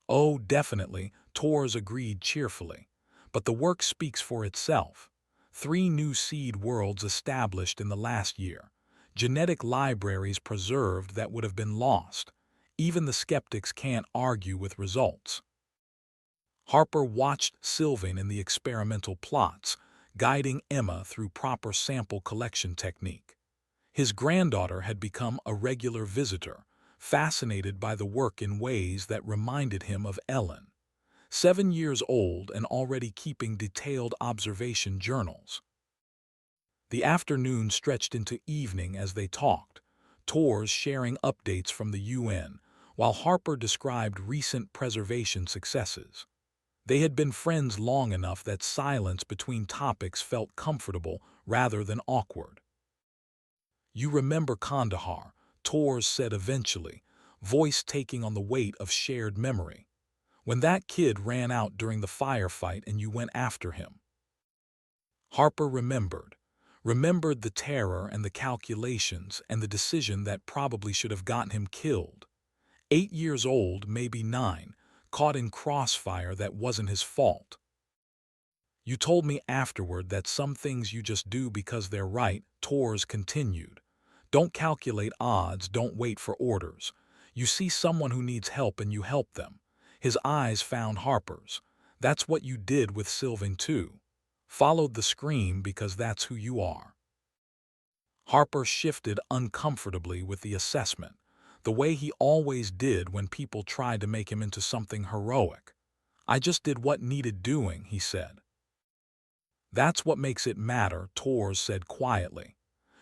Oh, definitely, Torres agreed cheerfully. But the work speaks for itself. 3 new seed worlds established in the last year. Genetic libraries preserved that would have been lost. Even the skeptics can't argue with results. Harper watched Sylvaine in the experimental plots, guiding Emma through proper sample collection technique. His granddaughter had become a regular visitor, fascinated by the work in ways that reminded him of Ellen. 7 years old and already keeping detailed observation journals. The afternoon stretched into evening as they talked, Torres sharing updates from the UN, while Harper described recent preservation successes. They had been friends long enough that silence between topics felt comfortable rather than awkward. You remember Kandahar, Torres said eventually, voice taking on the weight of shared memory. When that kid ran out during the firefight and you went after him. Harper remembered the terror and the calculations and the decision that probably should have gotten him killed. 8 years old, maybe 9, caught in crossfire that wasn't his fault. You told me afterward that some things you just do because they're right, Torres continued. Don't calculate odds, don't wait for orders. You see someone who needs help and you help them. His eyes found Harper's. That's what you did with Sylvaine too. Followed the scream because that's who you are. Harper shifted uncomfortably with the assessment, the way he always did when people tried to make him into something heroic. I just did what needed doing, he said. That's what makes it matter, Torres said quietly.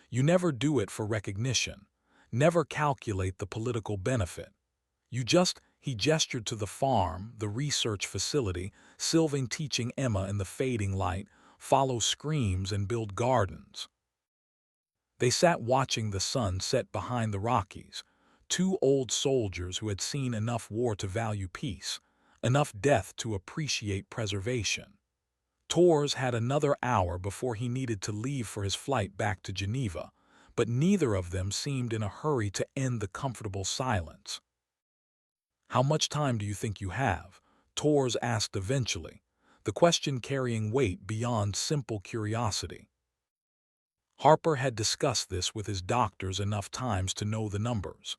You never do it for recognition. Never calculate the political benefit. He gestured to the farm, the research facility, Sylvaine teaching Emma in the fading light, follow screams and build gardens. They sat watching the sun set behind the Rockies, 2 old soldiers who had seen enough war to value peace, enough death to appreciate preservation. Torres had another hour before he needed to leave for his flight back to Geneva, but neither of them seemed in a hurry to end the comfortable silence. How much time do you think you have? Torres asked eventually, the question carrying weight beyond simple curiosity. Harper had discussed this with his doctors enough times to know the numbers.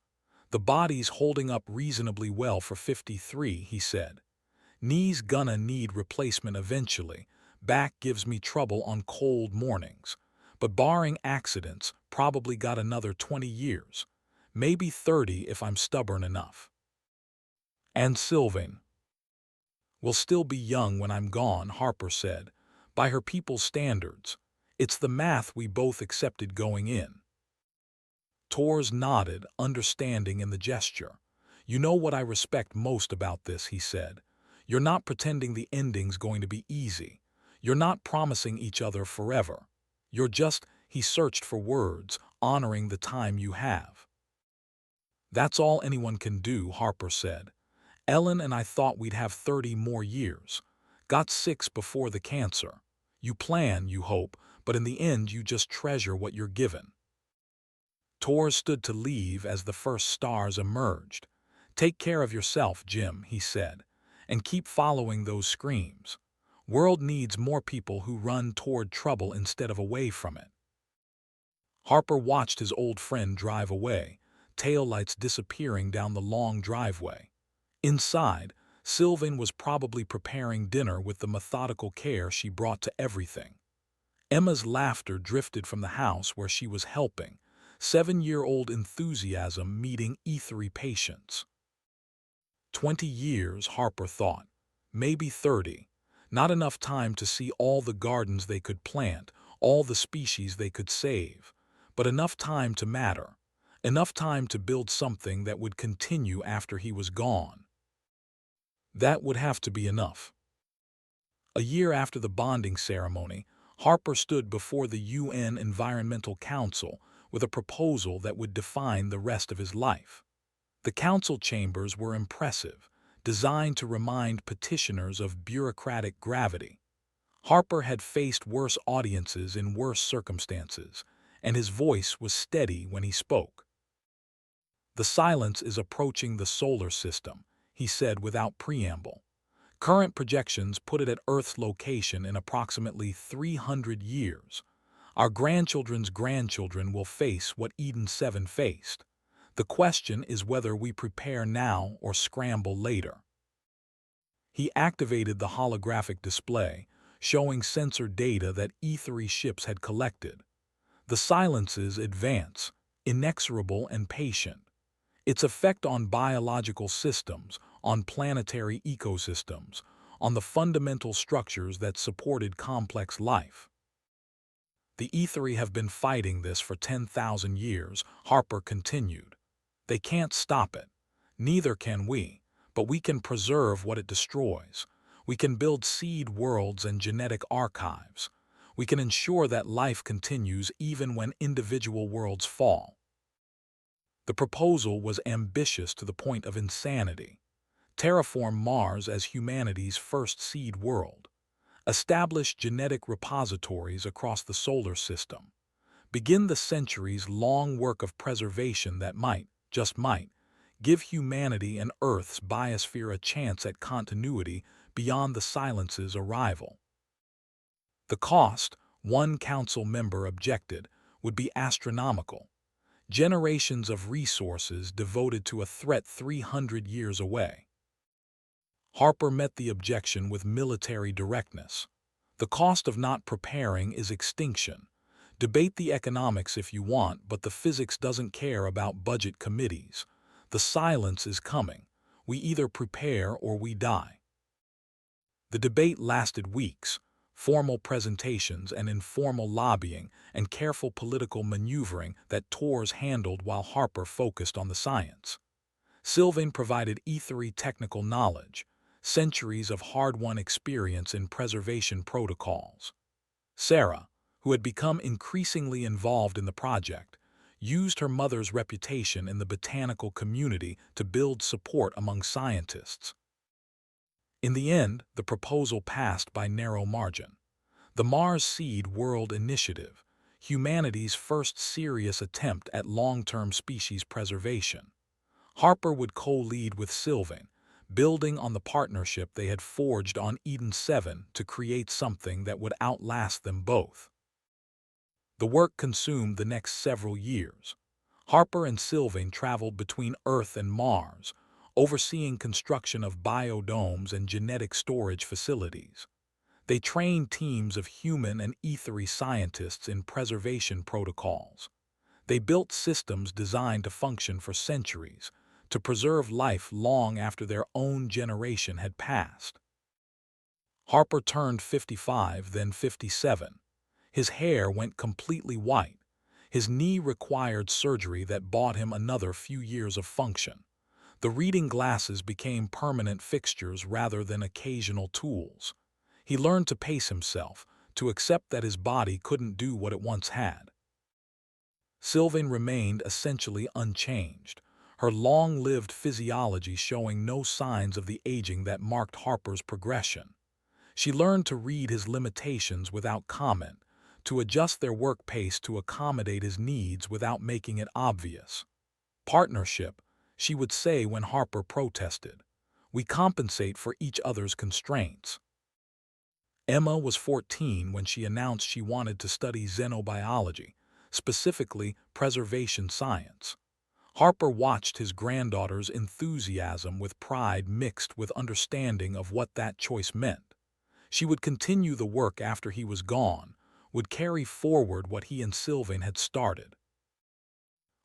The body's holding up reasonably well for 53, he said. Knees gonna need replacement eventually. Back gives me trouble on cold mornings. But barring accidents, probably got another 20 years. Maybe 30 if I'm stubborn enough. And Sylvaine will still be young when I'm gone, Harper said. By her people's standards. It's the math we both accepted going in. Tors nodded, understanding in the gesture. You know what I respect most about this, he said. You're not pretending the ending's going to be easy. You're not promising each other forever. You're just, he searched for words, honoring the time you have. That's all anyone can do, Harper said. Ellen and I thought we'd have 30 more years. Got 6 before the cancer. You plan, you hope, but in the end you just treasure what you're given. Tor stood to leave as the first stars emerged. Take care of yourself, Jim, he said, and keep following those screams. World needs more people who run toward trouble instead of away from it. Harper watched his old friend drive away, taillights disappearing down the long driveway. Inside, Sylvaine was probably preparing dinner with the methodical care she brought to everything. Emma's laughter drifted from the house where she was helping, 7-year-old enthusiasm meeting ethery patience. 20 years, Harper thought. Maybe 30. Not enough time to see all the gardens they could plant, all the species they could save. But enough time to matter. Enough time to build something that would continue after he was gone. That would have to be enough. A year after the bonding ceremony, Harper stood before the UN Environmental Council with a proposal that would define the rest of his life. The council chambers were impressive, designed to remind petitioners of bureaucratic gravity. Harper had faced worse audiences in worse circumstances, and his voice was steady when he spoke. The silence is approaching the solar system, he said without preamble. Current projections put it at Earth's location in approximately 300 years. Our grandchildren's grandchildren will face what Eden 7 faced. The question is whether we prepare now or scramble later. He activated the holographic display, showing sensor data that ethery ships had collected. The silences advance, inexorable and patient. Its effect on biological systems, on planetary ecosystems, on the fundamental structures that supported complex life. The ethery have been fighting this for 10,000 years, Harper continued. They can't stop it. Neither can we, but we can preserve what it destroys. We can build seed worlds and genetic archives. We can ensure that life continues even when individual worlds fall. The proposal was ambitious to the point of insanity. Terraform Mars as humanity's first seed world. Establish genetic repositories across the solar system. Begin the centuries-long work of preservation that might, just might, give humanity and Earth's biosphere a chance at continuity beyond the silence's arrival. The cost, one council member objected, would be astronomical. Generations of resources devoted to a threat 300 years away. Harper met the objection with military directness. The cost of not preparing is extinction. Debate the economics if you want, but the physics doesn't care about budget committees. The silence is coming. We either prepare or we die. The debate lasted weeks. Formal presentations and informal lobbying and careful political maneuvering that Tors handled while Harper focused on the science. Sylvaine provided ethery technical knowledge, centuries of hard-won experience in preservation protocols. Sarah, who had become increasingly involved in the project, used her mother's reputation in the botanical community to build support among scientists. In the end, the proposal passed by narrow margin. The Mars Seed World Initiative, humanity's first serious attempt at long-term species preservation. Harper would co-lead with Sylvaine, building on the partnership they had forged on Eden 7 to create something that would outlast them both. The work consumed the next several years. Harper and Sylvaine traveled between Earth and Mars, overseeing construction of biodomes and genetic storage facilities. They trained teams of human and ethery scientists in preservation protocols. They built systems designed to function for centuries, to preserve life long after their own generation had passed. Harper turned 55, then 57. His hair went completely white. His knee required surgery that bought him another few years of function. The reading glasses became permanent fixtures rather than occasional tools. He learned to pace himself, to accept that his body couldn't do what it once had. Sylvaine remained essentially unchanged, her long-lived physiology showing no signs of the aging that marked Harper's progression. She learned to read his limitations without comment, to adjust their work pace to accommodate his needs without making it obvious. Partnership, she would say when Harper protested. We compensate for each other's constraints. Emma was 14 when she announced she wanted to study xenobiology, specifically preservation science. Harper watched his granddaughter's enthusiasm with pride mixed with understanding of what that choice meant. She would continue the work after he was gone, would carry forward what he and Sylvain had started.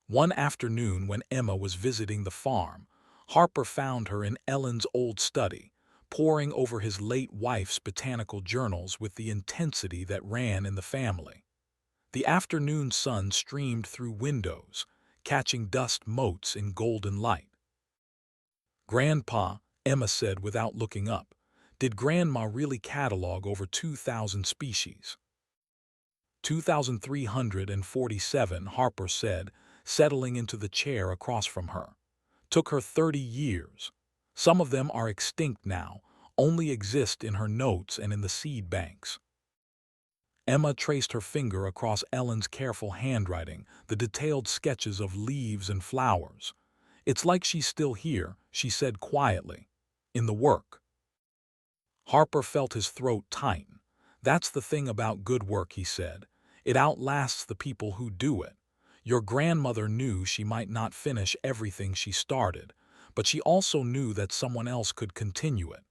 One afternoon when Emma was visiting the farm, Harper found her in Ellen's old study, poring over his late wife's botanical journals with the intensity that ran in the family. The afternoon sun streamed through windows, catching dust motes in golden light. "Grandpa," Emma said without looking up, "did Grandma really catalog over 2,000 species?" 2,347, Harper said, settling into the chair across from her. "Took her 30 years. Some of them are extinct now, only exist in her notes and in the seed banks." Emma traced her finger across Ellen's careful handwriting, the detailed sketches of leaves and flowers. "It's like she's still here," she said quietly, "in the work." Harper felt his throat tighten. "That's the thing about good work," he said. "It outlasts the people who do it. Your grandmother knew she might not finish everything she started, but she also knew that someone else could continue it.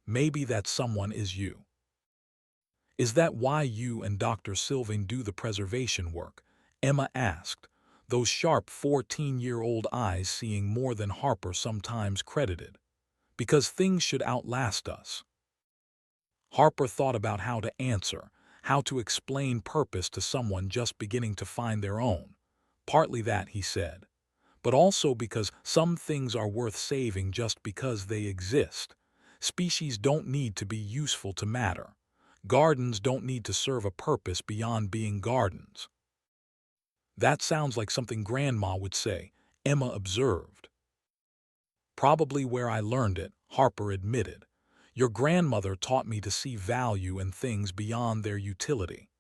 Maybe that someone is you." "Is that why you and Dr. Sylvain do the preservation work?" Emma asked, those sharp 14-year-old eyes seeing more than Harper sometimes credited. "Because things should outlast us." Harper thought about how to answer, how to explain purpose to someone just beginning to find their own. "Partly that," he said, "but also because some things are worth saving just because they exist. Species don't need to be useful to matter. Gardens don't need to serve a purpose beyond being gardens." "That sounds like something Grandma would say," Emma observed. "Probably where I learned it," Harper admitted. "Your grandmother taught me to see value in things beyond their utility.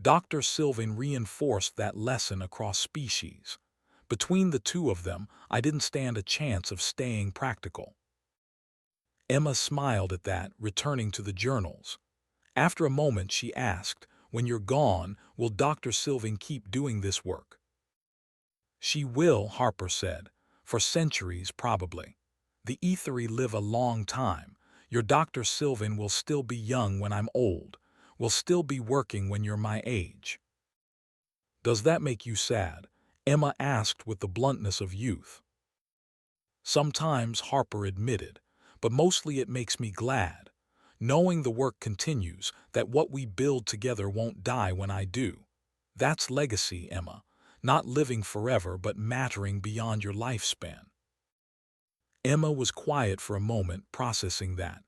Dr. Sylvain reinforced that lesson across species. Between the two of them, I didn't stand a chance of staying practical." Emma smiled at that, returning to the journals. After a moment she asked, "When you're gone, will Dr. Sylvain keep doing this work?" "She will," Harper said. "For centuries, probably. The ethery live a long time. Your Dr. Sylvain will still be young when I'm old, will still be working when you're my age." "Does that make you sad?" Emma asked with the bluntness of youth. "Sometimes," Harper admitted, "but mostly it makes me glad. Knowing the work continues, that what we build together won't die when I do. That's legacy, Emma. Not living forever but mattering beyond your lifespan." Emma was quiet for a moment, processing that.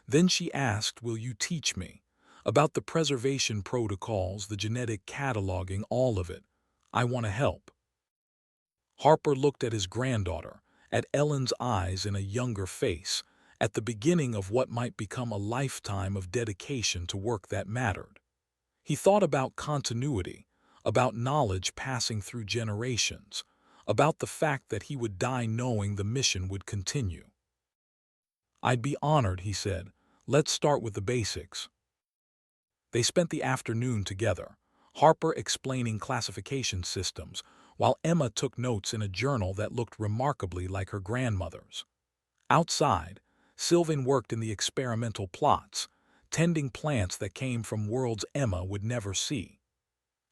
Then she asked, "Will you teach me? About the preservation protocols, the genetic cataloging, all of it. I want to help." Harper looked at his granddaughter, at Ellen's eyes in a younger face, at the beginning of what might become a lifetime of dedication to work that mattered. He thought about continuity, about knowledge passing through generations, about the fact that he would die knowing the mission would continue. "I'd be honored," he said. "Let's start with the basics." They spent the afternoon together, Harper explaining classification systems, while Emma took notes in a journal that looked remarkably like her grandmother's. Outside, Sylvain worked in the experimental plots, tending plants that came from worlds Emma would never see.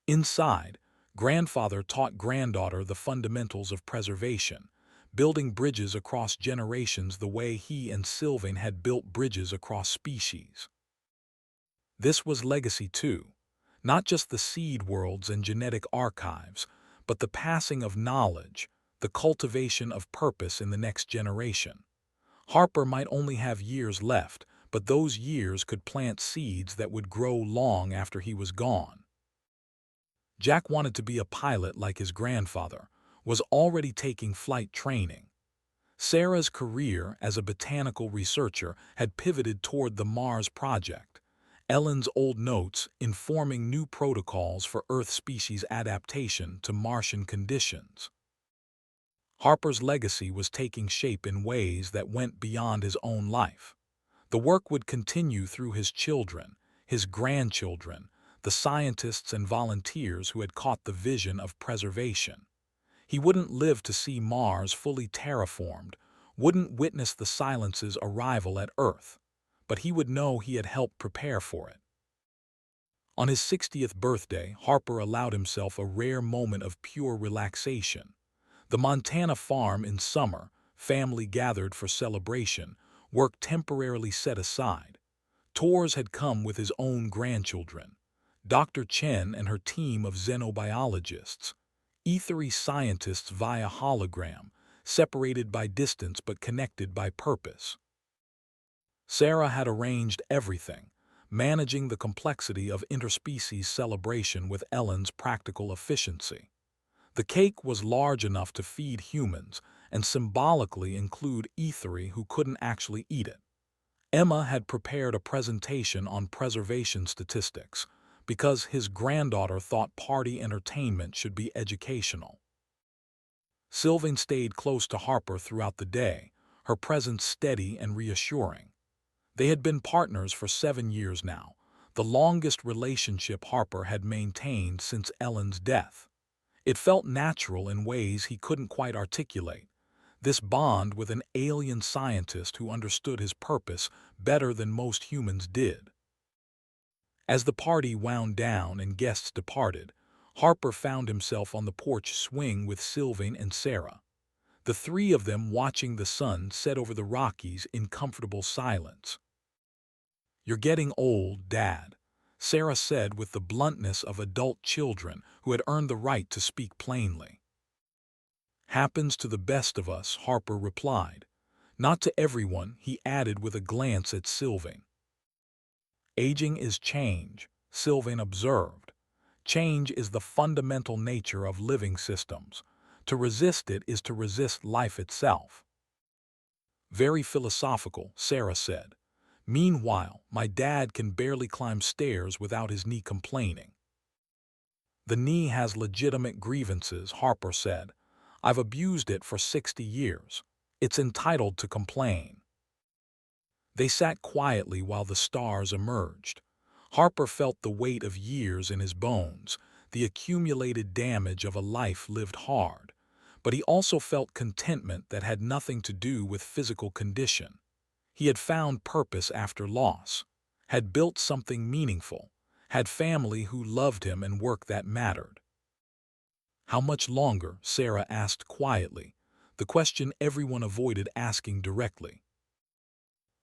Inside, grandfather taught granddaughter the fundamentals of preservation, building bridges across generations the way he and Sylvain had built bridges across species. This was legacy too, not just the seed worlds and genetic archives, but the passing of knowledge, the cultivation of purpose in the next generation. Harper might only have years left, but those years could plant seeds that would grow long after he was gone. Jack wanted to be a pilot like his grandfather, was already taking flight training. Sarah's career as a botanical researcher had pivoted toward the Mars project. Ellen's old notes informing new protocols for Earth species adaptation to Martian conditions. Harper's legacy was taking shape in ways that went beyond his own life. The work would continue through his children, his grandchildren, the scientists and volunteers who had caught the vision of preservation. He wouldn't live to see Mars fully terraformed, wouldn't witness the Silence's arrival at Earth, but he would know he had helped prepare for it. On his 60th birthday, Harper allowed himself a rare moment of pure relaxation. The Montana farm in summer, family gathered for celebration, work temporarily set aside. Tours had come with his own grandchildren. Dr. Chen and her team of xenobiologists, ethery scientists via hologram, separated by distance but connected by purpose. Sarah had arranged everything, managing the complexity of interspecies celebration with Ellen's practical efficiency. The cake was large enough to feed humans and symbolically include ethery who couldn't actually eat it. Emma had prepared a presentation on preservation statistics because his granddaughter thought party entertainment should be educational. Sylvain stayed close to Harper throughout the day, her presence steady and reassuring. They had been partners for 7 years now, the longest relationship Harper had maintained since Ellen's death. It felt natural in ways he couldn't quite articulate, this bond with an alien scientist who understood his purpose better than most humans did. As the party wound down and guests departed, Harper found himself on the porch swing with Sylvain and Sarah, the three of them watching the sun set over the Rockies in comfortable silence. "You're getting old, Dad," Sarah said with the bluntness of adult children who had earned the right to speak plainly. "Happens to the best of us," Harper replied. "Not to everyone," he added with a glance at Sylvain. "Aging is change," Sylvain observed. "Change is the fundamental nature of living systems. To resist it is to resist life itself." "Very philosophical," Sarah said. "Meanwhile, my dad can barely climb stairs without his knee complaining." "The knee has legitimate grievances," Harper said. "I've abused it for 60 years. It's entitled to complain." They sat quietly while the stars emerged. Harper felt the weight of years in his bones, the accumulated damage of a life lived hard. But he also felt contentment that had nothing to do with physical condition. He had found purpose after loss, had built something meaningful, had family who loved him and work that mattered. "How much longer?" Sarah asked quietly, the question everyone avoided asking directly.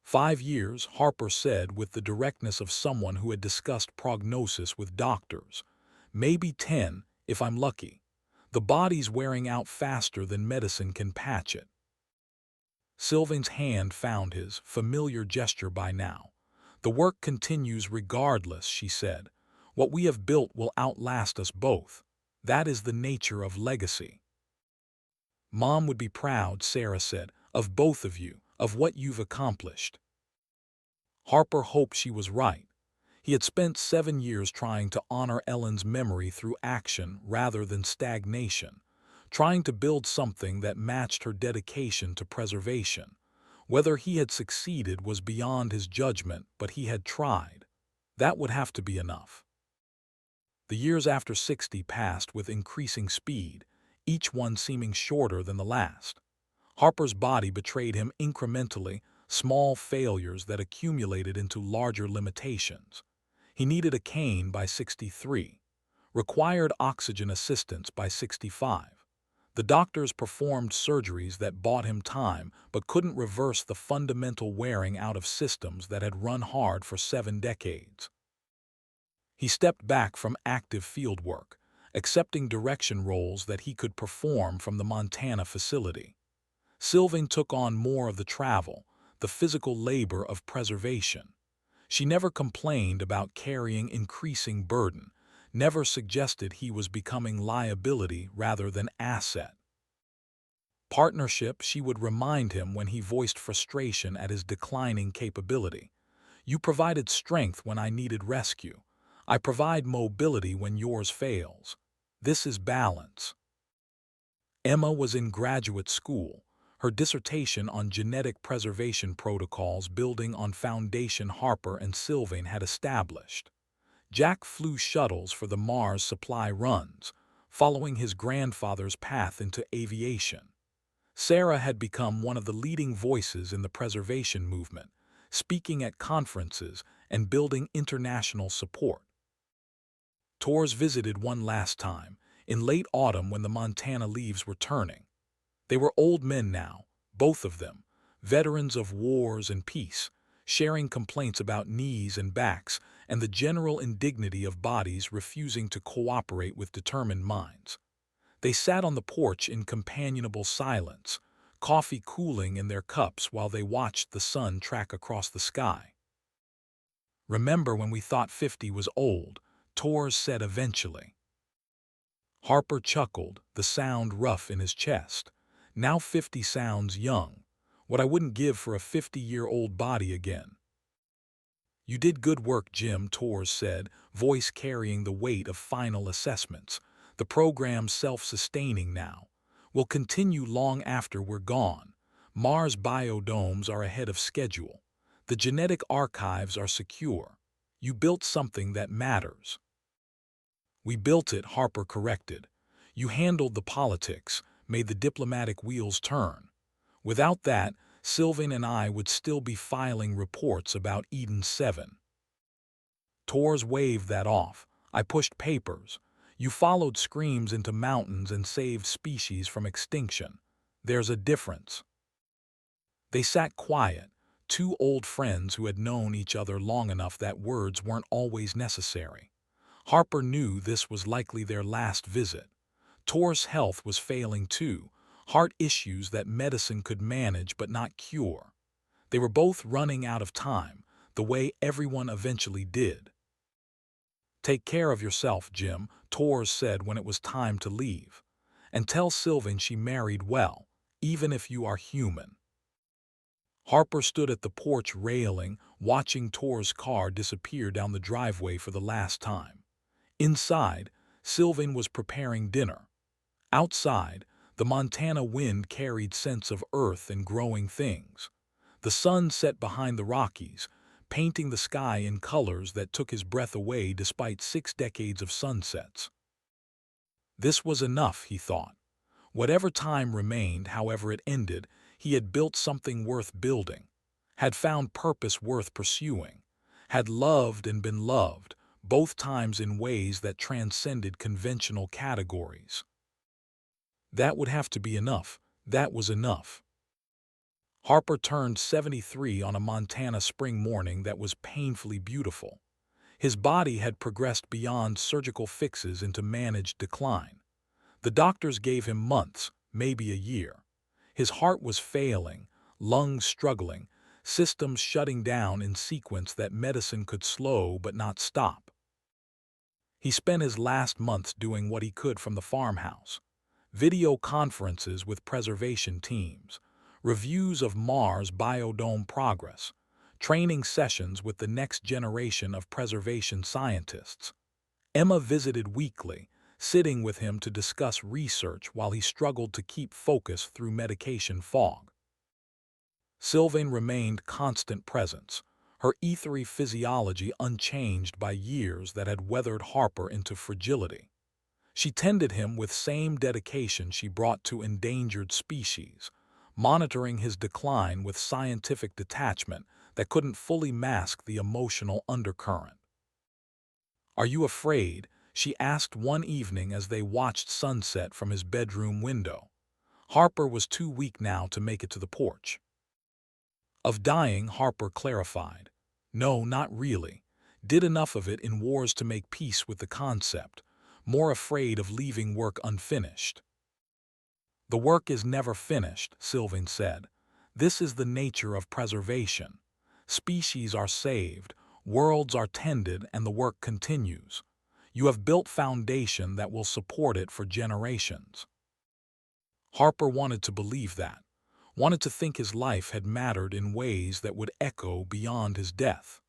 5 years, Harper said with the directness of someone who had discussed prognosis with doctors. "Maybe 10, if I'm lucky. The body's wearing out faster than medicine can patch it." Sylvain's hand found his, familiar gesture by now. "The work continues regardless," she said. "What we have built will outlast us both. That is the nature of legacy." "Mom would be proud," Sarah said, "of both of you, of what you've accomplished." Harper hoped she was right. He had spent 7 years trying to honor Ellen's memory through action rather than stagnation, trying to build something that matched her dedication to preservation. Whether he had succeeded was beyond his judgment, but he had tried. That would have to be enough. The years after 60 passed with increasing speed, each one seeming shorter than the last. Harper's body betrayed him incrementally, small failures that accumulated into larger limitations. He needed a cane by 63, required oxygen assistance by 65. The doctors performed surgeries that bought him time but couldn't reverse the fundamental wearing out of systems that had run hard for 7 decades. He stepped back from active field work, accepting direction roles that he could perform from the Montana facility. Sylvaine took on more of the travel, the physical labor of preservation. She never complained about carrying increasing burden, never suggested he was becoming liability rather than asset. Partnership, she would remind him when he voiced frustration at his declining capability. You provided strength when I needed rescue. I provide mobility when yours fails. This is balance. Emma was in graduate school, her dissertation on genetic preservation protocols building on foundation Harper and Sylvaine had established. Jack flew shuttles for the Mars supply runs, following his grandfather's path into aviation. Sarah had become one of the leading voices in the preservation movement, speaking at conferences and building international support. Tours visited one last time, in late autumn when the Montana leaves were turning. They were old men now, both of them, veterans of wars and peace, sharing complaints about knees and backs and the general indignity of bodies refusing to cooperate with determined minds. They sat on the porch in companionable silence, coffee cooling in their cups while they watched the sun track across the sky. Remember when we thought 50 was old, Torres said eventually. Harper chuckled, the sound rough in his chest. Now 50 sounds young, what I wouldn't give for a 50-year-old body again. You did good work, Jim, Torres said, voice carrying the weight of final assessments. The program's self-sustaining now. Will continue long after we're gone. Mars biodomes are ahead of schedule. The genetic archives are secure. You built something that matters. We built it, Harper corrected. You handled the politics, made the diplomatic wheels turn. Without that, Sylvain and I would still be filing reports about Eden 7. Torres waved that off. I pushed papers. You followed screams into mountains and saved species from extinction. There's a difference. They sat quiet, two old friends who had known each other long enough that words weren't always necessary. Harper knew this was likely their last visit. Torres' health was failing too, heart issues that medicine could manage but not cure. They were both running out of time, the way everyone eventually did. Take care of yourself, Jim, Torres said when it was time to leave. And tell Sylvain she married well, even if you are human. Harper stood at the porch railing, watching Torres' car disappear down the driveway for the last time. Inside, Sylvain was preparing dinner. Outside, the Montana wind carried scents of earth and growing things. The sun set behind the Rockies, painting the sky in colors that took his breath away despite 6 decades of sunsets. This was enough, he thought. Whatever time remained, however it ended, he had built something worth building, had found purpose worth pursuing, had loved and been loved, both times in ways that transcended conventional categories. That would have to be enough. That was enough. Harper turned 73 on a Montana spring morning that was painfully beautiful. His body had progressed beyond surgical fixes into managed decline. The doctors gave him months, maybe a year. His heart was failing, lungs struggling, systems shutting down in sequence that medicine could slow but not stop. He spent his last months doing what he could from the farmhouse. Video conferences with preservation teams, reviews of Mars biodome progress, training sessions with the next generation of preservation scientists. Emma visited weekly, sitting with him to discuss research while he struggled to keep focus through medication fog. Sylvain remained constant presence, her ethery physiology unchanged by years that had weathered Harper into fragility. She tended him with same dedication she brought to endangered species, monitoring his decline with scientific detachment that couldn't fully mask the emotional undercurrent. "Are you afraid?" she asked one evening as they watched sunset from his bedroom window. Harper was too weak now to make it to the porch. Of dying, Harper clarified. "No, not really. Did enough of it in wars to make peace with the concept. More afraid of leaving work unfinished." "The work is never finished," Sylvaine said. "This is the nature of preservation. Species are saved, worlds are tended, and the work continues. You have built foundation that will support it for generations." Harper wanted to believe that, wanted to think his life had mattered in ways that would echo beyond his death.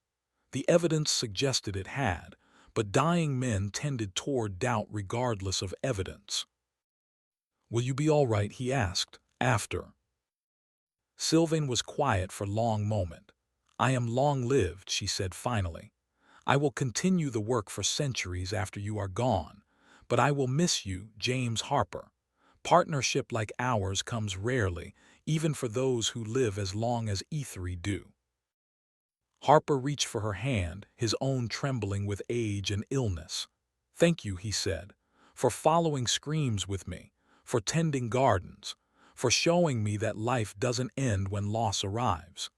The evidence suggested it had, but dying men tended toward doubt regardless of evidence. "Will you be all right?" he asked, after. Sylvain was quiet for a long moment. "I am long-lived," she said finally. "I will continue the work for centuries after you are gone, but I will miss you, James Harper. Partnership like ours comes rarely, even for those who live as long as Ethery do." Harper reached for her hand, his own trembling with age and illness. "Thank you," he said, "for following screams with me, for tending gardens, for showing me that life doesn't end when loss arrives."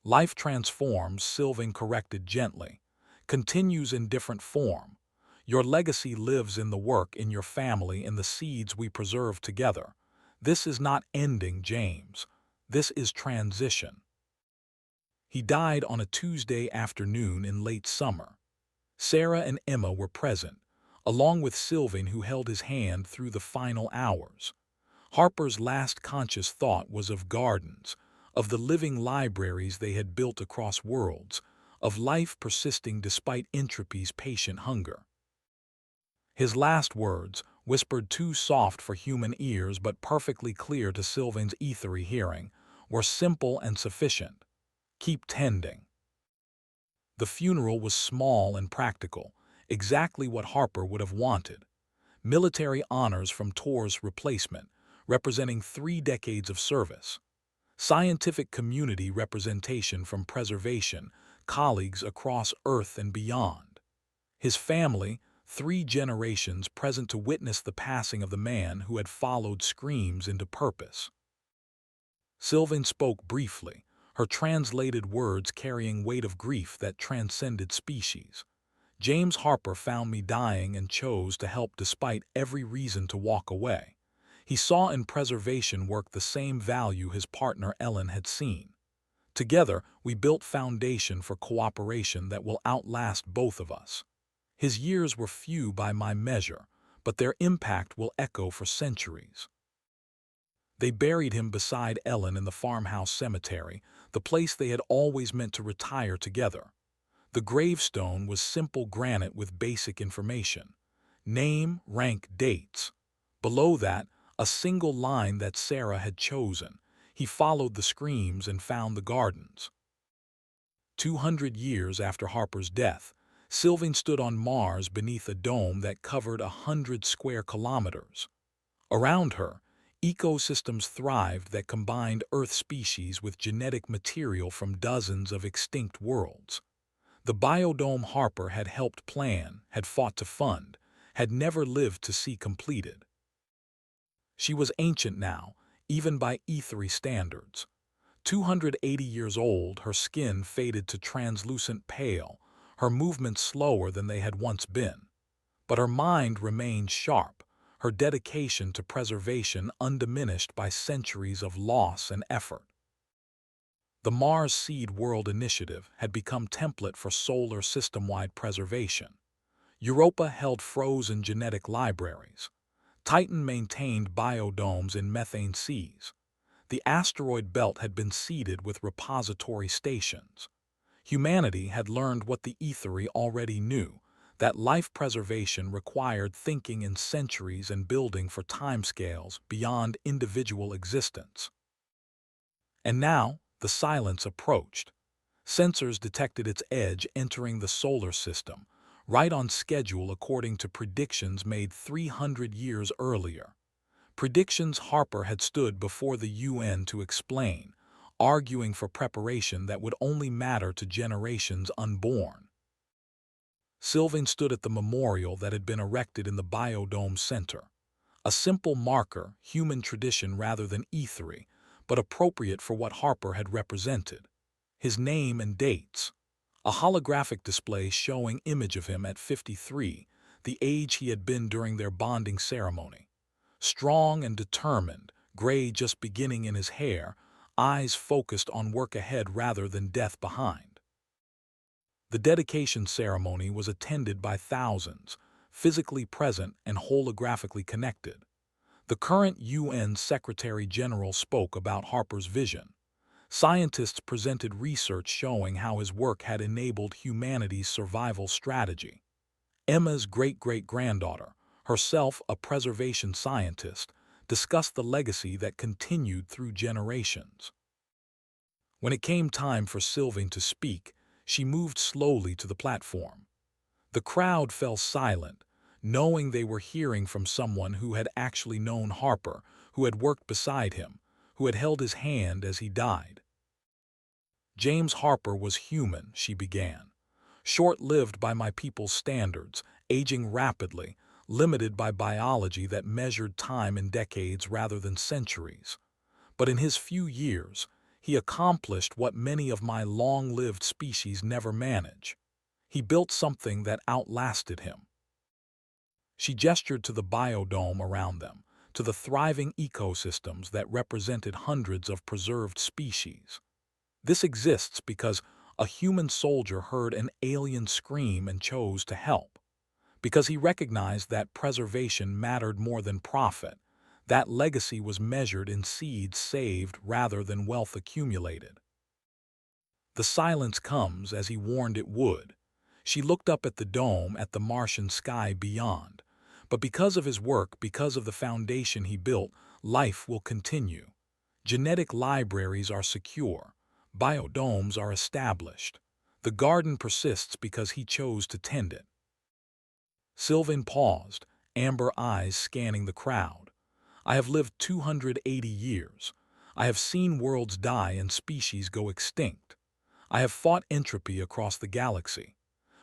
"Life transforms," Sylvain corrected gently, "continues in different form. Your legacy lives in the work, in your family, in the seeds we preserve together. This is not ending, James. This is transition." He died on a Tuesday afternoon in late summer. Sarah and Emma were present, along with Sylvain, who held his hand through the final hours. Harper's last conscious thought was of gardens, of the living libraries they had built across worlds, of life persisting despite entropy's patient hunger. His last words, whispered too soft for human ears but perfectly clear to Sylvain's ethery hearing, were simple and sufficient. "Keep tending." The funeral was small and practical, exactly what Harper would have wanted. Military honors from Tor's replacement, representing 3 decades of service. Scientific community representation from preservation, colleagues across Earth and beyond. His family, 3 generations present to witness the passing of the man who had followed screams into purpose. Sylvain spoke briefly, her translated words carrying weight of grief that transcended species. "James Harper found me dying and chose to help despite every reason to walk away. He saw in preservation work the same value his partner Ellen had seen. Together, we built foundation for cooperation that will outlast both of us. His years were few by my measure, but their impact will echo for centuries." They buried him beside Ellen in the farmhouse cemetery, the place they had always meant to retire together. The gravestone was simple granite with basic information: name, rank, dates. Below that, a single line that Sarah had chosen: "He followed the screams and found the gardens." 200 years after Harper's death, Sylvain stood on Mars beneath a dome that covered 100 square kilometers. Around her, ecosystems thrived that combined Earth species with genetic material from dozens of extinct worlds. The biodome Harper had helped plan, had fought to fund, had never lived to see completed. She was ancient now, even by ethery standards. 280 years old, her skin faded to translucent pale, her movements slower than they had once been. But her mind remained sharp, her dedication to preservation undiminished by centuries of loss and effort. The Mars Seed World Initiative had become template for solar system-wide preservation. Europa held frozen genetic libraries. Titan maintained biodomes in methane seas. The asteroid belt had been seeded with repository stations. Humanity had learned what the ethery already knew, that life preservation required thinking in centuries and building for timescales beyond individual existence. And now, the silence approached. Sensors detected its edge entering the solar system, right on schedule according to predictions made 300 years earlier. Predictions Harper had stood before the UN to explain, arguing for preparation that would only matter to generations unborn. Sylvaine stood at the memorial that had been erected in the Biodome Center. A simple marker, human tradition rather than ethery, but appropriate for what Harper had represented. His name and dates. A holographic display showing image of him at 53, the age he had been during their bonding ceremony. Strong and determined, gray just beginning in his hair, eyes focused on work ahead rather than death behind. The dedication ceremony was attended by thousands, physically present and holographically connected. The current UN Secretary-General spoke about Harper's vision. Scientists presented research showing how his work had enabled humanity's survival strategy. Emma's great-great-granddaughter, herself a preservation scientist, discussed the legacy that continued through generations. When it came time for Sylvaine to speak, she moved slowly to the platform. The crowd fell silent, knowing they were hearing from someone who had actually known Harper, who had worked beside him, who had held his hand as he died. James Harper was human, she began. Short-lived by my people's standards, aging rapidly, limited by biology that measured time in decades rather than centuries. But in his few years, he accomplished what many of my long-lived species never manage. He built something that outlasted him. She gestured to the biodome around them, to the thriving ecosystems that represented hundreds of preserved species. This exists because a human soldier heard an alien scream and chose to help. Because he recognized that preservation mattered more than profit, that legacy was measured in seeds saved rather than wealth accumulated. The silence comes as he warned it would. She looked up at the dome, at the Martian sky beyond. But because of his work, because of the foundation he built, life will continue. Genetic libraries are secure. Biodomes are established. The garden persists because he chose to tend it. Sylvaine paused, amber eyes scanning the crowd. I have lived 280 years. I have seen worlds die and species go extinct. I have fought entropy across the galaxy.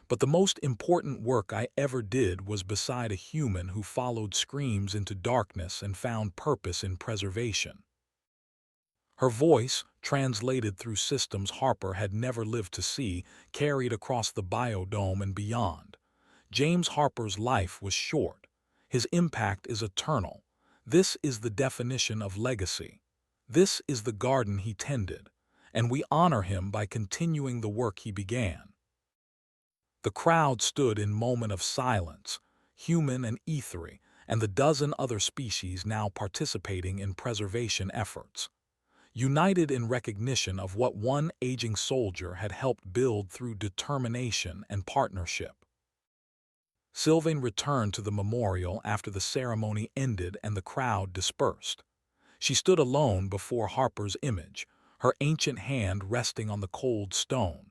But the most important work I ever did was beside a human who followed screams into darkness and found purpose in preservation. Her voice, translated through systems Harper had never lived to see, carried across the biodome and beyond. James Harper's life was short. His impact is eternal. This is the definition of legacy. This is the garden he tended, and we honor him by continuing the work he began. The crowd stood in moment of silence, human and ethery, and the dozen other species now participating in preservation efforts. United in recognition of what one aging soldier had helped build through determination and partnership. Sylvaine returned to the memorial after the ceremony ended and the crowd dispersed. She stood alone before Harper's image, her ancient hand resting on the cold stone.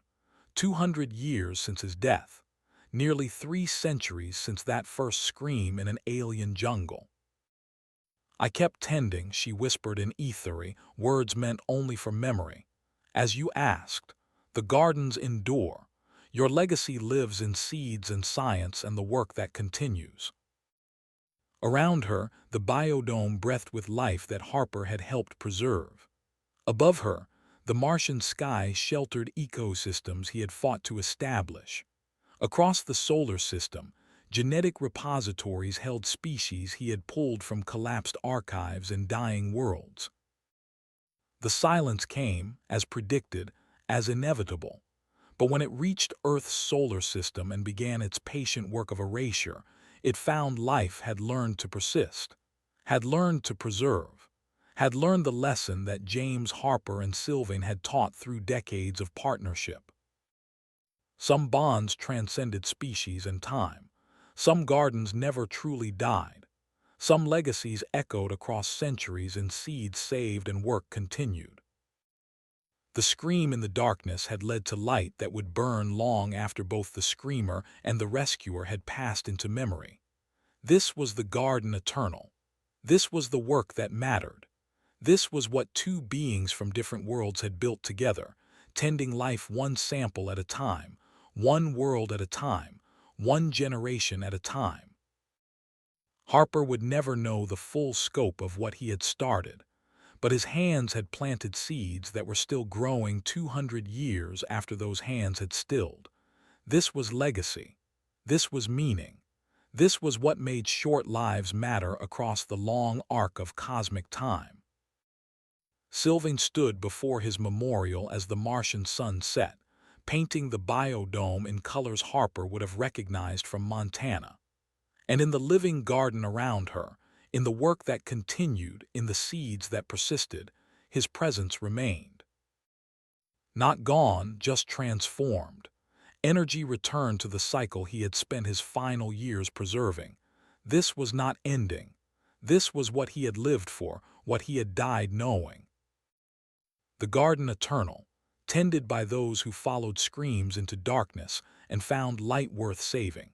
200 years since his death, nearly 3 centuries since that first scream in an alien jungle. I kept tending, she whispered in ethery, words meant only for memory. As you asked, the gardens endure. Your legacy lives in seeds and science and the work that continues. Around her, the biodome breathed with life that Harper had helped preserve. Above her, the Martian sky sheltered ecosystems he had fought to establish. Across the solar system, genetic repositories held species he had pulled from collapsed archives and dying worlds. The silence came, as predicted, as inevitable. But when it reached Earth's solar system and began its patient work of erasure, it found life had learned to persist, had learned to preserve, had learned the lesson that James Harper and Sylvaine had taught through decades of partnership. Some bonds transcended species and time. Some gardens never truly died. Some legacies echoed across centuries in seeds saved and work continued. The scream in the darkness had led to light that would burn long after both the screamer and the rescuer had passed into memory. This was the garden eternal. This was the work that mattered. This was what two beings from different worlds had built together, tending life one sample at a time, one world at a time, one generation at a time. Harper would never know the full scope of what he had started, but his hands had planted seeds that were still growing 200 years after those hands had stilled. This was legacy. This was meaning. This was what made short lives matter across the long arc of cosmic time. Sylvaine stood before his memorial as the Martian sun set, painting the biodome in colors Harper would have recognized from Montana. And in the living garden around her, in the work that continued, in the seeds that persisted, his presence remained. Not gone, just transformed. Energy returned to the cycle he had spent his final years preserving. This was not ending. This was what he had lived for, what he had died knowing. The garden eternal, tended by those who followed screams into darkness and found light worth saving.